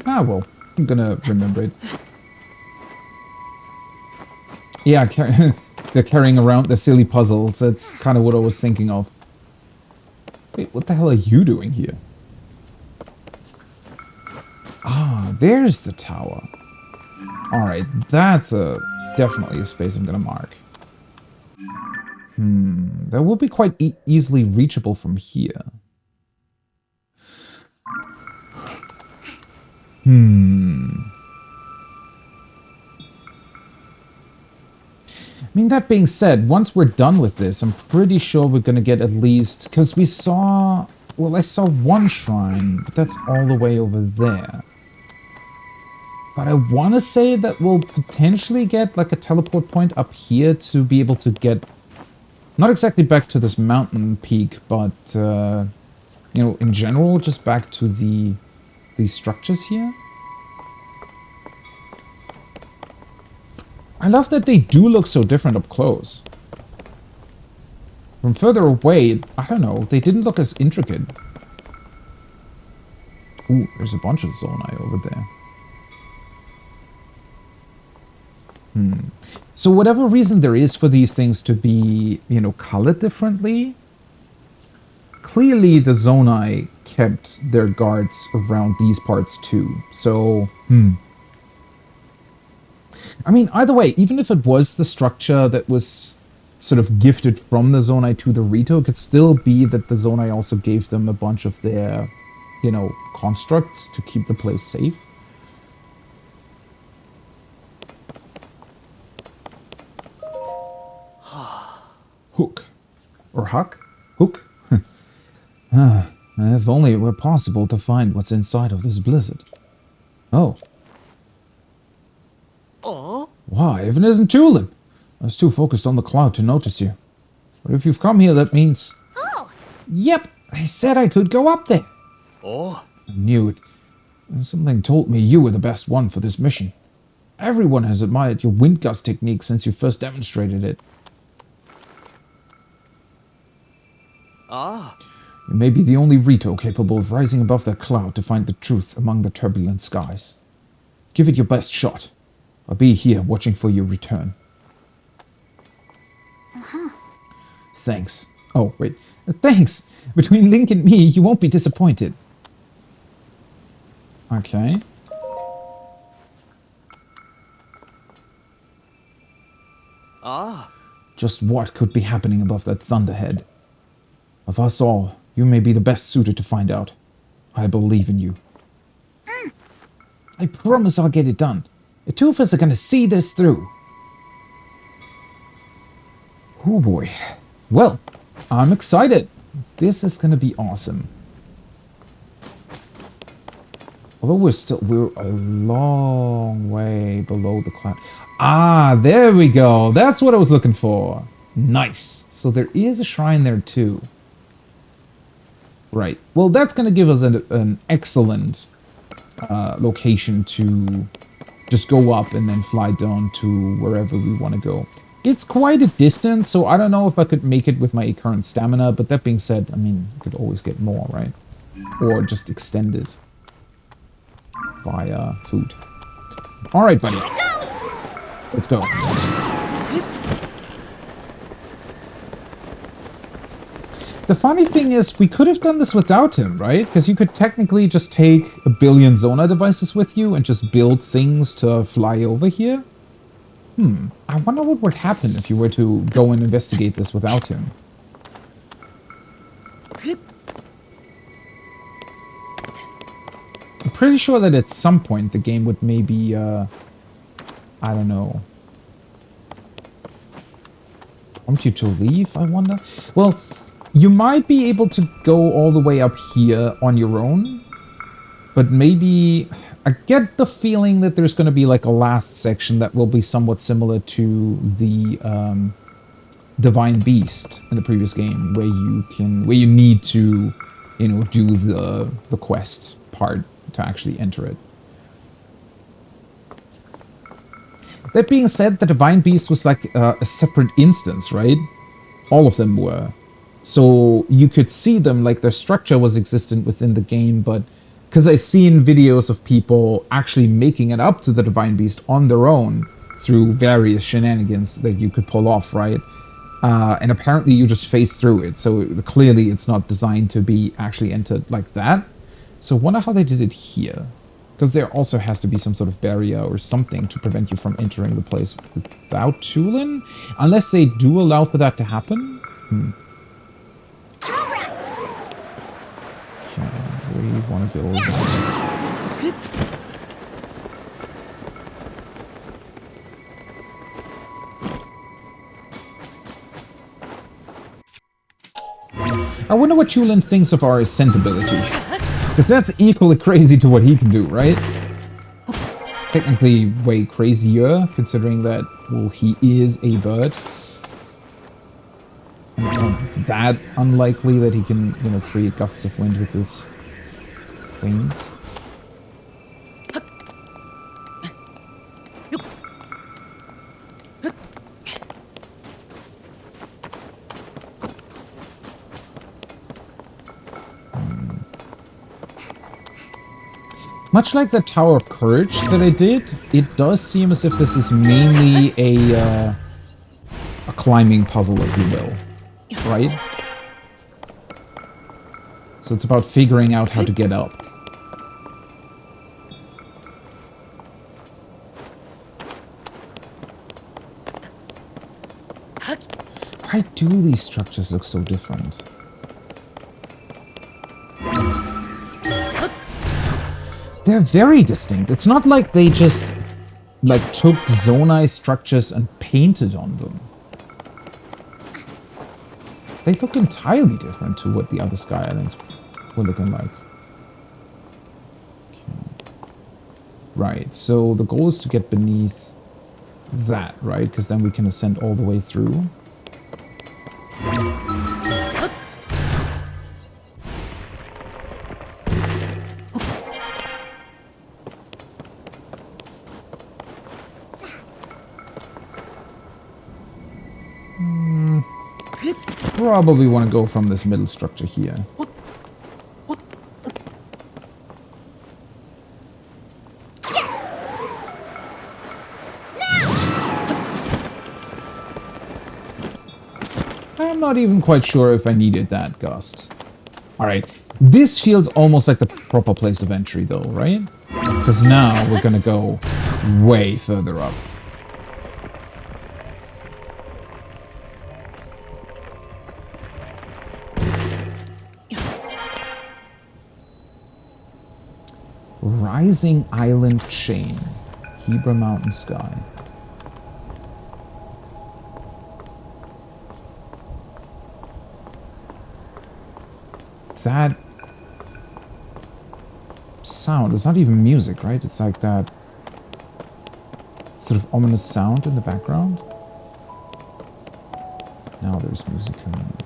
Ah, well, I'm gonna remember it. Yeah, they're carrying around the silly puzzles. That's kind of what I was thinking of. Wait, what the hell are you doing here? Ah, there's the tower. Alright, that's definitely a space I'm gonna mark. That will be quite easily reachable from here. I mean, that being said, once we're done with this, I'm pretty sure we're gonna get at least... Because we saw... Well, I saw one shrine, but that's all the way over there. But I want to say that we'll potentially get, like, a teleport point up here to be able to get... Not exactly back to this mountain peak, but, you know, in general, just back to these structures here. I love that they do look so different up close. From further away, I don't know, they didn't look as intricate. Ooh, there's a bunch of Zonai over there. So whatever reason there is for these things to be, you know, colored differently, clearly the Zonai kept their guards around these parts too. So, I mean, either way, even if it was the structure that was sort of gifted from the Zonai to the Rito, it could still be that the Zonai also gave them a bunch of their, you know, constructs to keep the place safe. Hook. Or Huck? Hook? If only it were possible to find what's inside of this blizzard. Oh. Why, even isn't Julin? I was too focused on the cloud to notice you. But if you've come here, that means... Oh! Yep, I said I could go up there. Oh? I knew it. Something told me you were the best one for this mission. Everyone has admired your wind gust technique since you first demonstrated it. Ah. You may be the only Rito capable of rising above that cloud to find the truth among the turbulent skies. Give it your best shot. I'll be here watching for your return. Thanks. Oh, wait. Thanks! Between Link and me, you won't be disappointed. Okay. Ah. Just what could be happening above that thunderhead? Of us all, you may be the best suited to find out. I believe in you. I promise I'll get it done. The two of us are gonna see this through. Oh boy. Well, I'm excited. This is gonna be awesome. Although we're a long way below the cloud. Ah, there we go. That's what I was looking for. Nice. So there is a shrine there too. Right. Well, that's going to give us an excellent location to just go up and then fly down to wherever we want to go. It's quite a distance, so I don't know if I could make it with my current stamina, but that being said, I mean, you could always get more, right? Or just extend it via food. All right, buddy. Let's go. The funny thing is, we could have done this without him, right? Because you could technically just take a billion Zona devices with you and just build things to fly over here. I wonder what would happen if you were to go and investigate this without him. pretty sure that at some point the game would maybe, I don't know, prompt you to leave, I wonder? Well, you might be able to go all the way up here on your own, but maybe... I get the feeling that there's going to be like a last section that will be somewhat similar to the Divine Beast in the previous game, where you need to, you know, do the quest part to actually enter it. That being said, the Divine Beast was like a separate instance, right? All of them were. So you could see them, like their structure was existent within the game, but because I've seen videos of people actually making it up to the Divine Beast on their own through various shenanigans that you could pull off, right? And apparently you just phase through it, so clearly it's not designed to be actually entered like that. So I wonder how they did it here. Because there also has to be some sort of barrier or something to prevent you from entering the place without Tulin? Unless they do allow for that to happen? Okay, we want to go over. I wonder what Tulin thinks of our ascent ability. Because that's equally crazy to what he can do, right? Technically way crazier, considering that, well, he is a bird. And it's not that unlikely that he can, you know, create gusts of wind with his wings. Much like the Tower of Courage that I did, it does seem as if this is mainly a climbing puzzle, if you will. Right? So it's about figuring out how to get up. Why do these structures look so different? They're very distinct. It's not like they just, like, took Zonai structures and painted on them. They look entirely different to what the other Sky Islands were looking like. Okay. Right, so the goal is to get beneath that, right? Because then we can ascend all the way through. Probably want to go from this middle structure here. I'm not even quite sure if I needed that gust. Alright, this feels almost like the proper place of entry though, right? Because now we're gonna go way further up. Rising Island Chain. Hebra Mountain Sky. That sound, it's not even music, right? It's like that sort of ominous sound in the background. Now there's music coming in.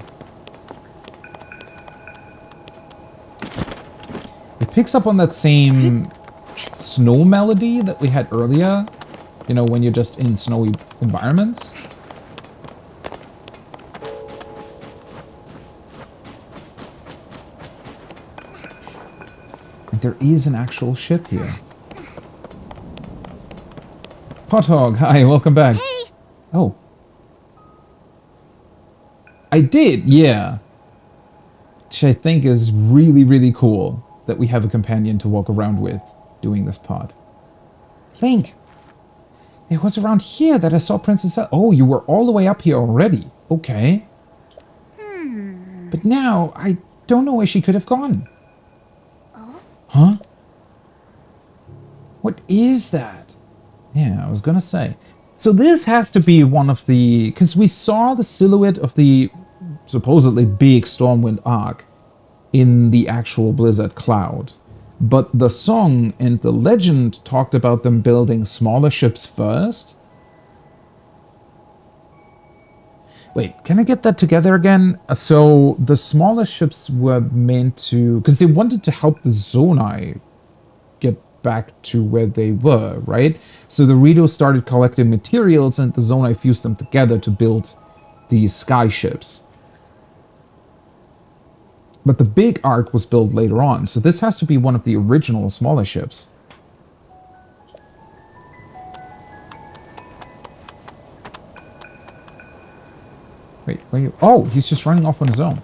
It picks up on that same snow melody that we had earlier, you know, when you're just in snowy environments. And there is an actual ship here. Pothog, hi, welcome back. Hey. Oh. I did, yeah. Which I think is really, really cool. That we have a companion to walk around with doing this part. Link! It was around here that I saw Princess Zelda. Oh, you were all the way up here already. Okay. But now, I don't know where she could have gone. Oh? Huh? What is that? Yeah, I was gonna say. So this has to be one of the... Because we saw the silhouette of the supposedly big Stormwind Arc in the actual Blizzard cloud. But the song and the legend talked about them building smaller ships first. Wait, can I get that together again? So the smaller ships were meant to... Because they wanted to help the Zonai get back to where they were, right? So the Rito started collecting materials and the Zonai fused them together to build these Skyships. But the big arc was built later on, so this has to be one of the original smaller ships. Wait, where are you? Oh, he's just running off on his own.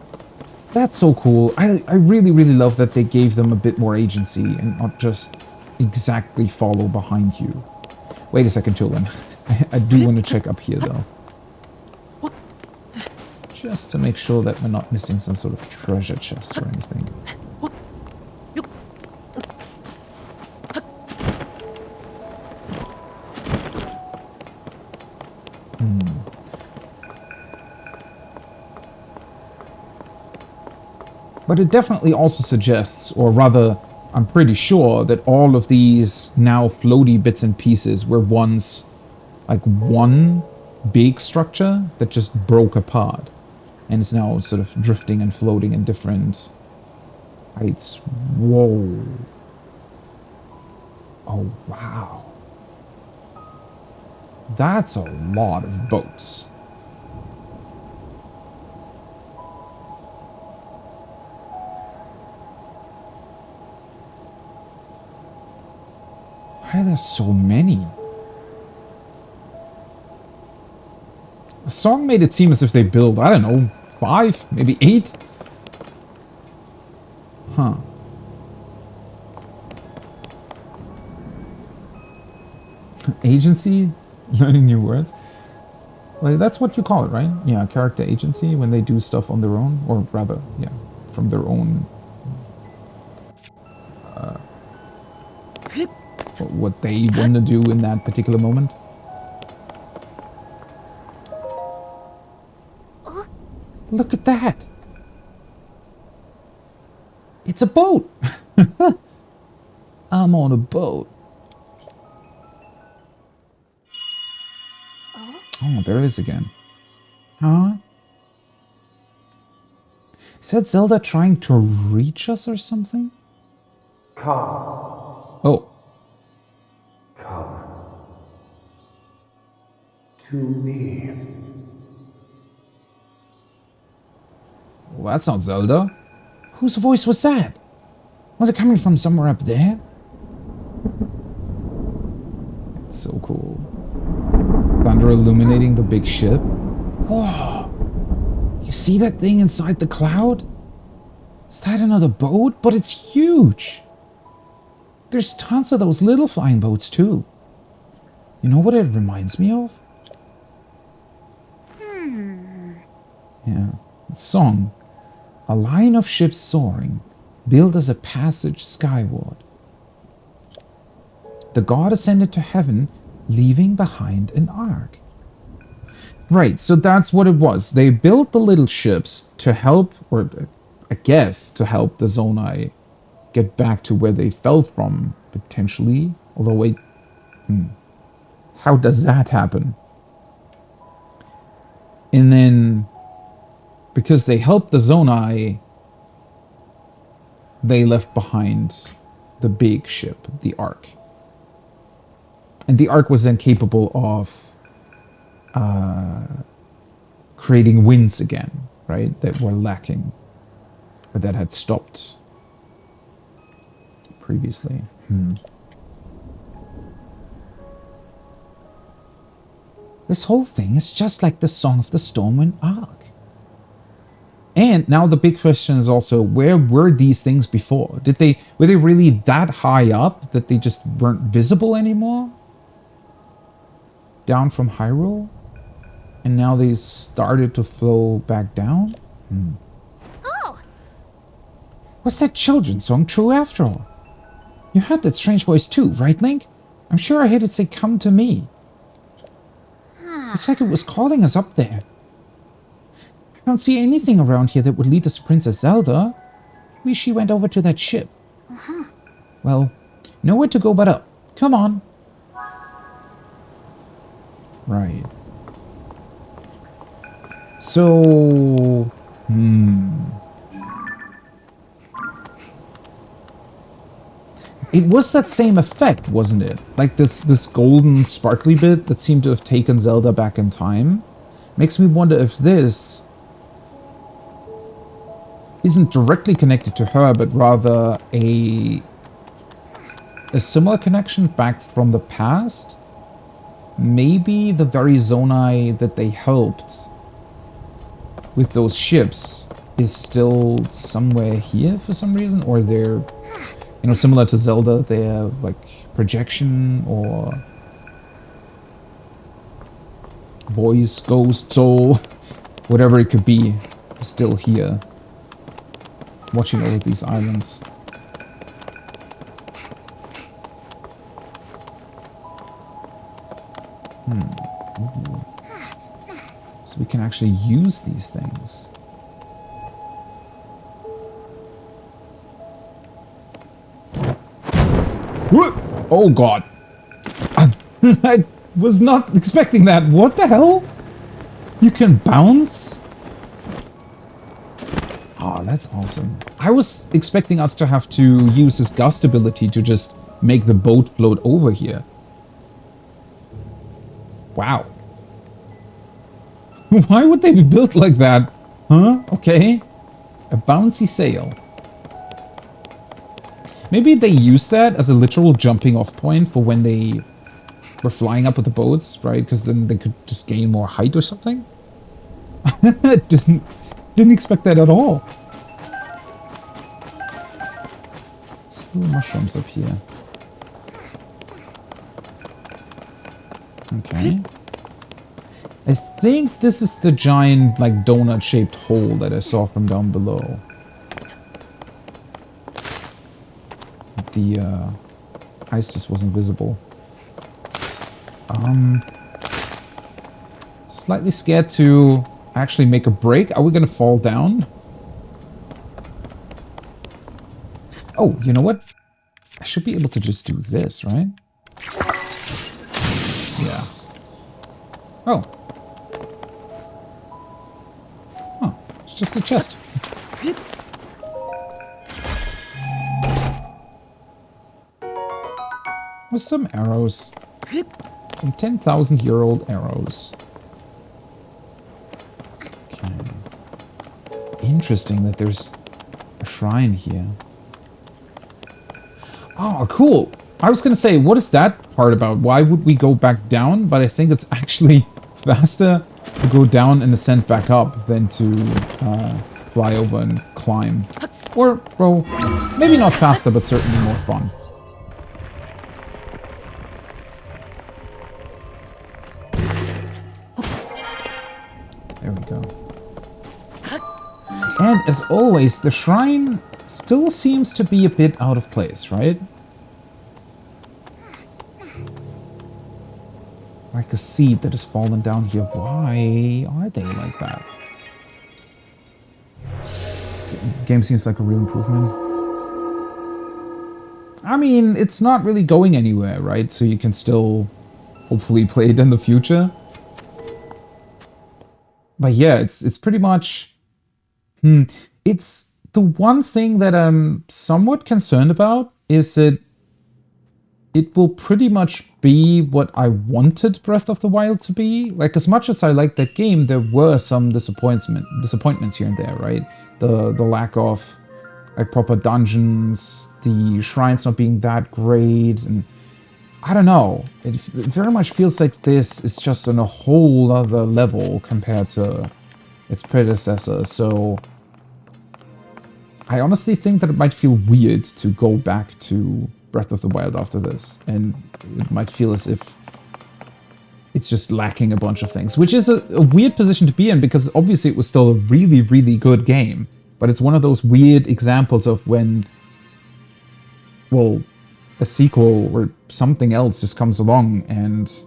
That's so cool. I really, really love that they gave them a bit more agency and not just exactly follow behind you. Wait a second, Tulin. I do want to check up here, though. Just to make sure that we're not missing some sort of treasure chest or anything. But it definitely also suggests, or rather, I'm pretty sure, that all of these now floaty bits and pieces were once like one big structure that just broke apart. And is now sort of drifting and floating in different heights. Whoa. Oh, wow. That's a lot of boats. Why are there so many? The song made it seem as if they build, I don't know, 5, maybe 8? Huh. Agency? Learning new words? Like, that's what you call it, right? Yeah, character agency, when they do stuff on their own. Or rather, yeah, from their own... what they want to do in that particular moment. Look at that! It's a boat! I'm on a boat. Oh, there it is again. Huh? Is that Zelda trying to reach us or something? Come. Oh. Come. To me. Well, that's not Zelda. Whose voice was that? Was it coming from somewhere up there? It's so cool. Thunder illuminating the big ship. Whoa! You see that thing inside the cloud? Is that another boat? But it's huge! There's tons of those little flying boats too. You know what it reminds me of? Yeah, the song. A line of ships soaring, built as a passage skyward. The god ascended to heaven, leaving behind an ark. Right, so that's what it was. They built the little ships to help, or I guess, to help the Zonai get back to where they fell from, potentially. Although, wait, how does that happen? And then, because they helped the Zonai, they left behind the big ship, the Ark. And the Ark was then capable of creating winds again, right? That were lacking, or that had stopped previously. This whole thing is just like the Song of the Stormwind Ark. And now the big question is also, where were these things before? Were they really that high up that they just weren't visible anymore? Down from Hyrule? And now they started to flow back down? Oh! Was that children's song true after all? You heard that strange voice too, right, Link? I'm sure I heard it say, come to me. It's like it was calling us up there. I don't see anything around here that would lead us to Princess Zelda. Maybe she went over to that ship. Well, nowhere to go but up. Come on. Right. So... It was that same effect, wasn't it? Like this golden sparkly bit that seemed to have taken Zelda back in time. Makes me wonder if this isn't directly connected to her, but rather a similar connection back from the past. Maybe the very Zonai that they helped with those ships is still somewhere here for some reason, or they're, you know, similar to Zelda, they're like projection or voice, ghost, soul, whatever it could be, is still here, watching over these islands. Ooh. So we can actually use these things. Oh god. I was not expecting that. What the hell? You can bounce? Oh, that's awesome. I was expecting us to have to use this gust ability to just make the boat float over here. Wow. Why would they be built like that? Huh? Okay. A bouncy sail. Maybe they used that as a literal jumping off point for when they were flying up with the boats, right? Because then they could just gain more height or something. Didn't expect that at all. Still mushrooms up here. Okay. I think this is the giant, like, donut-shaped hole that I saw from down below. The ice just wasn't visible. Slightly scared to actually make a break. Are we gonna fall down? Oh, you know what? I should be able to just do this, right? Yeah. Oh. Oh, it's just a chest. With some arrows. Some 10,000-year-old arrows. Okay. Interesting that there's a shrine here. Oh, cool. I was going to say, what is that part about? Why would we go back down? But I think it's actually faster to go down and ascend back up than to fly over and climb. Or, well, maybe not faster, but certainly more fun. There we go. And as always, the shrine still seems to be a bit out of place, right? Like a seed that has fallen down here. Why are they like that? This game seems like a real improvement. I mean, it's not really going anywhere, right? So you can still hopefully play it in the future. But yeah, it's pretty much... It's the one thing that I'm somewhat concerned about is that it will pretty much be what I wanted Breath of the Wild to be. Like, as much as I liked that game, there were some disappointments here and there, right? The lack of like proper dungeons, the shrines not being that great, and I don't know. It very much feels like this is just on a whole other level compared to its predecessor, so I honestly think that it might feel weird to go back to Breath of the Wild after this, and it might feel as if it's just lacking a bunch of things, which is a weird position to be in, because obviously it was still a really, really good game, but it's one of those weird examples of when, well, a sequel or something else just comes along and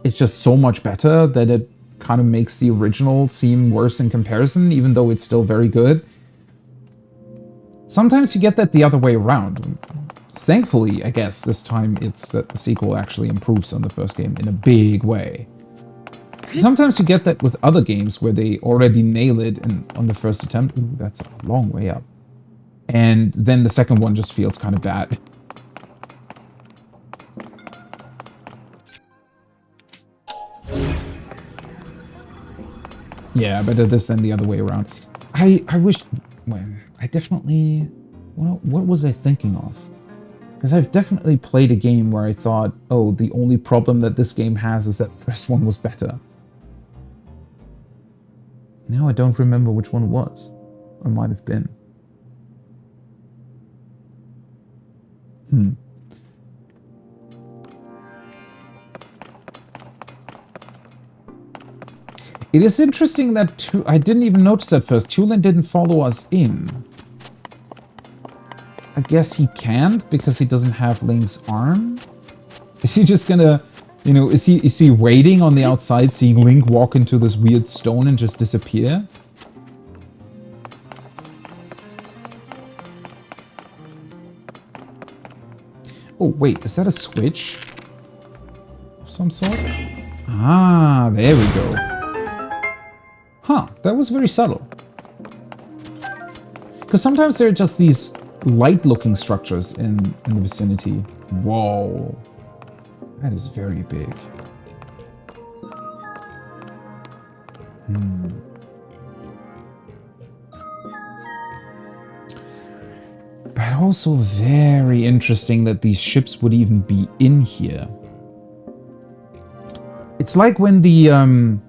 it's just so much better that it kind of makes the original seem worse in comparison, even though it's still very good. Sometimes you get that the other way around. Thankfully, I guess, this time it's that the sequel actually improves on the first game in a big way. Sometimes you get that with other games where they already nail it on the first attempt. Ooh, that's a long way up. And then the second one just feels kind of bad. Yeah, better this than the other way around. I wish... Well, I definitely... Well, what was I thinking of? Because I've definitely played a game where I thought, oh, the only problem that this game has is that the first one was better. Now I don't remember which one it was. Or might have been. It is interesting that I didn't even notice at first. Tulin didn't follow us in. I guess he can't because he doesn't have Link's arm. Is he just gonna, you know, is he waiting on the outside, seeing Link walk into this weird stone and just disappear? Oh wait, is that a switch of some sort? Ah, there we go. Huh, that was very subtle. Because sometimes there are just these light-looking structures in the vicinity. Whoa. That is very big. But also very interesting that these ships would even be in here. It's like when the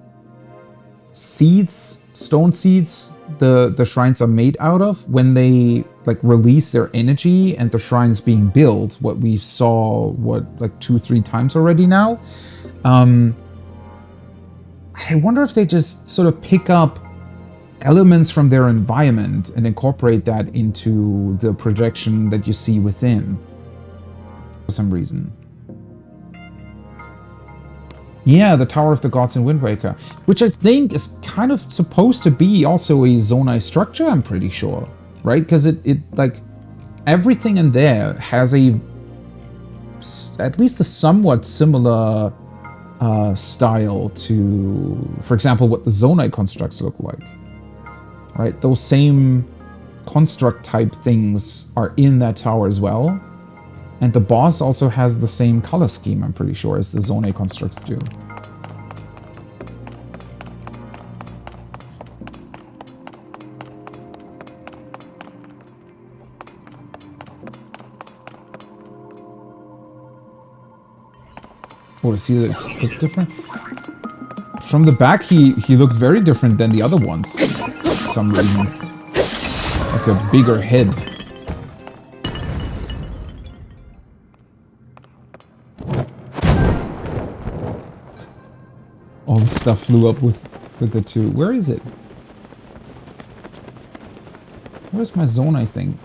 seeds, stone seeds, the shrines are made of, when they like release their energy and the shrine is being built, what we saw, like 2-3 times already now. I wonder if they just sort of pick up elements from their environment and incorporate that into the projection that you see within for some reason. Yeah, the Tower of the Gods in Wind Waker, which I think is kind of supposed to be also a Zonai structure, I'm pretty sure, right? Because it like, everything in there has at least a somewhat similar style to, for example, what the Zonai constructs look like, right? Those same construct type things are in that tower as well. And the boss also has the same color scheme, I'm pretty sure, as the Zonai constructs do. Oh, does he look different? From the back, he looked very different than the other ones, for some reason. Like a bigger head. All the stuff flew up with the two. Where is it? Where's my Zonai thing?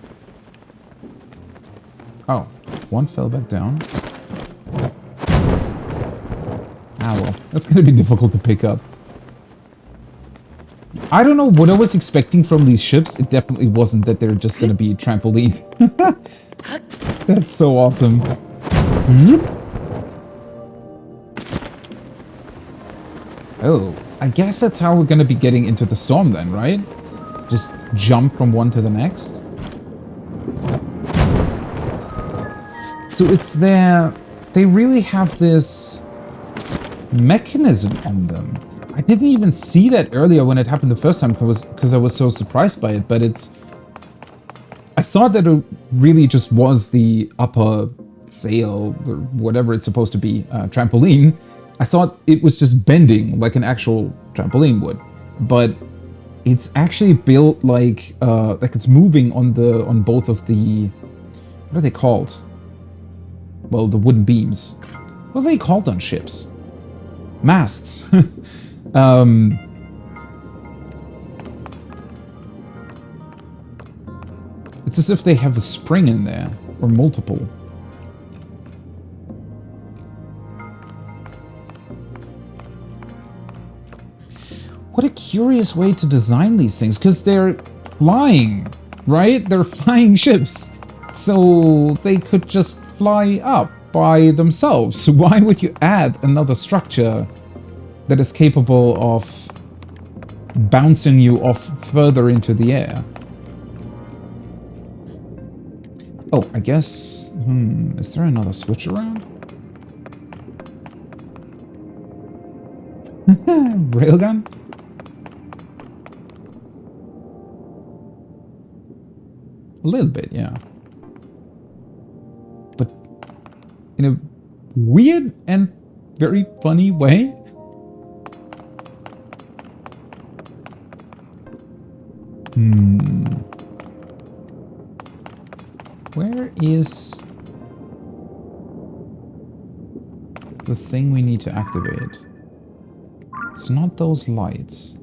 Oh, one fell back down. Ah well, that's gonna be difficult to pick up. I don't know what I was expecting from these ships. It definitely wasn't that they're just gonna be trampolines. That's so awesome. Oh, I guess that's how we're gonna be getting into the storm then, right? Just jump from one to the next. So it's there. They really have this mechanism on them. I didn't even see that earlier when it happened the first time because I was so surprised by it, but it's... I thought that it really just was the upper sail, or whatever it's supposed to be, trampoline. I thought it was just bending like an actual trampoline would, but it's actually built like it's moving on both of the, what are they called? Well, the wooden beams. What are they called on ships? Masts. It's as if they have a spring in there, or multiple. What a curious way to design these things, because they're flying, right? They're flying ships. So they could just fly up by themselves. So why would you add another structure that is capable of bouncing you off further into the air? Oh, I guess... is there another switch around? Railgun? A little bit, yeah. But in a weird and very funny way. Where is the thing we need to activate? It's not those lights.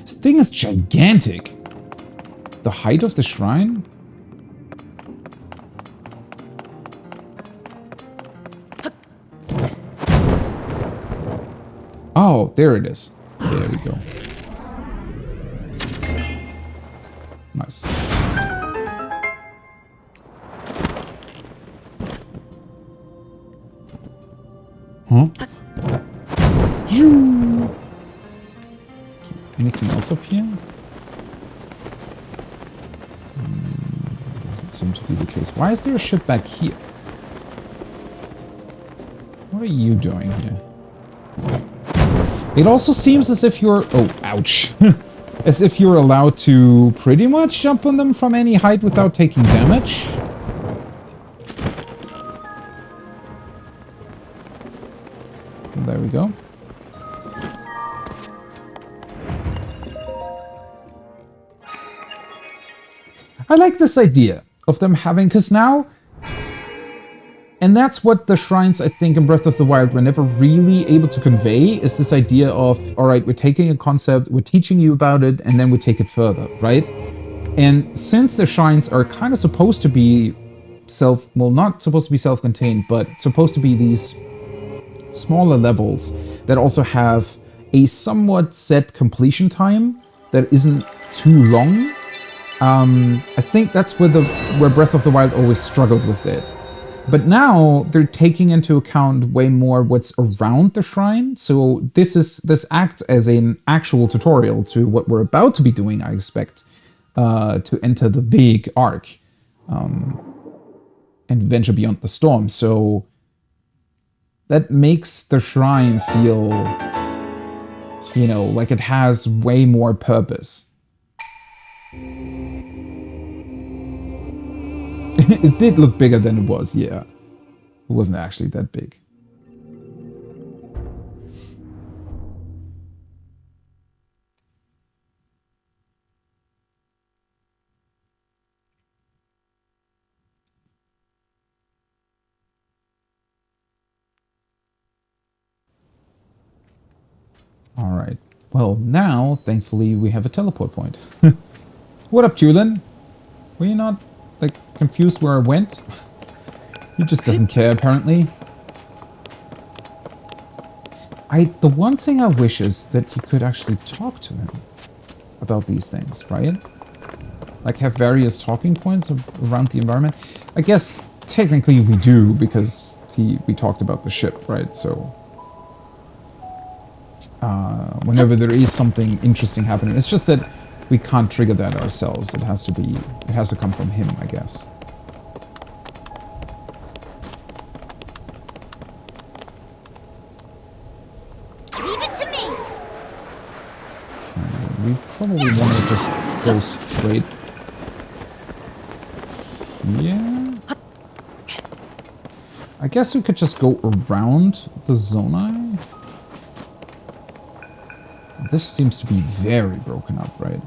This thing is gigantic. The height of the shrine? Oh, there it is. There we go. Nice. Huh? Anything else up here? Doesn't seem to be the case. Why is there a ship back here? What are you doing here? It also seems as if you're... Oh, ouch. As if you're allowed to pretty much jump on them from any height without taking damage. There we go. I like this idea of them having... Because now... And that's what the shrines, I think, in Breath of the Wild were never really able to convey, is this idea of, all right, we're taking a concept, we're teaching you about it, and then we take it further, right? And since the shrines are kind of supposed to be well, not supposed to be self-contained, but supposed to be these smaller levels that also have a somewhat set completion time that isn't too long, I think that's where Breath of the Wild always struggled with it. But now they're taking into account way more what's around the shrine. So this acts as an actual tutorial to what we're about to be doing, I expect, to enter the big arc and venture beyond the storm. So that makes the shrine feel, you know, like it has way more purpose. It did look bigger than it was, yeah. It wasn't actually that big. Alright. Well, now, thankfully, we have a teleport point. What up, Julin? Were you not... like, confused where I went? He just doesn't care, apparently. The one thing I wish is that you could actually talk to him about these things, right? Like, have various talking points around the environment. I guess, technically we do, because we talked about the ship, right? So, whenever there is something interesting happening, it's just that we can't trigger that ourselves. It has to come from him, I guess. Leave it to me. Okay, we probably want to just go straight here. I guess we could just go around the Zonai. This seems to be very broken up, right?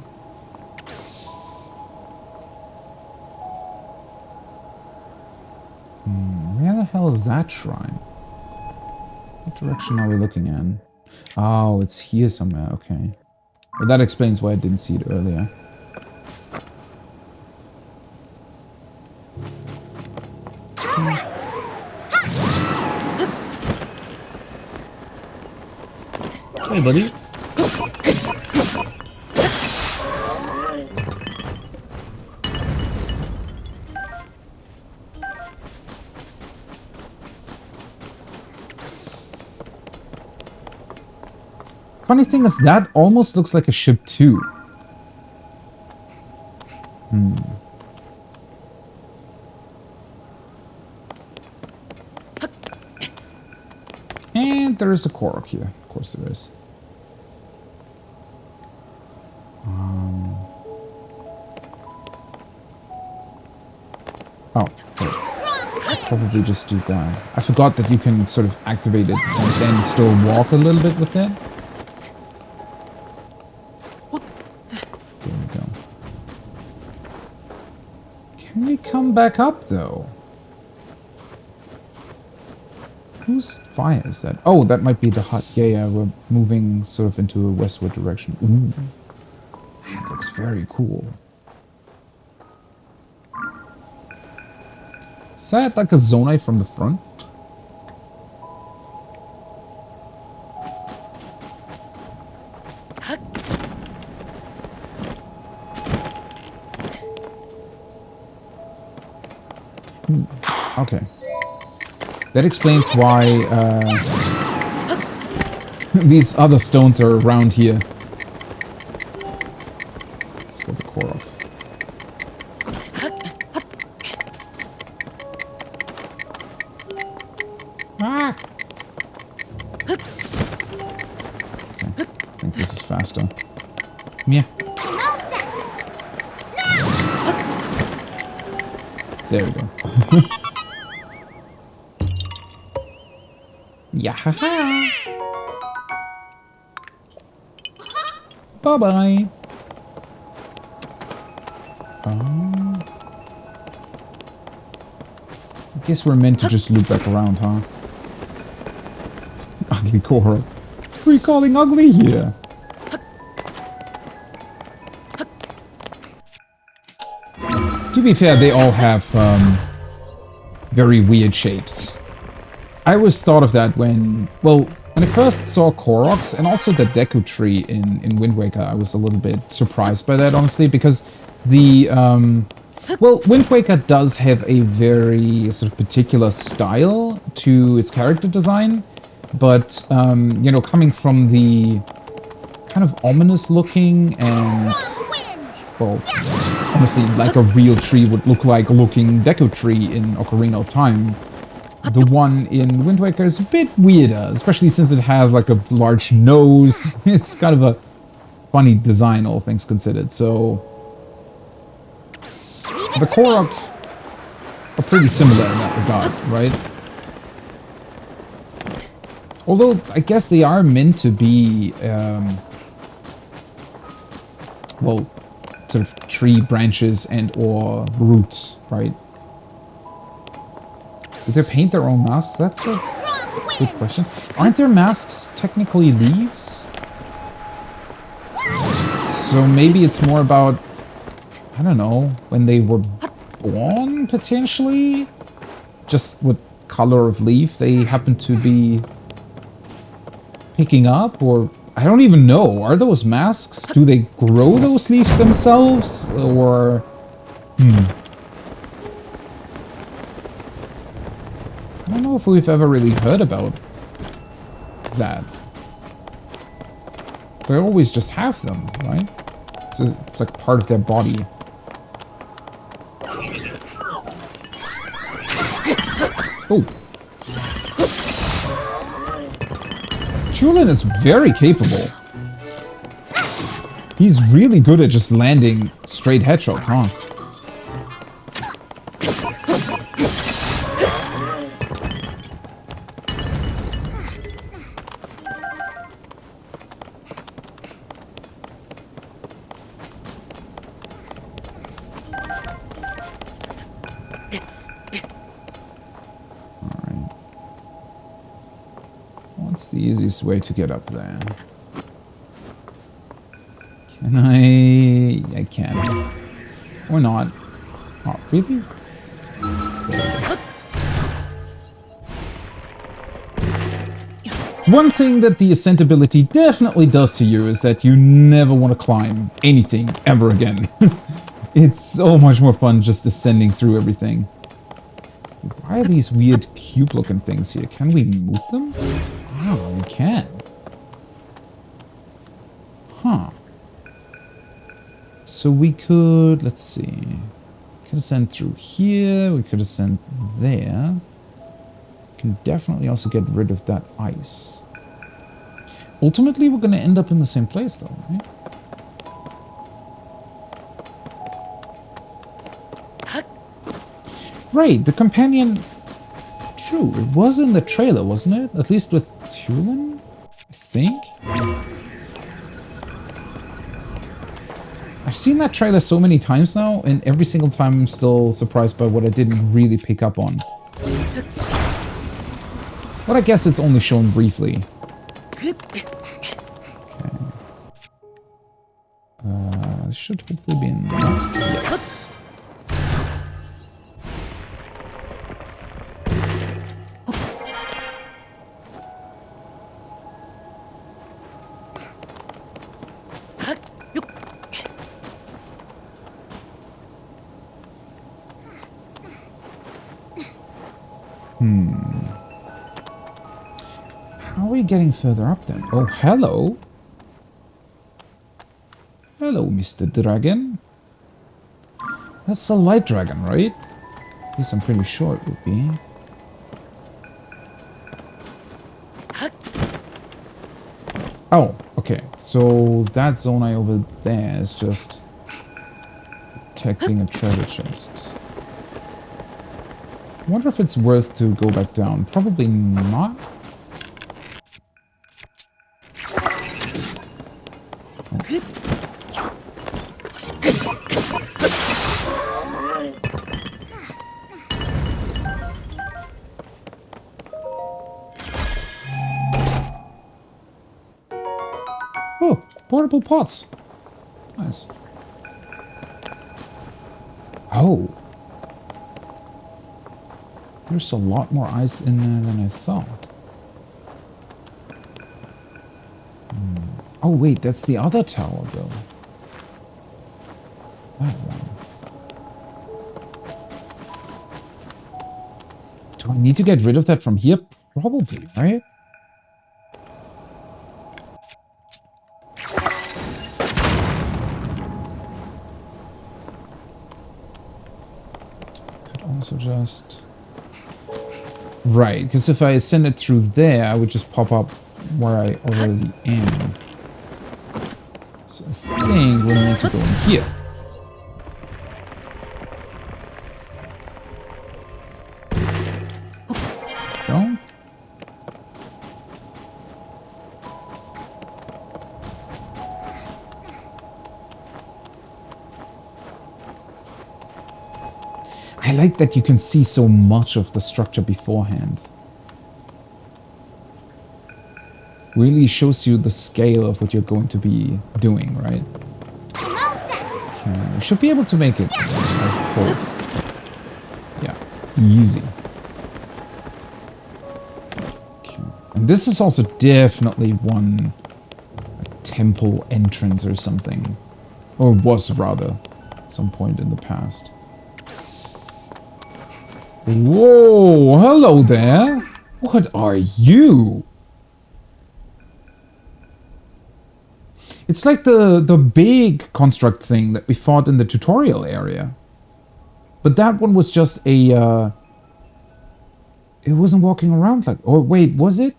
Where the hell is that shrine? What direction are we looking in? Oh, it's here somewhere, okay. Well, that explains why I didn't see it earlier. Perfect. Hey, buddy. Funny thing is, that almost looks like a ship too. And there is a Korok here. Of course there is. Oh, wait. Probably just do that. I forgot that you can sort of activate it and then still walk a little bit with it. There we go. Can we come back up though? Whose fire is that? Oh, that might be the hut. Yeah, we're moving sort of into a westward direction. Ooh. That looks very cool. Is that like a zonite from the front? Okay. That explains why these other stones are around here. Let's go to Korok. Ah! Okay. I think this is faster. Yeah. There we go. Yeah. Bye bye. I guess we're meant to just loop back around, huh? Ugly Korok. What are you calling ugly here? To be fair, they all have very weird shapes. I always thought of that when I first saw Koroks and also the Deku Tree in Wind Waker. I was a little bit surprised by that, honestly, because the Wind Waker does have a very sort of particular style to its character design, but you know, coming from the kind of ominous looking and, well, honestly, like a real tree would look like looking Deku Tree in Ocarina of Time, the one in Wind Waker is a bit weirder, especially since it has like a large nose. It's kind of a funny design, all things considered. So the Korok are pretty similar in that regard, right? Although I guess they are meant to be, well, sort of tree branches and or roots, right? Do they paint their own masks? That's a good question. Aren't their masks technically leaves? So maybe it's more about, I don't know, when they were born, potentially? Just what color of leaf they happen to be picking up, or I don't even know. Are those masks? Do they grow those leaves themselves? Or... I don't know if we've ever really heard about that. They always just have them, right? It's like part of their body. Oh! Chulin is very capable. He's really good at just landing straight headshots, huh? Easiest way to get up there. Can I? I can. Or not. Oh, really? One thing that the ascent ability definitely does to you is that you never want to climb anything ever again. It's so much more fun just descending through everything. Why are these weird cube-looking things here? Can we move them? Oh, we can. Huh. So we could, let's see. We could ascend through here, we could ascend there. Can definitely also get rid of that ice. Ultimately, we're going to end up in the same place though, right? Right, the companion... True, it was in the trailer, wasn't it? At least with Tulin, I think? I've seen that trailer so many times now, and every single time I'm still surprised by what I didn't really pick up on. But I guess it's only shown briefly. Okay. Should hopefully be enough. Yes. How are we getting further up then? Oh, hello. Hello, Mr. Dragon. That's a light dragon, right? At least I'm pretty sure it would be. Oh, okay. So that zone over there is just protecting a treasure chest. I wonder if it's worth to go back down. Probably not. Oh, portable pots. Nice. Oh. There's a lot more ice in there than I thought. Oh wait, that's the other tower though. That one. Do I need to get rid of that from here? Probably, right? Could also just... Right, because if I ascend it through there, I would just pop up where I already am. So I think we're meant to go in here. Go. I like that you can see so much of the structure beforehand. Really shows you the scale of what you're going to be doing, right? Okay, I should be able to make it, I hope. Yeah, easy. Okay. And this is also definitely one like, temple entrance or something. Or was rather, at some point in the past. Whoa, hello there. What are you? It's like the big construct thing that we fought in the tutorial area. But that one was just a... it wasn't walking around like... Or wait, was it?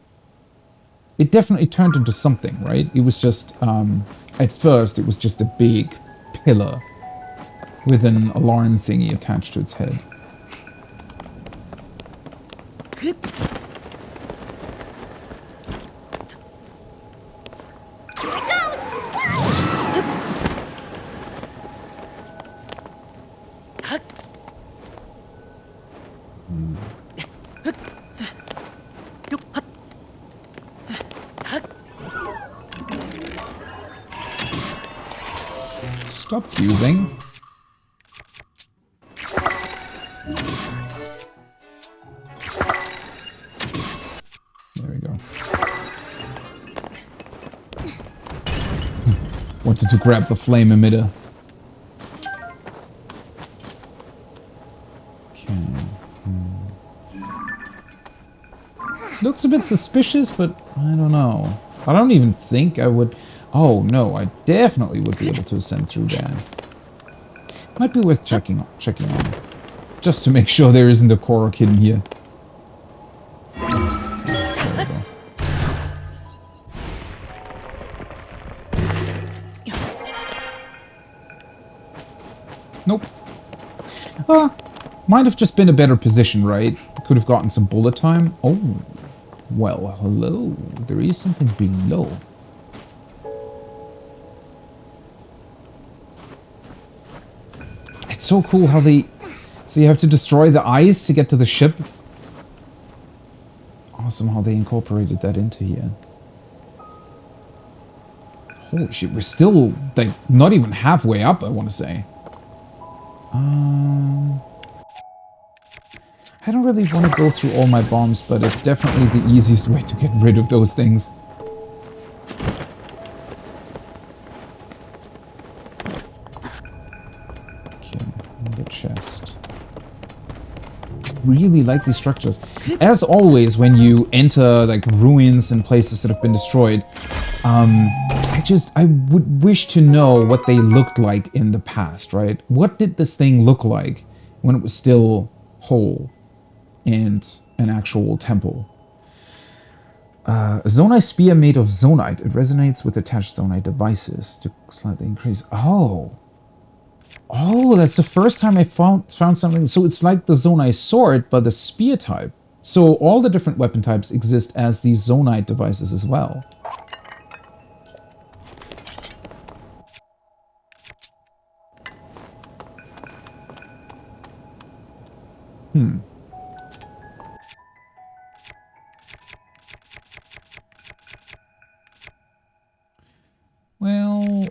It definitely turned into something, right? It was just... at first, it was just a big pillar with an alarm thingy attached to its head. Stop fusing. There we go. Wanted to grab the flame emitter. Okay. Looks a bit suspicious, but I don't know. I don't even think I would... Oh, no, I definitely would be able to ascend through there. Might be worth checking on. Just to make sure there isn't a Korok hidden here. There we go. Nope. Might have just been a better position, right? Could have gotten some bullet time. Oh. Well, hello. There is something below. It's so cool how they... So you have to destroy the ice to get to the ship. Awesome how they incorporated that into here. Holy shit, we're still, like, not even halfway up, I want to say. I don't really want to go through all my bombs, but it's definitely the easiest way to get rid of those things. Okay, the chest. I really like these structures. As always, when you enter, like, ruins and places that have been destroyed, I would wish to know what they looked like in the past, right? What did this thing look like when it was still whole and an actual temple? A zonite spear made of zonite. It resonates with attached zonite devices to slightly increase. Oh, that's the first time I found something. So it's like the zonite sword, but the spear type. So all the different weapon types exist as these zonite devices as well.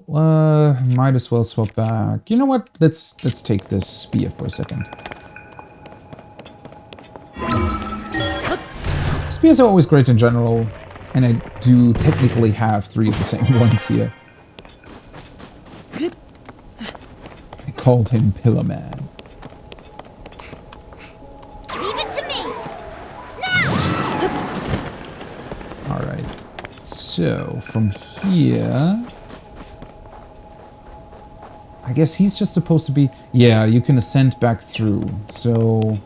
Well, might as well swap back. You know what? Let's take this spear for a second. Spears are always great in general, and I do technically have 3 of the same ones here. I called him Pillar Man. So, from here... I guess he's just supposed to be... Yeah, you can ascend back through, so...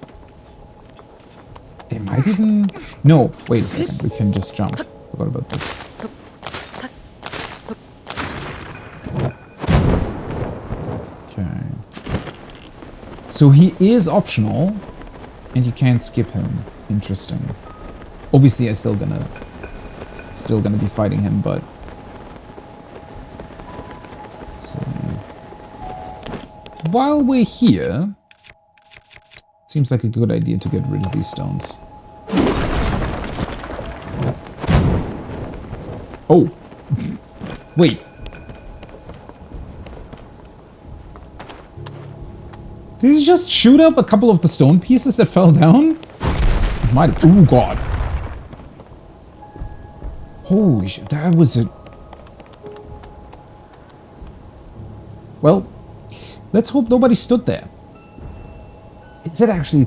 It might even... No, wait a second, we can just jump. Forgot about this. Okay. So he is optional, and you can't skip him. Interesting. Obviously, I'm still gonna be fighting him, but let's see. While we're here, it seems like a good idea to get rid of these stones. Oh, wait. Did he just shoot up a couple of the stone pieces that fell down? Might have. Oh god. Holy shit, that was a... Well, let's hope nobody stood there. Is it actually...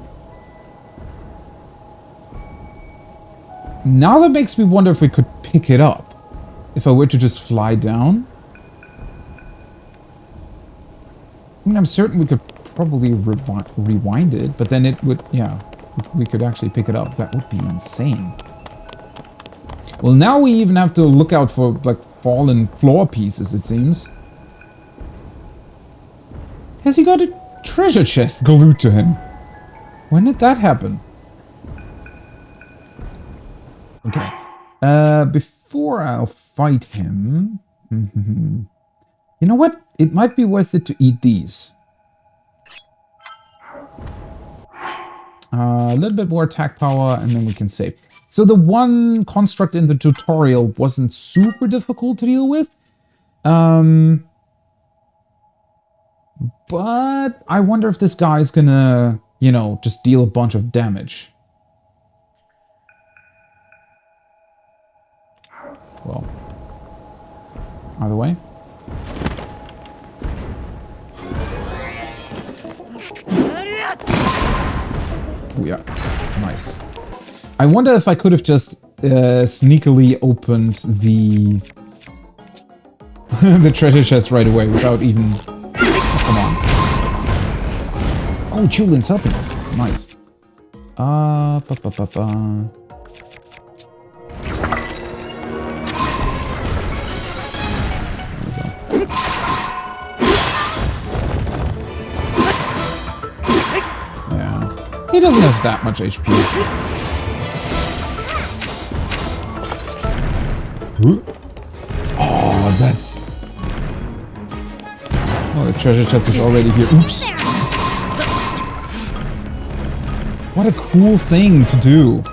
Now that makes me wonder if we could pick it up. If I were to just fly down. I mean, I'm certain we could probably rewind it, but then it would... Yeah, we could actually pick it up. That would be insane. Well, now we even have to look out for, like, fallen floor pieces, it seems. Has he got a treasure chest glued to him? When did that happen? Okay. Before I'll fight him... You know what? It might be worth it to eat these. A little bit more attack power, and then we can save. So the one construct in the tutorial wasn't super difficult to deal with. But I wonder if this guy's gonna, you know, just deal a bunch of damage. Well, either way. Oh yeah, nice. I wonder if I could have just sneakily opened the the treasure chest right away without even... Come on. Oh, Julian's helping us. Nice. Ba, ba, ba, ba. Yeah. He doesn't have that much HP. Oh, that's... Oh, the treasure chest is already here. Oops. What a cool thing to do.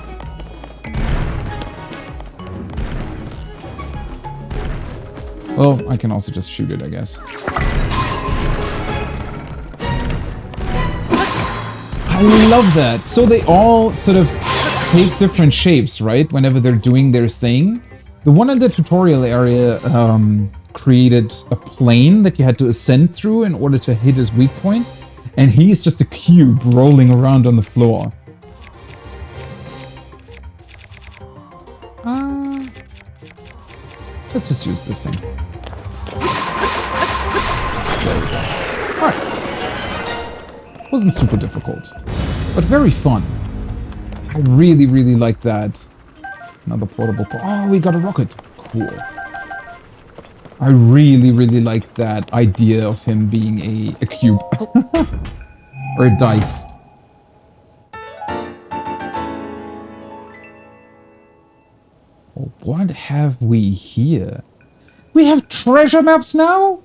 Well, I can also just shoot it, I guess. I love that. So they all sort of take different shapes, right? Whenever they're doing their thing. The one in the tutorial area created a plane that you had to ascend through in order to hit his weak point. And he's just a cube rolling around on the floor. Let's just use this thing. There we go. Alright. Wasn't super difficult, but very fun. I really, really like that. Another portable... Oh, we got a rocket. Cool. I really, really like that idea of him being a cube. Or a dice. Oh, what have we here? We have treasure maps now?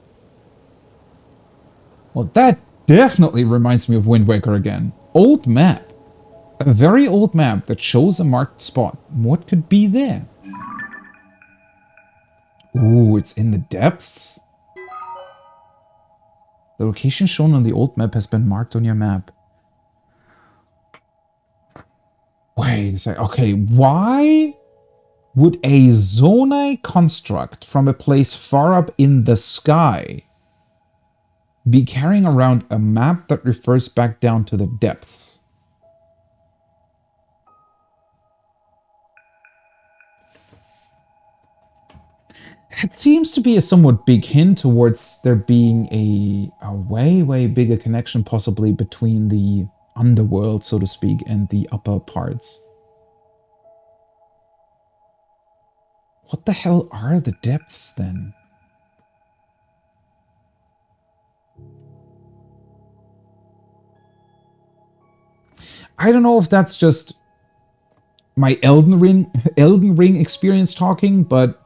Well, that definitely reminds me of Wind Waker again. Old map. A very old map that shows a marked spot. What could be there? Ooh, it's in the depths? The location shown on the old map has been marked on your map. Wait a sec. Okay, why would a Zonai construct from a place far up in the sky be carrying around a map that refers back down to the depths? It seems to be a somewhat big hint towards there being a way, way bigger connection possibly between the underworld, so to speak, and the upper parts. What the hell are the depths then? I don't know if that's just my Elden Ring experience talking, but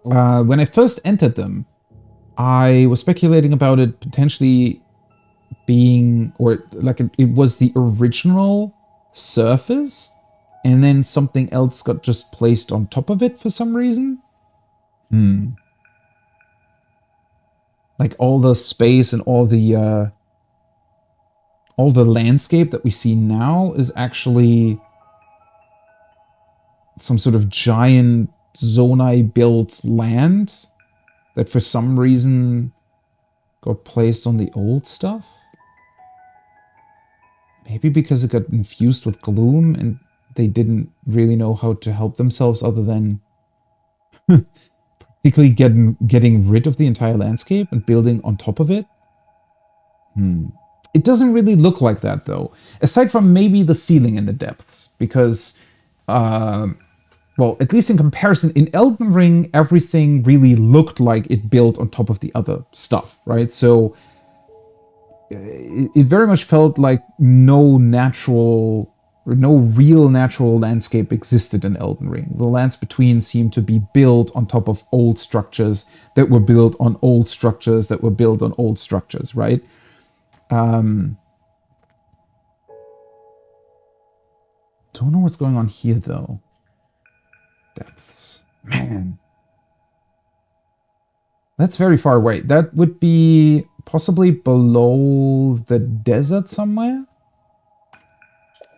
when I first entered them, I was speculating about it potentially being, or like it was the original surface, and then something else got just placed on top of it for some reason. Like all the space and all the landscape that we see now is actually some sort of giant Zonai built land that for some reason got placed on the old stuff. Maybe because it got infused with gloom and they didn't really know how to help themselves other than particularly getting rid of the entire landscape and building on top of it. It doesn't really look like that though, aside from maybe the ceiling in the depths, because well, at least in comparison, in Elden Ring, everything really looked like it built on top of the other stuff, right? So it very much felt like no real natural landscape existed in Elden Ring. The lands between seemed to be built on top of old structures that were built on old structures that were built on old structures, right? Don't know what's going on here, though. Depths. Man. That's very far away. That would be possibly below the desert somewhere?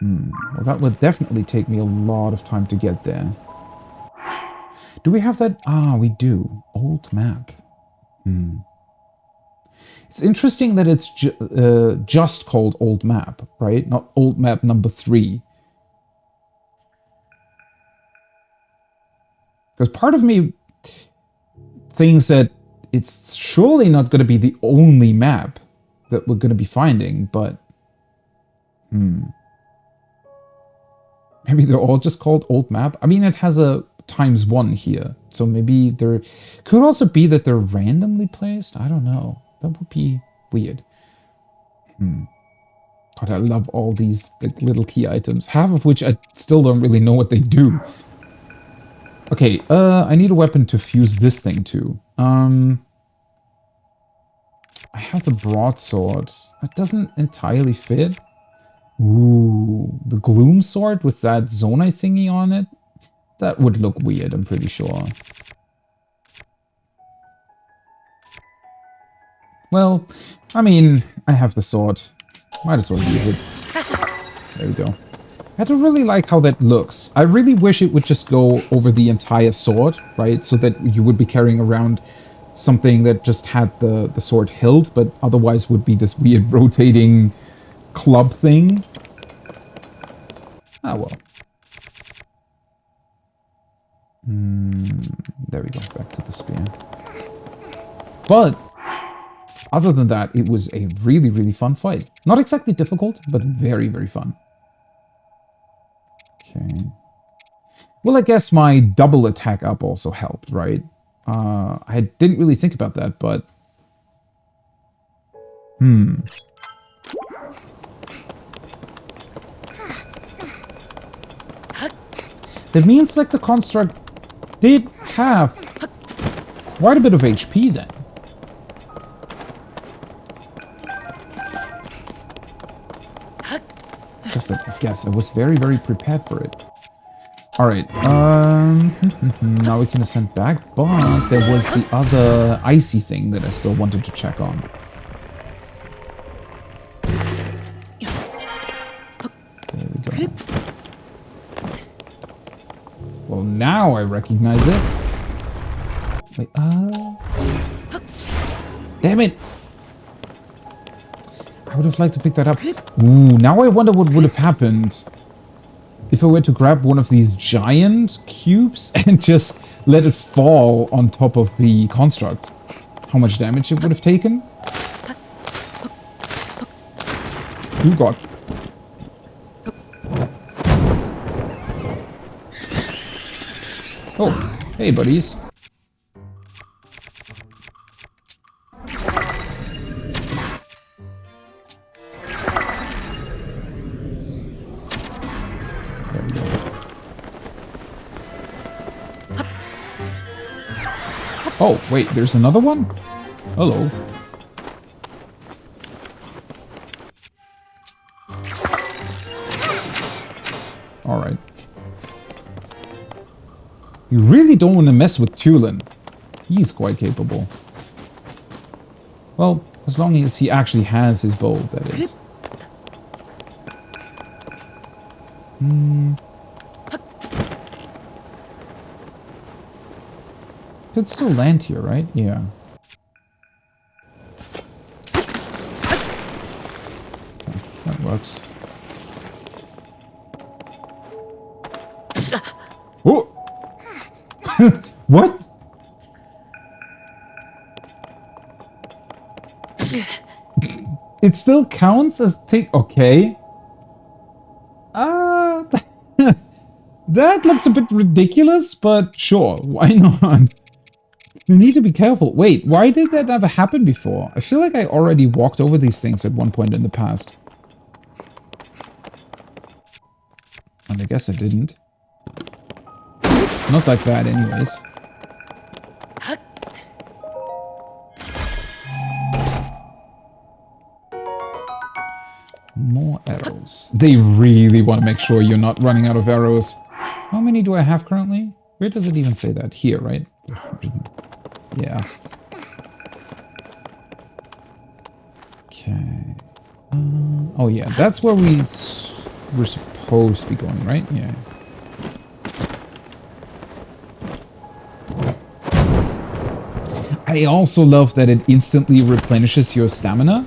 Well, that would definitely take me a lot of time to get there. Do we have that? Ah, we do. Old map. It's interesting that it's just called Old Map, right? Not Old Map number 3. Because part of me thinks that it's surely not going to be the only map that we're going to be finding, but... Maybe they're all just called Old Map? I mean, it has a ×1 here, so maybe there... Could also be that they're randomly placed? I don't know. That would be weird. God, I love all these like, little key items, half of which I still don't really know what they do. Okay, I need a weapon to fuse this thing to. I have the broadsword. That doesn't entirely fit. Ooh, the gloom sword with that zonai thingy on it? That would look weird, I'm pretty sure. Well, I mean, I have the sword. Might as well use it. There we go. I don't really like how that looks. I really wish it would just go over the entire sword, right? So that you would be carrying around something that just had the sword hilt, but otherwise would be this weird rotating club thing. Ah, well. There we go, back to the spear. But, other than that, it was a really, really fun fight. Not exactly difficult, but very, very fun. Okay. Well, I guess my double attack up also helped, right? I didn't really think about that, but... That means, like, the construct did have quite a bit of HP then. Just I guess I was very, very prepared for it. Alright, now we can ascend back, but there was the other icy thing that I still wanted to check on. There we go. Well, now I recognize it. Wait, damn it! I would have liked to pick that up. Ooh, now I wonder what would have happened if I were to grab one of these giant cubes and just let it fall on top of the construct. How much damage it would have taken? Oh god. Oh, hey buddies. There we go. Oh, wait, there's another one? Hello. Alright. You really don't want to mess with Tulin. He's quite capable. Well, as long as he actually has his bow, that is. Could still land here, right? Yeah. Okay, that works. Oh! What? It still counts as take... Okay. That looks a bit ridiculous, but sure, why not? You need to be careful. Wait, why did that never happen before? I feel like I already walked over these things at one point in the past. And I guess I didn't. Not like that, anyways. More arrows. They really want to make sure you're not running out of arrows. How many do I have currently? Where does it even say that? Here, right? Yeah. Okay. Oh yeah, that's where we're supposed to be going, right? Yeah. I also love that it instantly replenishes your stamina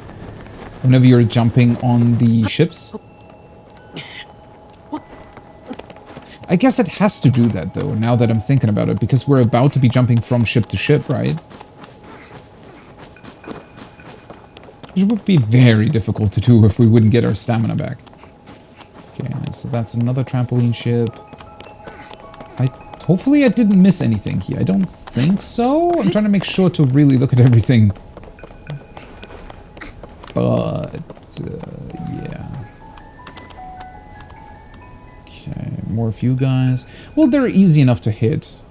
whenever you're jumping on the ships. I guess it has to do that, though, now that I'm thinking about it, because we're about to be jumping from ship to ship, right? Which would be very difficult to do if we wouldn't get our stamina back. Okay, so that's another trampoline ship. Hopefully I didn't miss anything here. I don't think so. I'm trying to make sure to really look at everything. But, yeah. Okay, more of you guys. Well, they're easy enough to hit.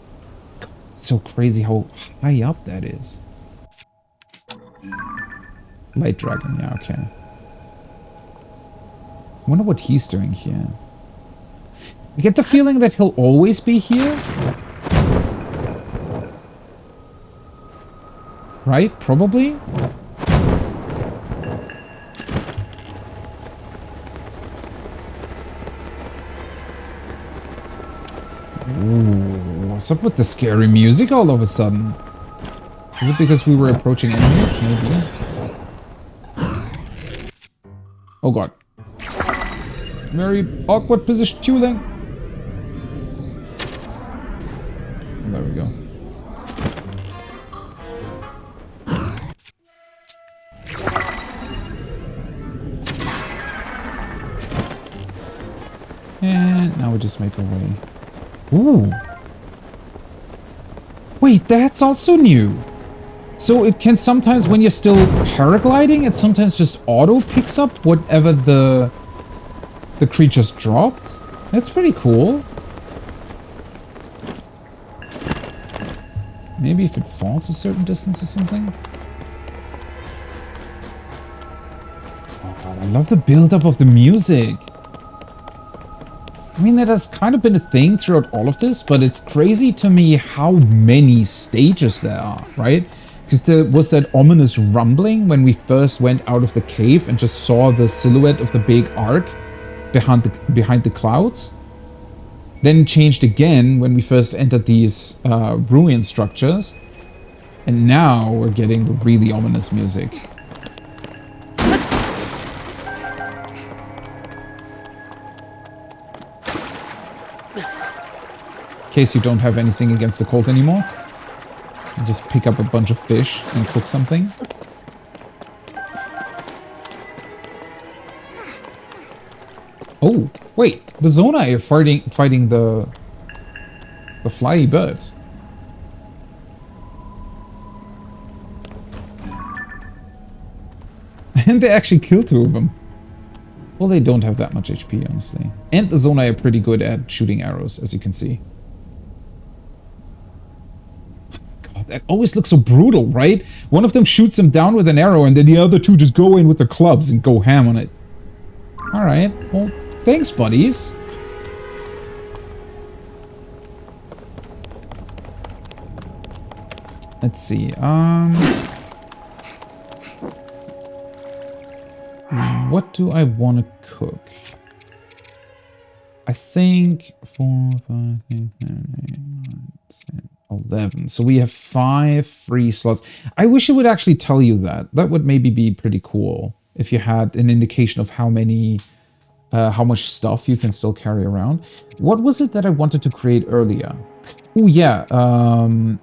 It's so crazy how high up that is. Light Dragon, yeah, okay. I wonder what he's doing here. I get the feeling that he'll always be here. Right? Probably? Ooh, what's up with the scary music all of a sudden? Is it because we were approaching enemies? Maybe. Oh god. Very awkward positioning. There we go. And now we just make our way. Ooh. Wait, that's also new. So it can sometimes, when you're still paragliding, it sometimes just auto picks up whatever the creatures dropped. That's pretty cool. Maybe if it falls a certain distance or something. Oh god, I love the build-up of the music. I mean, that has kind of been a thing throughout all of this, but it's crazy to me how many stages there are, right? Because there was that ominous rumbling when we first went out of the cave and just saw the silhouette of the big arc behind the clouds. Then it changed again when we first entered these ruin structures. And now we're getting the really ominous music. In case you don't have anything against the cold anymore, you just pick up a bunch of fish and cook something. Oh, wait, the Zonai are fighting the flyy birds. And they actually kill two of them. Well, they don't have that much HP, honestly. And the Zonai are pretty good at shooting arrows, as you can see. God, that always looks so brutal, right? One of them shoots them down with an arrow, and then the other two just go in with their clubs and go ham on it. Alright, well, thanks, buddies. Let's see, what do I want to cook? I think 4, 5, 6, 7, 8, 9, 10, 11. So we have 5 free slots. I wish it would actually tell you that. That would maybe be pretty cool if you had an indication of how many, how much stuff you can still carry around. What was it that I wanted to create earlier? Oh yeah,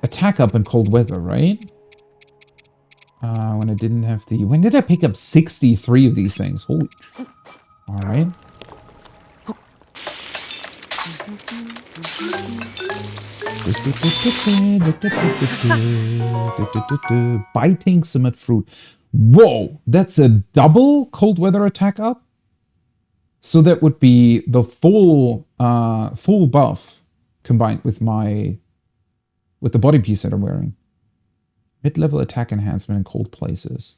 attack up in cold weather, right? When I didn't have the... When did I pick up 63 of these things? Holy... Alright. Biting summit fruit. Whoa! That's a double cold weather attack up? So that would be the full full buff combined with my... with the body piece that I'm wearing. Mid-level attack enhancement in cold places.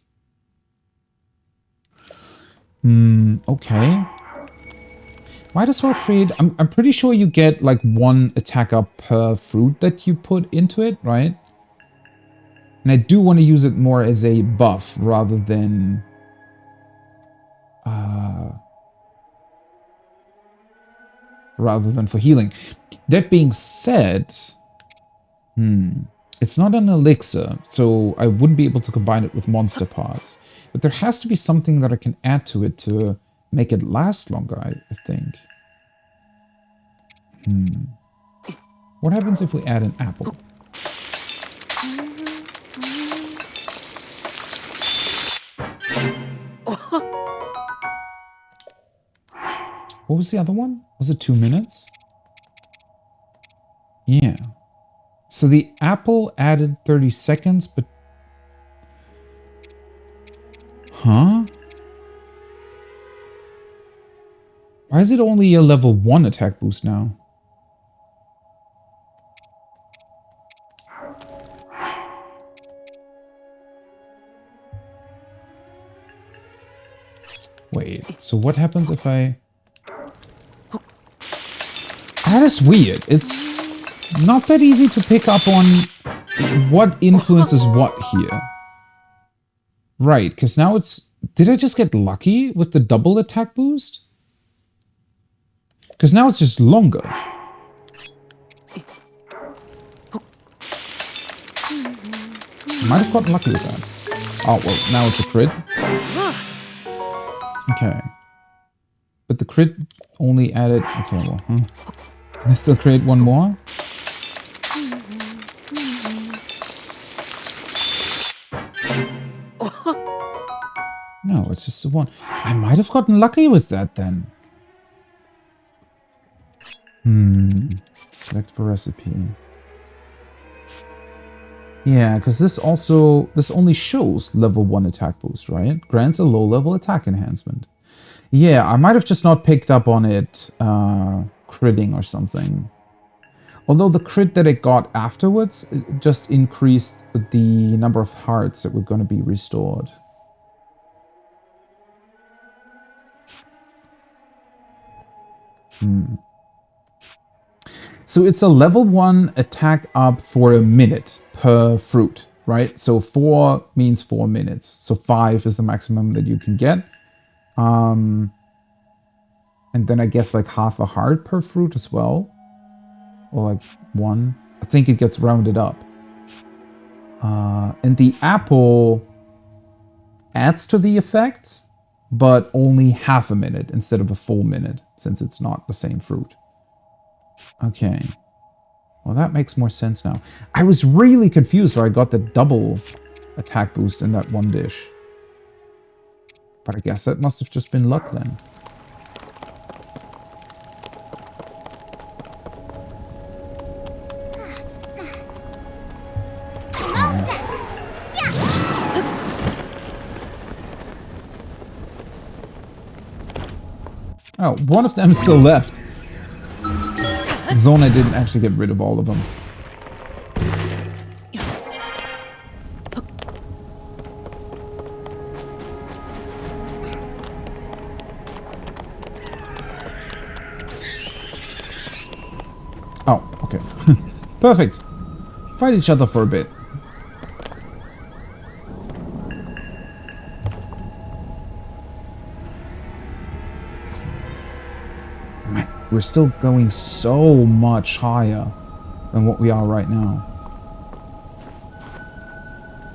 Okay. Might as well create... I'm pretty sure you get like 1 attack up per fruit that you put into it, right? And I do want to use it more as a buff rather than... rather than for healing. That being said... It's not an elixir, so I wouldn't be able to combine it with monster parts. But there has to be something that I can add to it to make it last longer, I think. What happens if we add an apple? What was the other one? Was it 2 minutes? Yeah. So the apple added 30 seconds, but... Huh? Why is it only a level 1 attack boost now? Wait, so what happens if I... That is weird. It's not that easy to pick up on what influences what here. Right, because now it's... Did I just get lucky with the double attack boost? Because now it's just longer. Might have gotten lucky with that. Oh, well, now it's a crit. Okay. But the crit only added... Okay, well, Can I still create one more? No, it's just the one. I might have gotten lucky with that then. Select for recipe. Yeah, because this only shows level 1 attack boost, right? Grants a low level attack enhancement. Yeah, I might have just not picked up on it critting or something. Although the crit that it got afterwards it just increased the number of hearts that were going to be restored. So it's a level 1 attack up for a minute per fruit, right? So 4 means 4 minutes. So 5 is the maximum that you can get. And then I guess like half a heart per fruit as well. Or like 1. I think it gets rounded up. And the apple adds to the effect, but only half a minute instead of a full minute, since it's not the same fruit. Okay. Well, that makes more sense now. I was really confused where I got the double attack boost in that one dish. But I guess that must have just been luck then. Oh, one of them is still left. Zona didn't actually get rid of all of them. Oh, okay. Perfect. Fight each other for a bit. We're still going so much higher than what we are right now.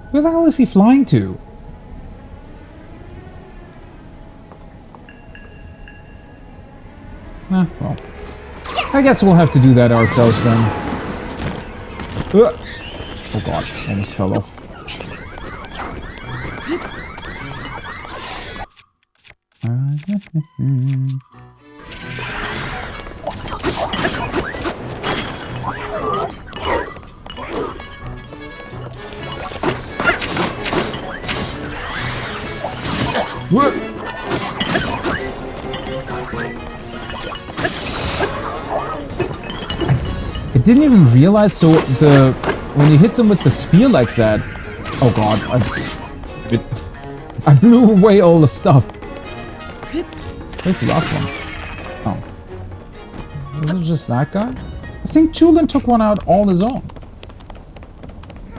Where the hell is he flying to? Well. I guess we'll have to do that ourselves then. Oh god, almost fell off. What? I didn't even realize, so when you hit them with the spear like that... Oh god, I blew away all the stuff. Where's the last one? Oh. Was it just that guy? I think Chulin took one out all his own.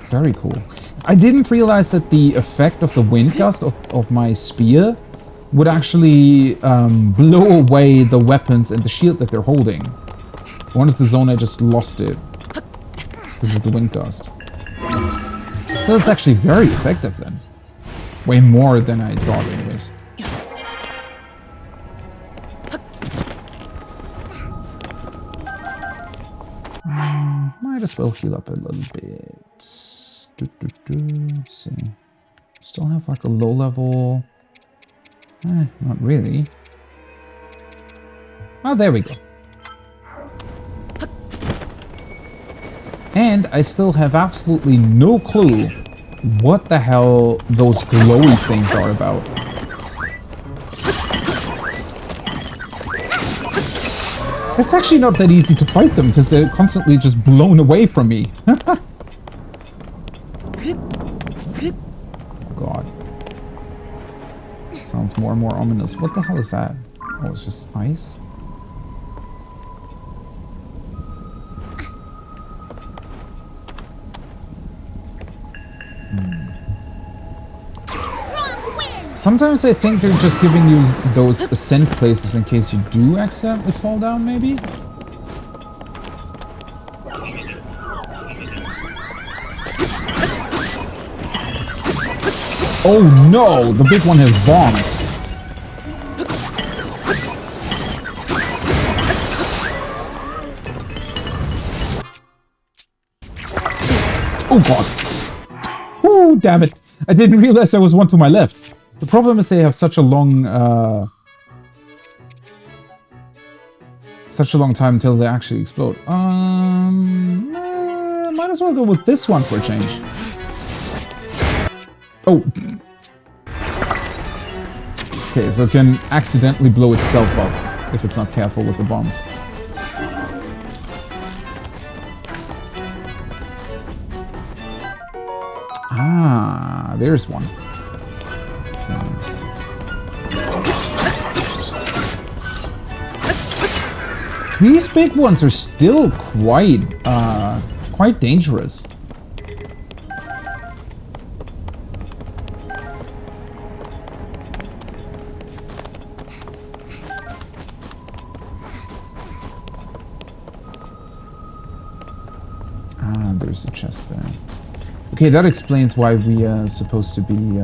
Very cool. I didn't realize that the effect of the wind gust of my spear would actually blow away the weapons and the shield that they're holding. One of the Zona just lost it because of the wind gust. So it's actually very effective then. Way more than I thought anyways. Might as well heal up a little bit. Let's see. Still have like a low level. Not really. Oh, there we go. And I still have absolutely no clue what the hell those glowy things are about. It's actually not that easy to fight them because they're constantly just blown away from me. God. Sounds more and more ominous. What the hell is that? Oh, it's just ice? Sometimes I think they're just giving you those ascent places in case you do accidentally fall down, maybe? Oh no! The big one has bombs! Oh god! Oh, damn it! I didn't realize there was one to my left. The problem is they have such a long time until they actually explode. Might as well go with this one for a change. Oh. Okay, so it can accidentally blow itself up if it's not careful with the bombs. Ah, there's one. These big ones are still quite dangerous. Ah, there's a chest there. Okay, that explains why we are supposed to be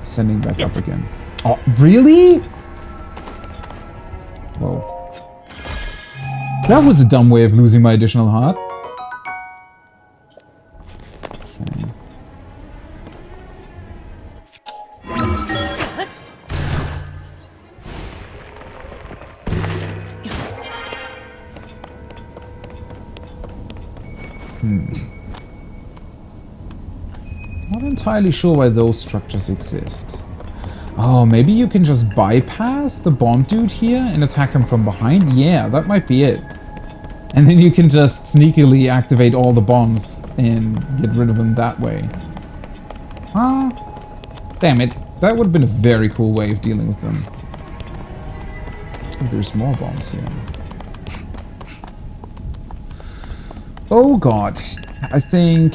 sending back up again. Oh, really? Whoa. That was a dumb way of losing my additional heart. Okay. Not entirely sure why those structures exist. Oh, maybe you can just bypass the bomb dude here and attack him from behind? Yeah, that might be it. And then you can just sneakily activate all the bombs and get rid of them that way. Ah, damn it. That would have been a very cool way of dealing with them. Oh, there's more bombs here. Oh god. I think...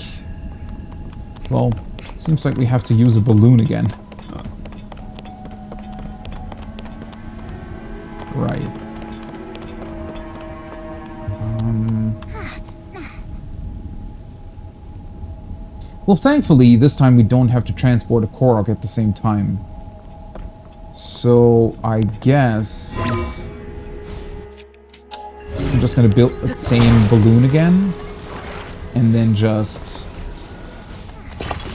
Well, it seems like we have to use a balloon again. Right. Well, thankfully, this time we don't have to transport a Korok at the same time. So, I guess... I'm just gonna build the same balloon again. And then just...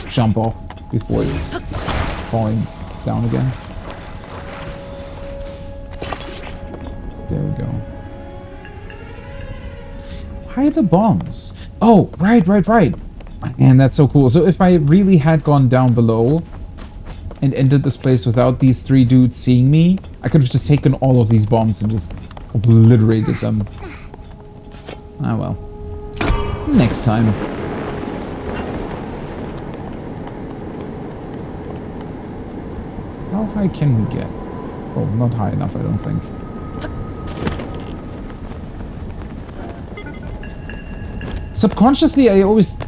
jump off before it's falling down again. There we go. Why the bombs? Oh, right. Man, that's so cool. So if I really had gone down below and entered this place without these three dudes seeing me, I could have just taken all of these bombs and just obliterated them. Ah well. Next time. How high can we get? Oh, not high enough, I don't think. Subconsciously, I always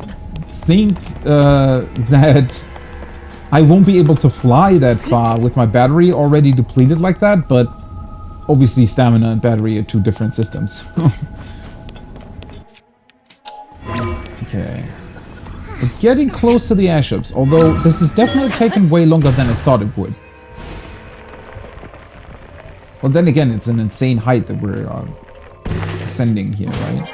think that I won't be able to fly that far with my battery already depleted like that, but obviously stamina and battery are two different systems. Okay. We're getting close to the airships, although this is definitely taking way longer than I thought it would. Well, then again, it's an insane height that we're ascending here, right?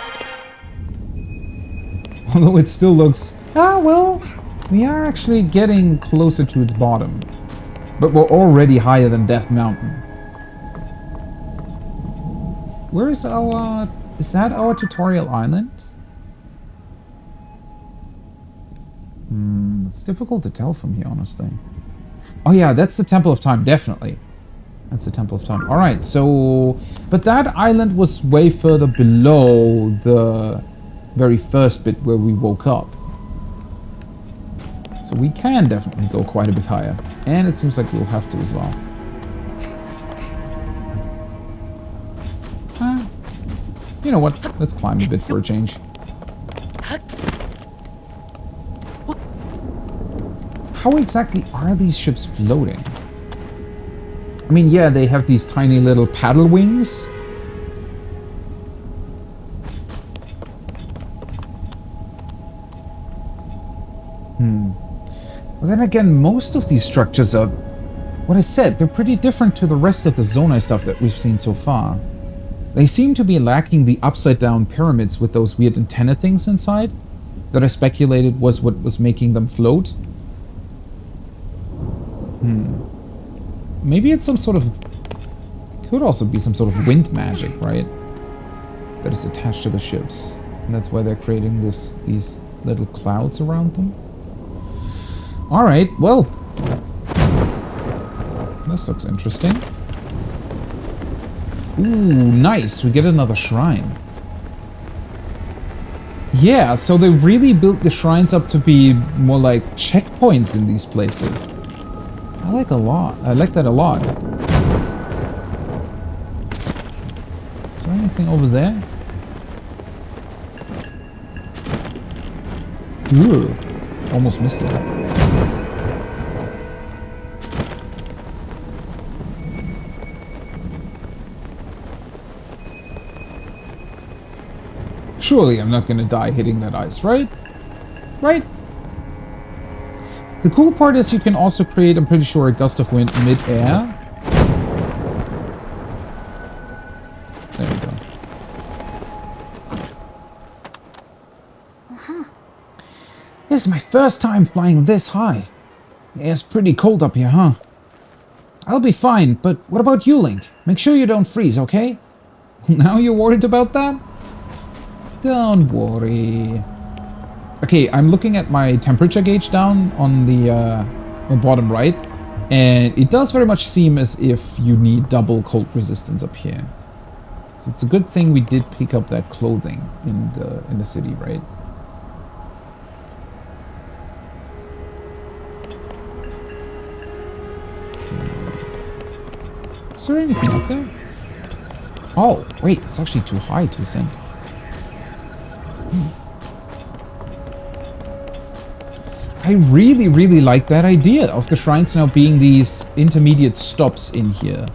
Although it still looks... Ah, well, we are actually getting closer to its bottom. But we're already higher than Death Mountain. Where is our... Is that our tutorial island? It's difficult to tell from here, honestly. Oh yeah, that's the Temple of Time, definitely. That's the Temple of Time. Alright, so... But that island was way further below the very first bit where we woke up. So we can definitely go quite a bit higher. And it seems like we'll have to as well. You know what? Let's climb a bit for a change. How exactly are these ships floating? I mean, yeah, they have these tiny little paddle wings. But then again, most of these structures are... What I said, they're pretty different to the rest of the Zonai stuff that we've seen so far. They seem to be lacking the upside-down pyramids with those weird antenna things inside that I speculated was what was making them float. Maybe it's some sort of... Could also be some sort of wind magic, right? That is attached to the ships. And that's why they're creating these little clouds around them. Alright, well. This looks interesting. Ooh, nice. We get another shrine. Yeah, so they really built the shrines up to be more like checkpoints in these places. I like that a lot. Is there anything over there? Ooh, almost missed it. Surely I'm not gonna die hitting that ice, right? Right? The cool part is you can also create, I'm pretty sure, a gust of wind mid-air. There we go. This is my first time flying this high. The air's pretty cold up here, huh? I'll be fine, but what about you, Link? Make sure you don't freeze, okay? Now you're worried about that? Don't worry. Okay, I'm looking at my temperature gauge down on the bottom right, and it does very much seem as if you need double cold resistance up here. So it's a good thing we did pick up that clothing in the city, right? Okay. Is there anything up there? Oh, wait, it's actually too high to ascend. I really, really like that idea of the shrines now being these intermediate stops in here.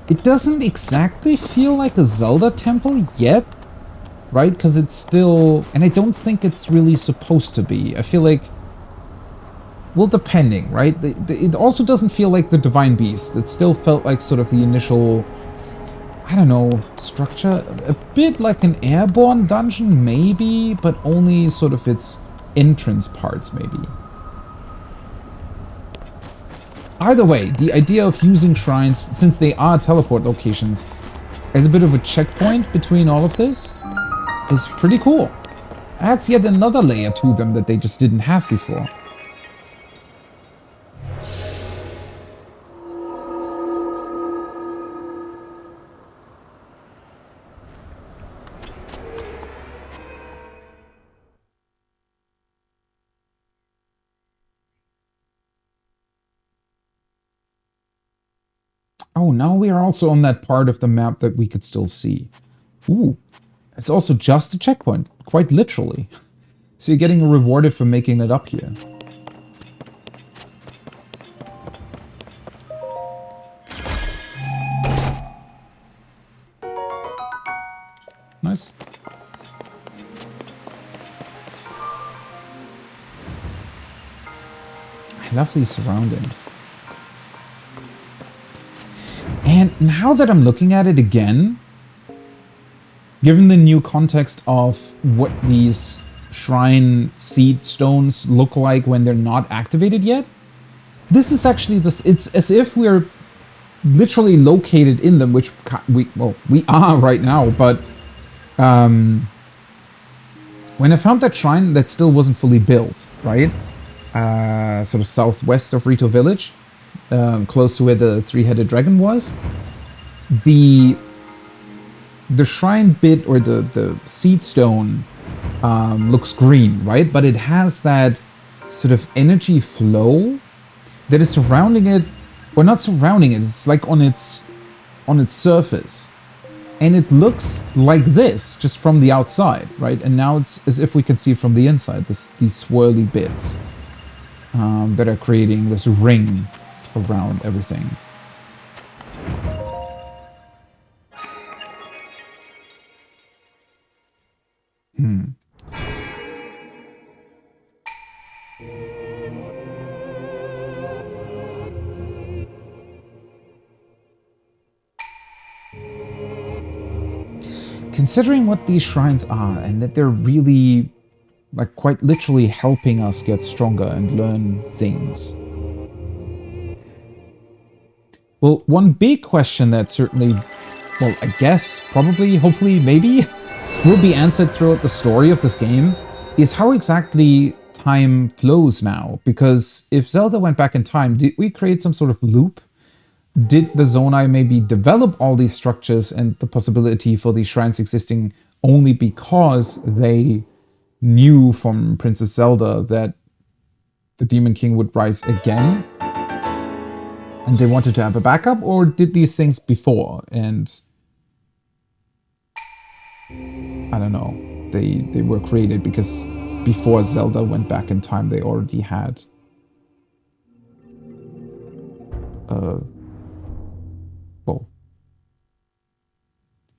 It doesn't exactly feel like a Zelda temple yet, right? Because it's still... And I don't think it's really supposed to be. I feel like... Well, depending, right? It also doesn't feel like the Divine Beast. It still felt like sort of the initial... I don't know, structure. A bit like an airborne dungeon, maybe, but only sort of its entrance parts, maybe. Either way, the idea of using shrines, since they are teleport locations, as a bit of a checkpoint between all of this, is pretty cool. Adds yet another layer to them that they just didn't have before. Oh, now we are also on that part of the map that we could still see. Ooh, it's also just a checkpoint, quite literally. So you're getting rewarded for making it up here. Nice. Lovely surroundings. And now that I'm looking at it again, given the new context of what these shrine seed stones look like when they're not activated yet, this is actually this. It's as if we're literally located in them, which we are right now. But when I found that shrine, that still wasn't fully built, right? Sort of southwest of Rito Village, close to where the three-headed dragon was. The shrine bit, or the seed stone, looks green, right? But it has that sort of energy flow that is surrounding it, or not surrounding it, it's like on its surface. And it looks like this, just from the outside, right? And now it's as if we can see from the inside, these swirly bits that are creating this ring around everything. Considering what these shrines are, and that they're really, like, quite literally helping us get stronger and learn things. Well, one big question that certainly, well, I guess, probably, hopefully, maybe, will be answered throughout the story of this game is how exactly time flows now. Because if Zelda went back in time, did we create some sort of loop? Did the Zonai maybe develop all these structures and the possibility for these shrines existing only because they knew from Princess Zelda that the Demon King would rise again? And they wanted to have a backup? Or did these things before? And I don't know. They were created because before Zelda went back in time, they already had well,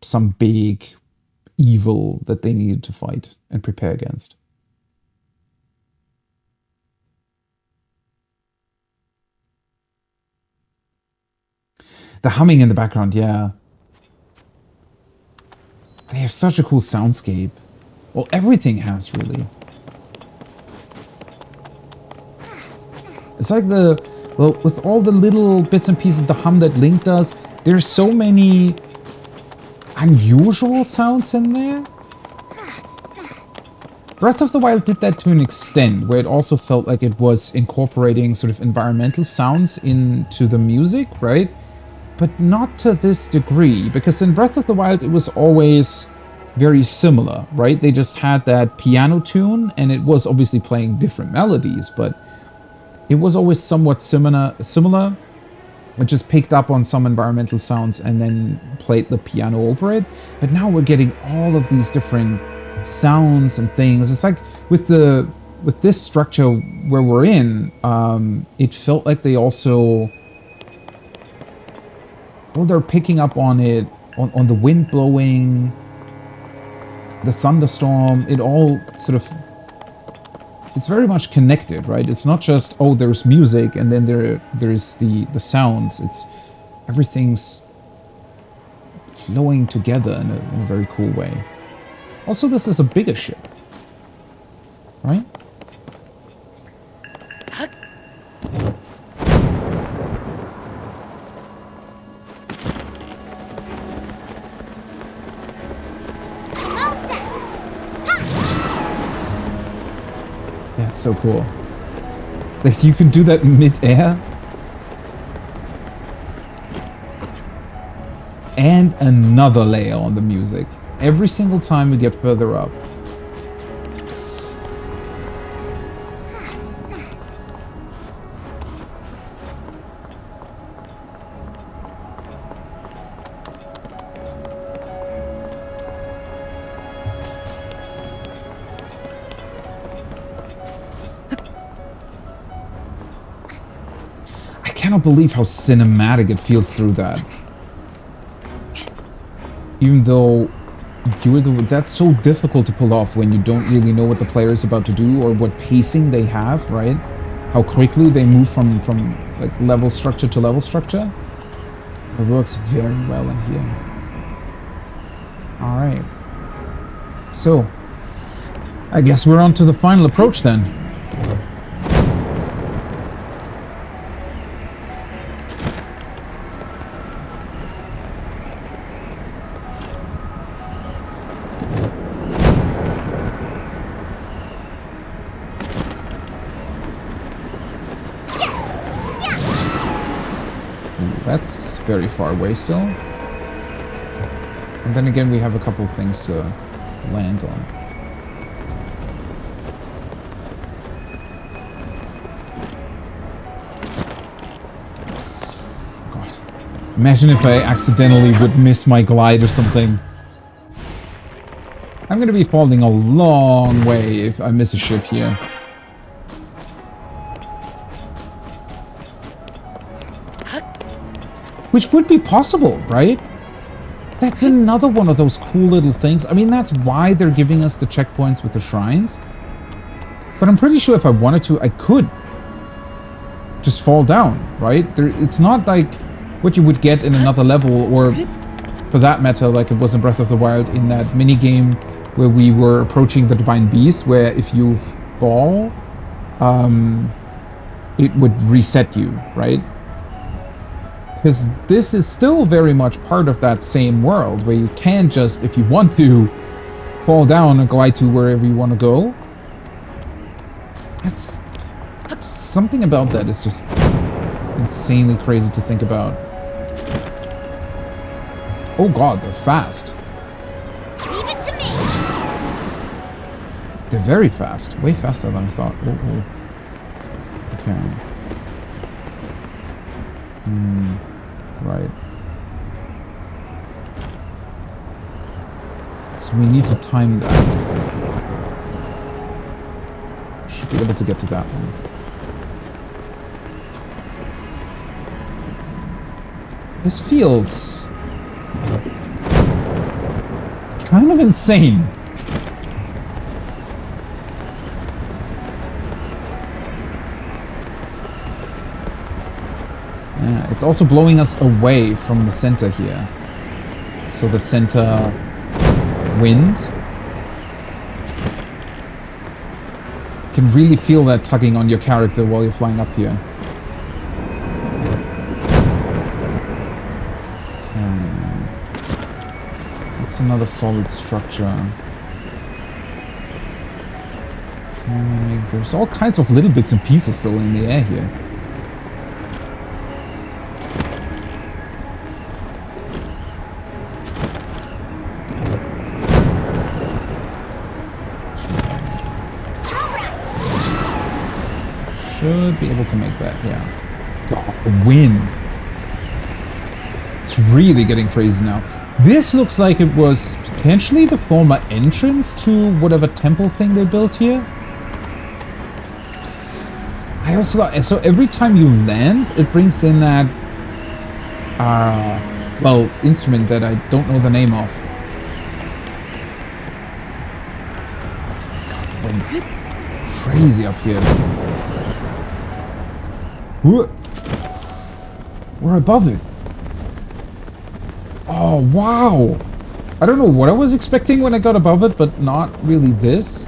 some big evil that they needed to fight and prepare against. The humming in the background, yeah. They have such a cool soundscape. Well, everything has, really. It's like well, with all the little bits and pieces, the hum that Link does, there's so many unusual sounds in there. Breath of the Wild did that to an extent, where it also felt like it was incorporating sort of environmental sounds into the music, right? But not to this degree, because in Breath of the Wild, it was always very similar, right? They just had that piano tune, and it was obviously playing different melodies, but it was always somewhat similar. It just picked up on some environmental sounds and then played the piano over it. But now we're getting all of these different sounds and things. It's like with this structure where we're in, it felt like they also, well, they're picking up on it, on the wind blowing, the thunderstorm. It all sort of, it's very much connected, right? It's not just, oh, there's music and then there's the sounds. It's everything's flowing together in a very cool way. Also, this is a bigger ship, right? That's so cool. That you can do that mid-air. And another layer on the music. Every single time we get further up. I cannot believe how cinematic it feels through that. Even though that's so difficult to pull off when you don't really know what the player is about to do or what pacing they have, right? how quickly they move from like level structure to level structure. It works very well in here. All right. So, I guess we're on to the final approach then. That's very far away still. And then again, we have a couple of things to land on. God. Imagine if I accidentally would miss my glide or something. I'm gonna be falling a long way if I miss a ship here. Which would be possible, right? That's another one of those cool little things. I mean, that's why they're giving us the checkpoints with the shrines. But I'm pretty sure if I wanted to, I could just fall down, right? It's not like what you would get in another level, or for that matter, like it was in Breath of the Wild in that mini game where we were approaching the Divine Beast, where if you fall, it would reset you, right? Because this is still very much part of that same world where you can just, if you want to, fall down and glide to wherever you want to go. That's something about that is just insanely crazy to think about. Oh god, they're fast. Leave it to me. They're very fast. Way faster than I thought. Oh. Okay. Right. So we need to time that. Should be able to get to that one. This feels kind of insane. Yeah, it's also blowing us away from the center here. So the center wind. You can really feel that tugging on your character while you're flying up here. It's another solid structure. Can we make... There's all kinds of little bits and pieces still in the air here. Should be able to make that, yeah. God, the wind. It's really getting crazy now. This looks like it was potentially the former entrance to whatever temple thing they built here. I also like, so every time you land, it brings in that, well, instrument that I don't know the name of. God, the wind. Crazy up here. We're above it. Oh, wow. I don't know what I was expecting when I got above it, but not really this.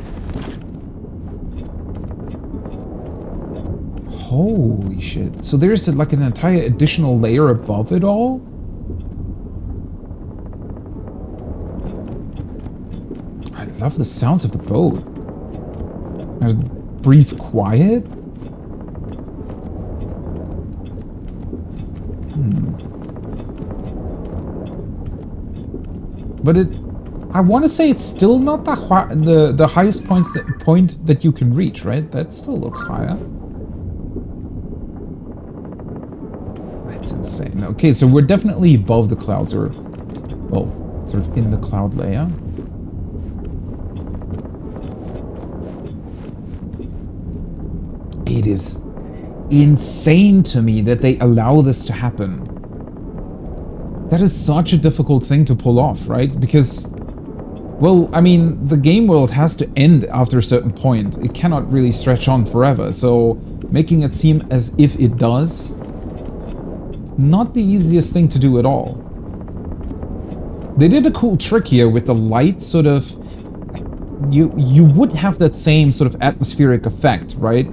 Holy shit. So there's like an entire additional layer above it all? I love the sounds of the boat. Breathe quiet. But I want to say it's still not the highest point that you can reach, right? That still looks higher. That's insane. Okay, so we're definitely above the clouds, or, well, sort of in the cloud layer. It is insane to me that they allow this to happen. That is such a difficult thing to pull off, right? Because, well, I mean, the game world has to end after a certain point. It cannot really stretch on forever. So making it seem as if it does. Not the easiest thing to do at all. They did a cool trick here with the light sort of... You would have that same sort of atmospheric effect, right?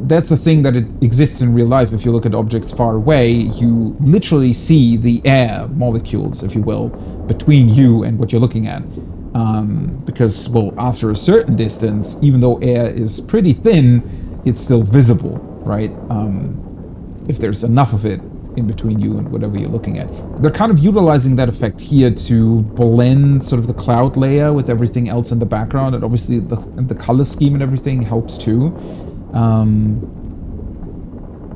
That's a thing that it exists in real life. If you look at objects far away, you literally see the air molecules, if you will, between you and what you're looking at. Because, well, after a certain distance, even though air is pretty thin, it's still visible, right? If there's enough of it in between you and whatever you're looking at. They're kind of utilizing that effect here to blend sort of the cloud layer with everything else in the background, and obviously the color scheme and everything helps too.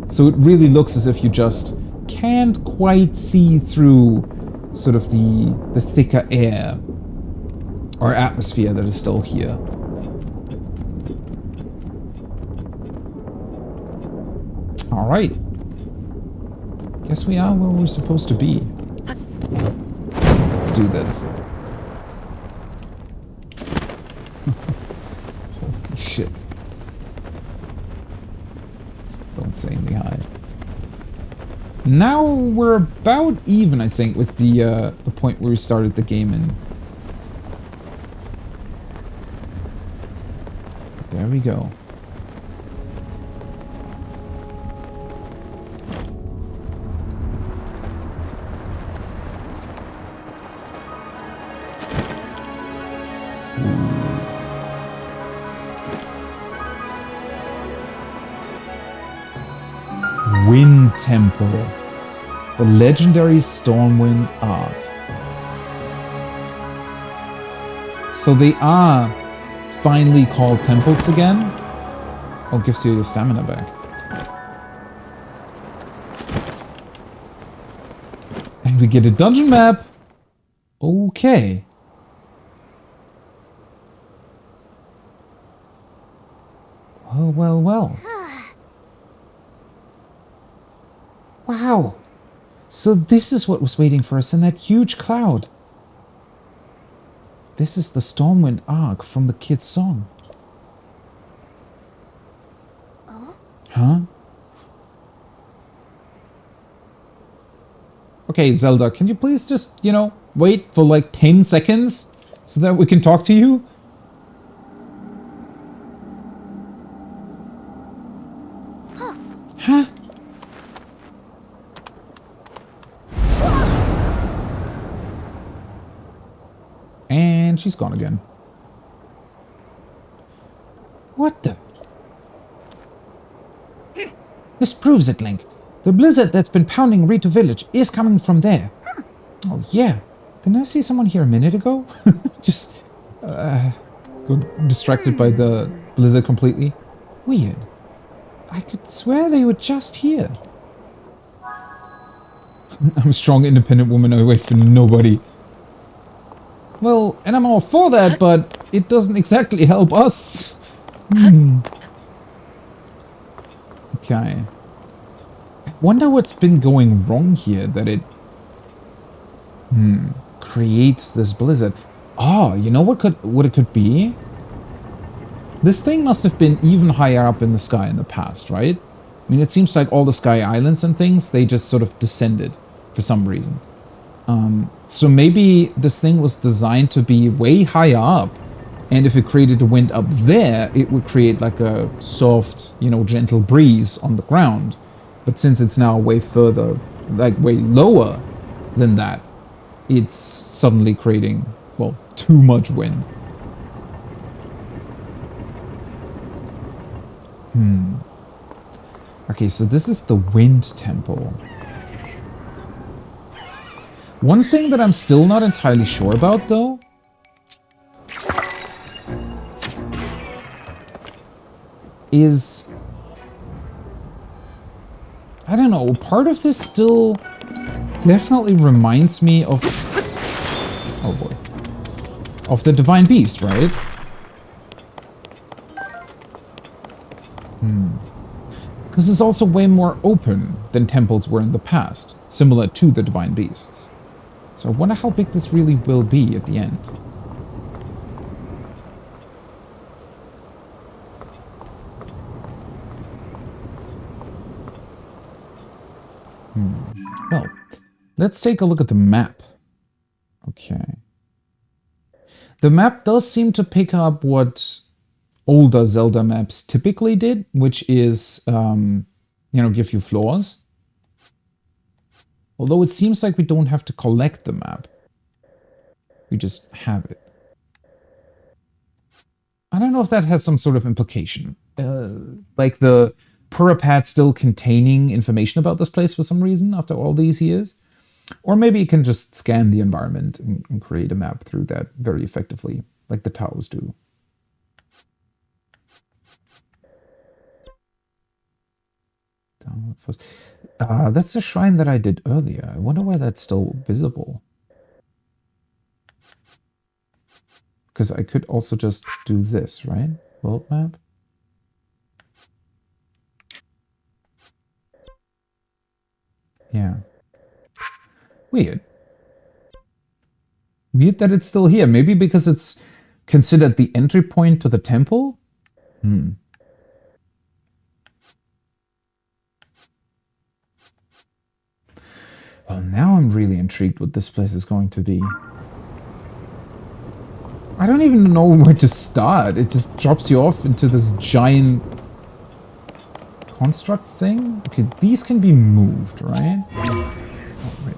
So it really looks as if you just can't quite see through sort of the thicker air or atmosphere that is still here. All right. Guess we are where we're supposed to be. Let's do this. Holy shit. Don't say anything high. Now we're about even, I think, with the point where we started the game in. There we go. Wind Temple. The legendary Stormwind Ark. So they are finally called temples again? Oh, gives you your stamina back. And we get a dungeon map. Okay. Well, well, well. Wow. So this is what was waiting for us in that huge cloud. This is the Stormwind Ark from the kid's song. Huh? Okay, Zelda, can you please just, you know, wait for like 10 seconds so that we can talk to you? Huh? And she's gone again. What the? This proves it, Link. The blizzard that's been pounding Rito Village is coming from there. Oh, yeah. Didn't I see someone here a minute ago? Just got distracted by the blizzard completely. Weird. I could swear they were just here. I'm a strong, independent woman. I wait for nobody. Well, and I'm all for that, but it doesn't exactly help us. Okay. I wonder what's been going wrong here that it creates this blizzard. Oh, you know what it could be? This thing must have been even higher up in the sky in the past, right? I mean, it seems like all the sky islands and things, they just sort of descended for some reason. So maybe this thing was designed to be way higher up, and if it created the wind up there, it would create like a soft, you know, gentle breeze on the ground. But since it's now way further, like way lower than that, it's suddenly creating, well, too much wind. Okay, so this is the Wind Temple. One thing that I'm still not entirely sure about, though, is, I don't know, part of this still definitely reminds me of, oh boy, of the Divine Beast, right? Because it's also way more open than temples were in the past, similar to the Divine Beasts. So I wonder how big this really will be at the end. Well, let's take a look at the map. Okay. The map does seem to pick up what older Zelda maps typically did, which is, give you floors. Although it seems like we don't have to collect the map. We just have it. I don't know if that has some sort of implication. Like the Pura pad still containing information about this place for some reason after all these years. Or maybe it can just scan the environment and create a map through that very effectively, like the Taos do. Download first. That's the shrine that I did earlier. I wonder why that's still visible. Because I could also just do this, right? World map. Yeah. Weird. Weird that it's still here. Maybe because it's considered the entry point to the temple? Well, now I'm really intrigued what this place is going to be. I don't even know where to start. It just drops you off into this giant construct thing. Okay, these can be moved, right? Oh, right.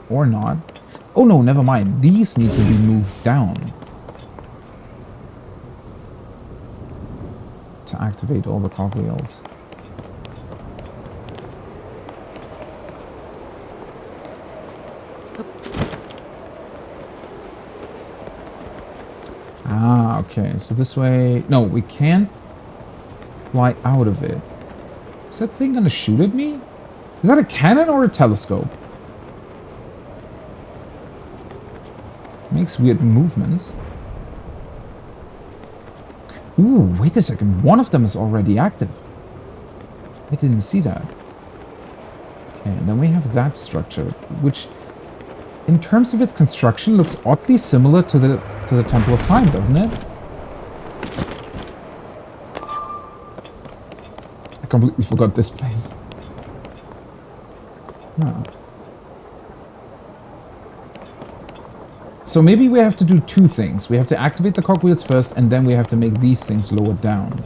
Or not. Oh no, never mind. These need to be moved down to activate all the cogwheels. Ah, okay. So this way... No, we can't fly out of it. Is that thing gonna shoot at me? Is that a cannon or a telescope? Makes weird movements. Ooh, wait a second. One of them is already active. I didn't see that. Okay, and then we have that structure, which, in terms of its construction, looks oddly similar to the Temple of Time, doesn't it? I completely forgot this place. Huh. So maybe we have to do two things. We have to activate the cogwheels first, and then we have to make these things lower down.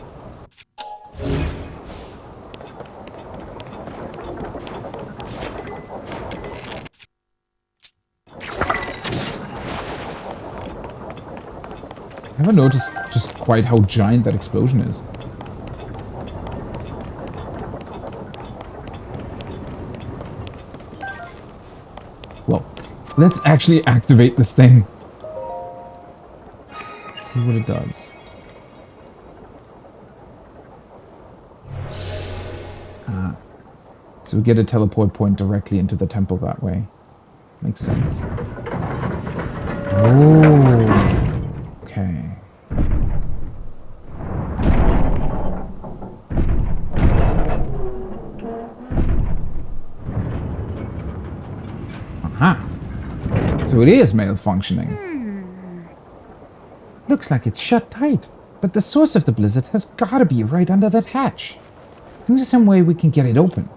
I haven't noticed just quite how giant that explosion is. Well, let's actually activate this thing. Let's see what it does. Ah. So we get a teleport point directly into the temple that way. Makes sense. Oh. Okay. Aha. So it is malfunctioning. Looks like it's shut tight, but the source of the blizzard has gotta be right under that hatch. Isn't there some way we can get it open?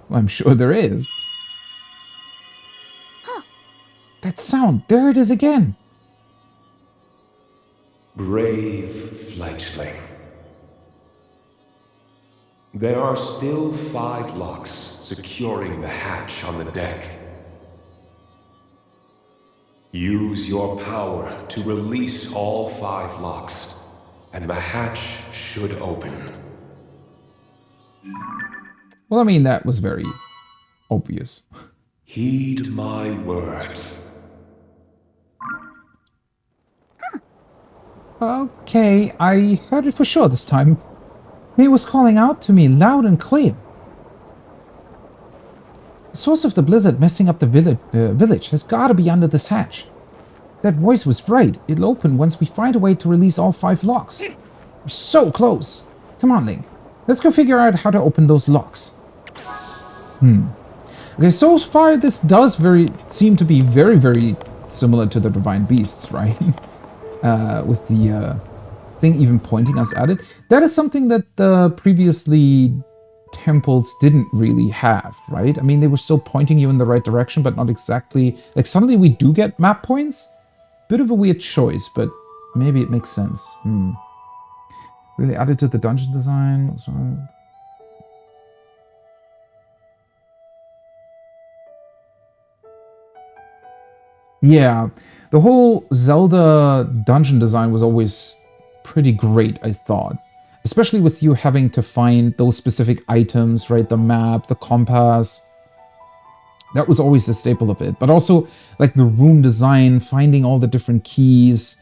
Well, I'm sure there is. That sound, there it is again. Brave fledgling. There are still 5 locks securing the hatch on the deck. Use your power to release all 5 locks, and the hatch should open. Well, I mean, that was very obvious. Heed my words. Okay, I heard it for sure this time. He was calling out to me loud and clear. The source of the blizzard messing up the village has got to be under this hatch. That voice was right. It'll open once we find a way to release all 5 locks. We're so close. Come on, Link. Let's go figure out how to open those locks. Okay, so far this does seem to be very, very similar to the Divine Beasts, right? With the thing even pointing us at it. That is something that the previously temples didn't really have, right? I mean, they were still pointing you in the right direction, but not exactly. Like, suddenly we do get map points. Bit of a weird choice, but maybe it makes sense. Really added to the dungeon design. Yeah, the whole Zelda dungeon design was always pretty great, I thought. Especially with you having to find those specific items, right? The map, the compass. That was always the staple of it. But also, like, the room design, finding all the different keys.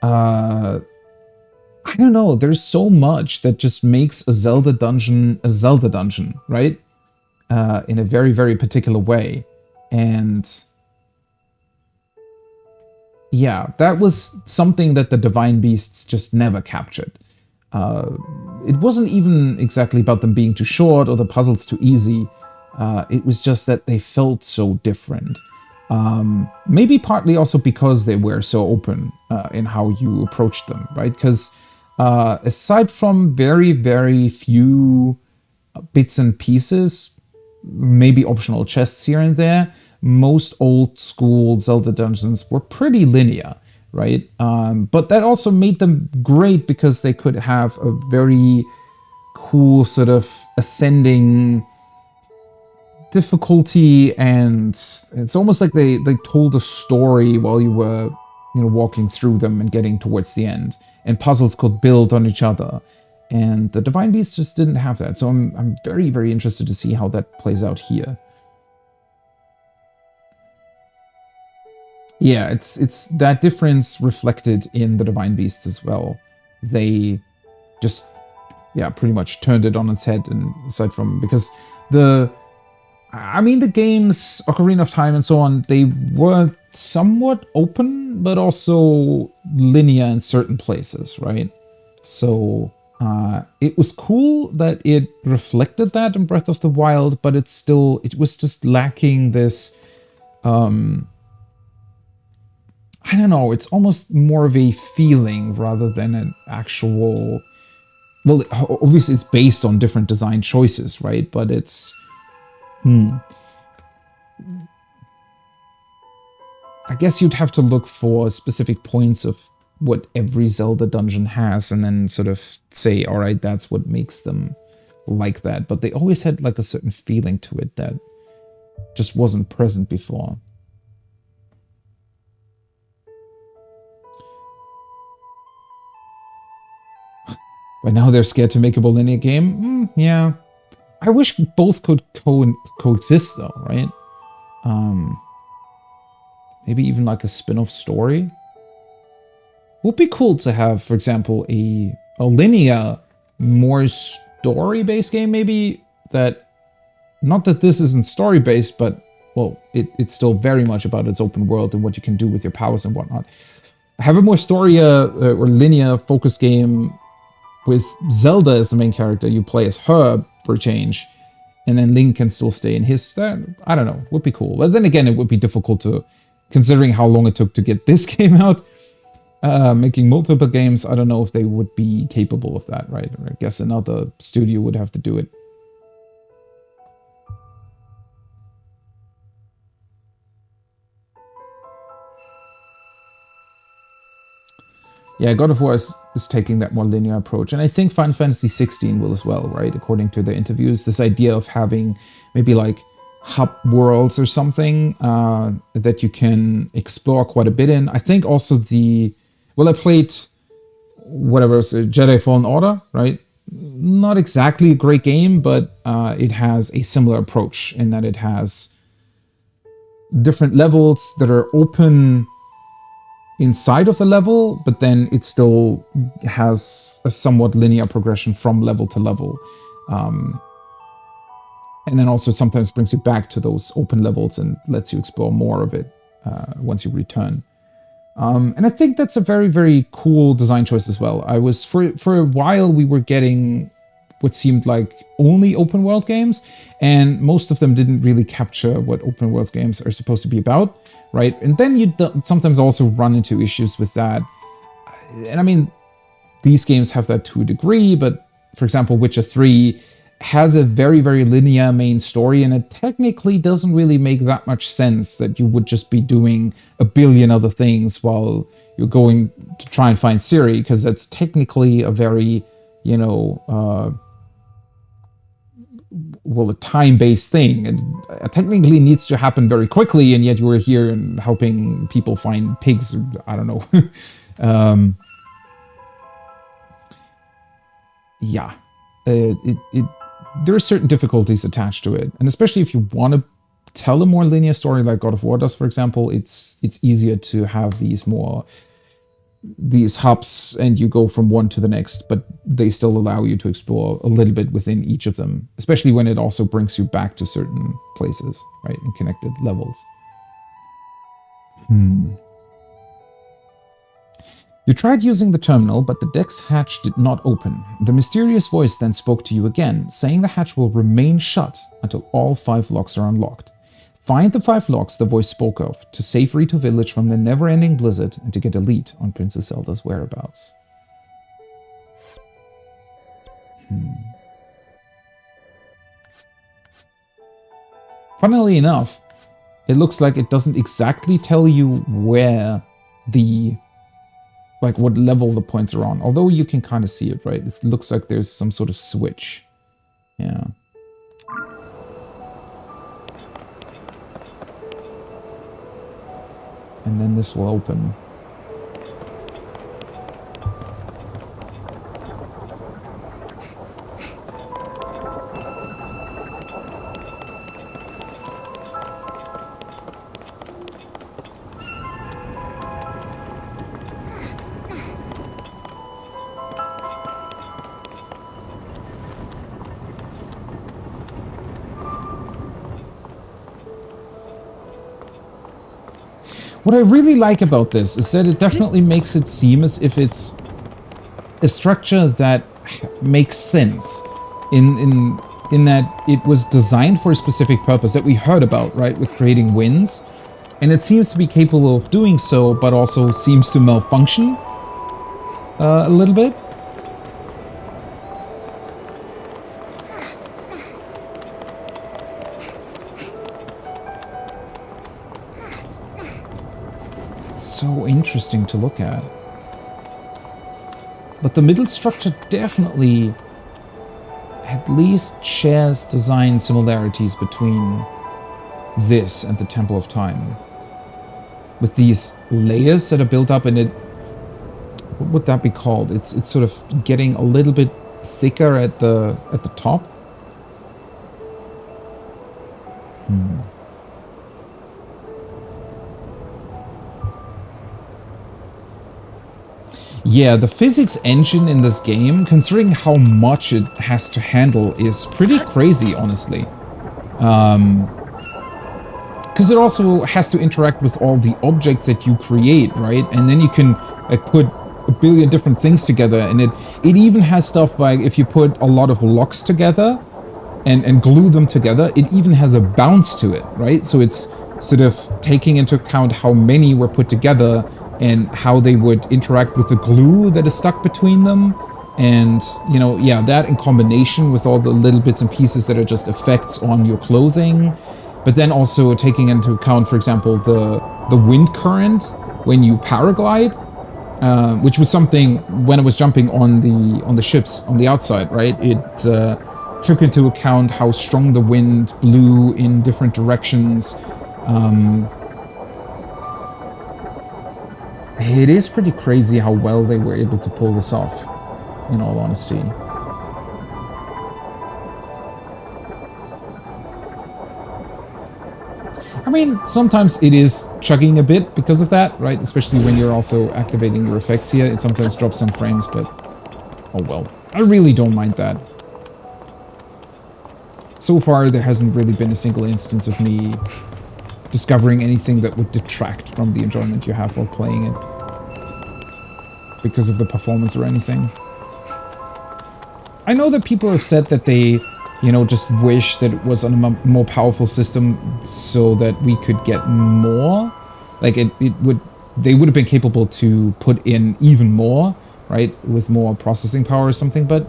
I don't know, there's so much that just makes a Zelda dungeon, right? In a very, very particular way. And yeah, that was something that the Divine Beasts just never captured. It wasn't even exactly about them being too short or the puzzles too easy. It was just that they felt so different. Maybe partly also because they were so open in how you approached them, right? Because aside from very, very few bits and pieces, maybe optional chests here and there, most old school Zelda dungeons were pretty linear, right? But that also made them great because they could have a very cool sort of ascending difficulty, and it's almost like they told a story while you were, you know, walking through them and getting towards the end, and puzzles could build on each other. And the Divine Beasts just didn't have that, so I'm very, very interested to see how that plays out here. Yeah, it's that difference reflected in the Divine Beasts as well. They just, yeah, pretty much turned it on its head, and aside from, because the games, Ocarina of Time and so on, they were somewhat open, but also linear in certain places, right? So it was cool that it reflected that in Breath of the Wild, but it was just lacking this, I don't know, it's almost more of a feeling rather than an actual... Well, obviously it's based on different design choices, right? But it's... I guess you'd have to look for specific points of what every Zelda dungeon has and then sort of say, all right, that's what makes them like that. But they always had like a certain feeling to it that just wasn't present before. But now they're scared to make a linear game? Yeah. I wish both could coexist though, right? Maybe even like a spin-off story. Would be cool to have, for example, a linear, more story-based game maybe that, not that this isn't story-based, but, well, it's still very much about its open world and what you can do with your powers and whatnot. Have a more story or linear focus game with Zelda as the main character. You play as her for a change, and then Link can still stay in his... I don't know, would be cool. But then again, it would be difficult to, considering how long it took to get this game out. Making multiple games, I don't know if they would be capable of that, right? Or I guess another studio would have to do it. Yeah, God of War is taking that more linear approach. And I think Final Fantasy XVI will as well, right? According to the interviews, this idea of having maybe like hub worlds or something that you can explore quite a bit in. I think also I played whatever, it was Jedi Fallen Order, right? Not exactly a great game, but it has a similar approach in that it has different levels that are open inside of the level, but then it still has a somewhat linear progression from level to level. And then also sometimes brings you back to those open levels and lets you explore more of it once you return. And I think that's a very, very cool design choice as well. For a while, we were getting what seemed like only open world games, and most of them didn't really capture what open world games are supposed to be about, right? And then you sometimes also run into issues with that. And I mean, these games have that to a degree, but for example, Witcher 3, has a very, very linear main story, and it technically doesn't really make that much sense that you would just be doing a billion other things while you're going to try and find Ciri, because that's technically a very, you know, well, a time-based thing. It technically needs to happen very quickly, and yet you were here and helping people find pigs. I don't know. Yeah. There are certain difficulties attached to it, and especially if you want to tell a more linear story like God of War does, for example, it's easier to have these hubs and you go from one to the next, but they still allow you to explore a little bit within each of them, especially when it also brings you back to certain places, right, in connected levels. You tried using the terminal, but the deck's hatch did not open. The mysterious voice then spoke to you again, saying the hatch will remain shut until all 5 locks are unlocked. Find the 5 locks the voice spoke of to save Rito Village from the never-ending blizzard and to get a lead on Princess Zelda's whereabouts. Funnily enough, it looks like it doesn't exactly tell you where like what level the points are on, although you can kind of see it, right? It looks like there's some sort of switch. Yeah. And then this will open. What I really like about this is that it definitely makes it seem as if it's a structure that makes sense in that it was designed for a specific purpose that we heard about, right, with creating winds. And it seems to be capable of doing so, but also seems to malfunction a little bit. So interesting to look at. But the middle structure definitely at least shares design similarities between this and the Temple of Time. With these layers that are built up, and what would that be called? It's sort of getting a little bit thicker at the top. Yeah, the physics engine in this game, considering how much it has to handle, is pretty crazy, honestly. Because it also has to interact with all the objects that you create, right? And then you can put a billion different things together, and it even has stuff like if you put a lot of locks together and glue them together, it even has a bounce to it, right? So it's sort of taking into account how many were put together and how they would interact with the glue that is stuck between them. And, you know, yeah, that in combination with all the little bits and pieces that are just effects on your clothing. But then also taking into account, for example, the wind current when you paraglide, which was something when I was jumping on the ships on the outside, right? It took into account how strong the wind blew in different directions. It is pretty crazy how well they were able to pull this off, in all honesty. I mean, sometimes it is chugging a bit because of that, right? Especially when you're also activating your effects here. It sometimes drops some frames, but oh well. I really don't mind that. So far, there hasn't really been a single instance of me discovering anything that would detract from the enjoyment you have while playing it because of the performance or anything. I know that people have said that they, you know, just wish that it was on a more powerful system so that we could get more. Like they would have been capable to put in even more, right, with more processing power or something. But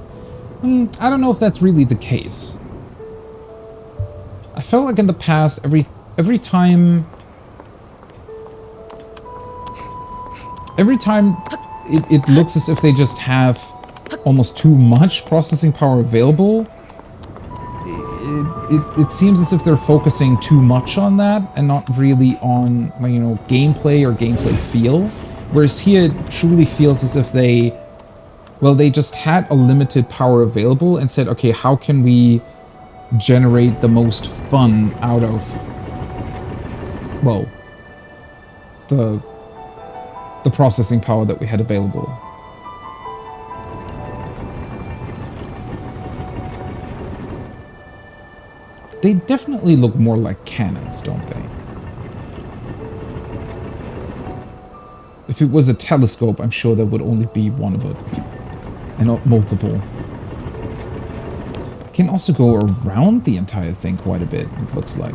I don't know if that's really the case. I felt like in the past, every time it looks as if they just have almost too much processing power available. It seems as if they're focusing too much on that and not really on, you know, gameplay or gameplay feel. Whereas here it truly feels as if they just had a limited power available and said, okay, how can we generate the most fun out of, well, the processing power that we had available. They definitely look more like cannons, don't they? If it was a telescope, I'm sure there would only be one of it, and not multiple. I can also go around the entire thing quite a bit, it looks like.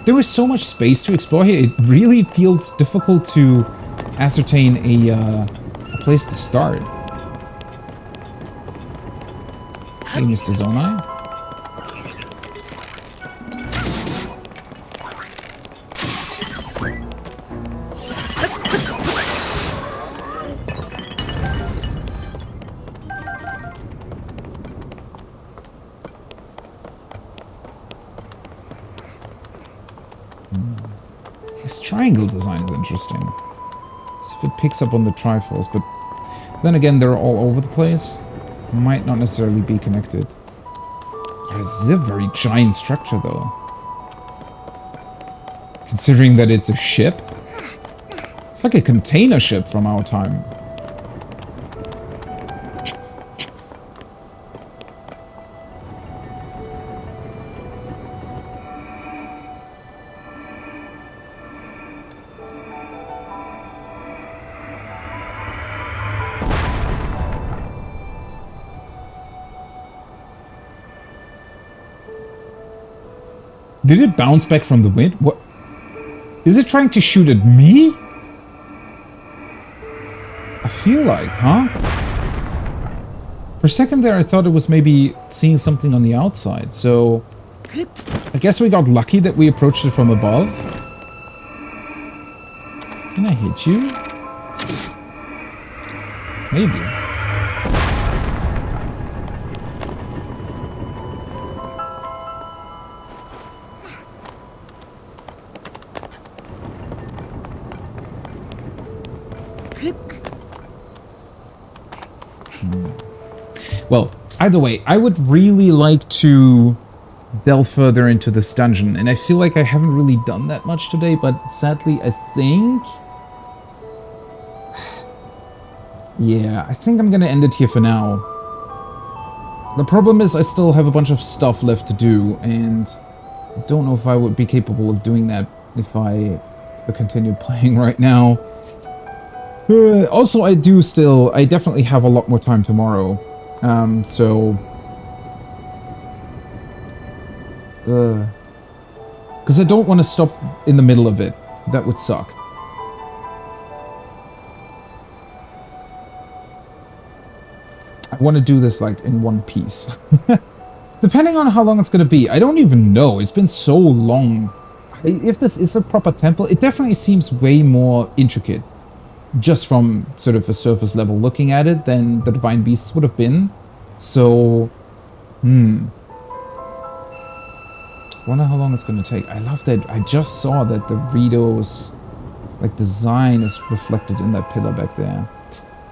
There is so much space to explore here, it really feels difficult to ascertain a place to start. Hey, Mr. Zonai. This triangle design is interesting. As if it picks up on the Triforce, but then again, they're all over the place. Might not necessarily be connected. This is a very giant structure, though. Considering that it's a ship. It's like a container ship from our time. Did it bounce back from the wind? What? Is it trying to shoot at me? I feel like, huh? For a second there, I thought it was maybe seeing something on the outside. So, I guess we got lucky that we approached it from above. Can I hit you? Maybe. Well, either way, I would really like to delve further into this dungeon, and I feel like I haven't really done that much today, but sadly, I think... yeah, I think I'm gonna end it here for now. The problem is I still have a bunch of stuff left to do, and I don't know if I would be capable of doing that if I continue playing right now. Also, I definitely have a lot more time tomorrow. Because I don't want to stop in the middle of it. That would suck. I want to do this, like, in one piece. Depending on how long it's going to be. I don't even know. It's been so long. If this is a proper temple, it definitely seems way more intricate. Just from sort of a surface level looking at it than the Divine Beasts would have been. So, wonder how long it's going to take. I love that. I just saw that the Rito's like design is reflected in that pillar back there.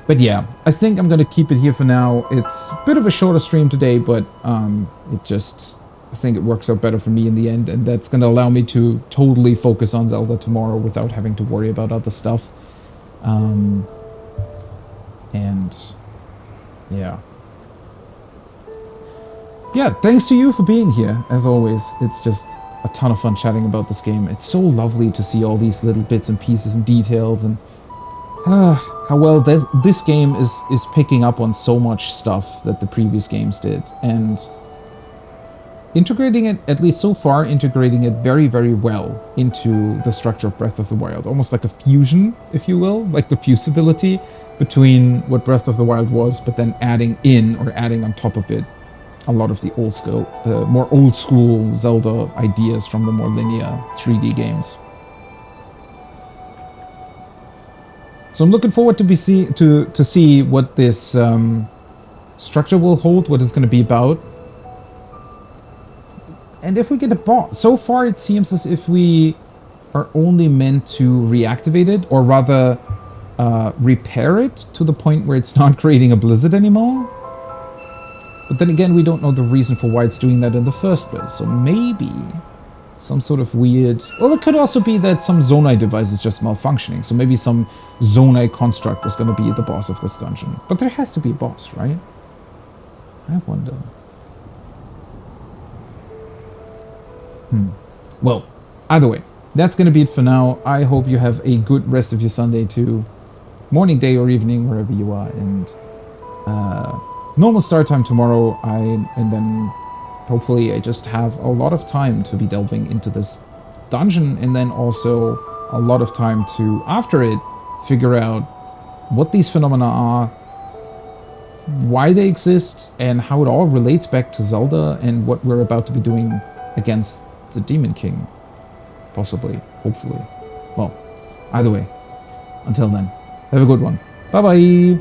But yeah, I think I'm going to keep it here for now. It's a bit of a shorter stream today, but I think it works out better for me in the end, and that's going to allow me to totally focus on Zelda tomorrow without having to worry about other stuff. And yeah. Yeah, thanks to you for being here, as always. It's just a ton of fun chatting about this game. It's so lovely to see all these little bits and pieces and details, and how well this game is picking up on so much stuff that the previous games did. And integrating it, at least so far, integrating it very, very well into the structure of Breath of the Wild. Almost like a fusion, if you will, like the fusibility between what Breath of the Wild was, but then adding in or adding on top of it a lot of the more old school Zelda ideas from the more linear 3D games. So I'm looking forward to see what this structure will hold, what it's going to be about. And if we get a boss, so far it seems as if we are only meant to reactivate it, or rather repair it to the point where it's not creating a blizzard anymore. But then again, we don't know the reason for why it's doing that in the first place. So maybe some sort of weird... Well, it could also be that some Zonai device is just malfunctioning. So maybe some Zonai construct was going to be the boss of this dungeon. But there has to be a boss, right? I wonder. Well, either way, that's going to be it for now. I hope you have a good rest of your Sunday too. Morning, day, or evening, wherever you are. And normal start time tomorrow. And then hopefully I just have a lot of time to be delving into this dungeon. And then also a lot of time to, after it, figure out what these phenomena are, why they exist, and how it all relates back to Zelda and what we're about to be doing against the Demon King. Possibly, hopefully. Well, either way, until then, have a good one. Bye-bye!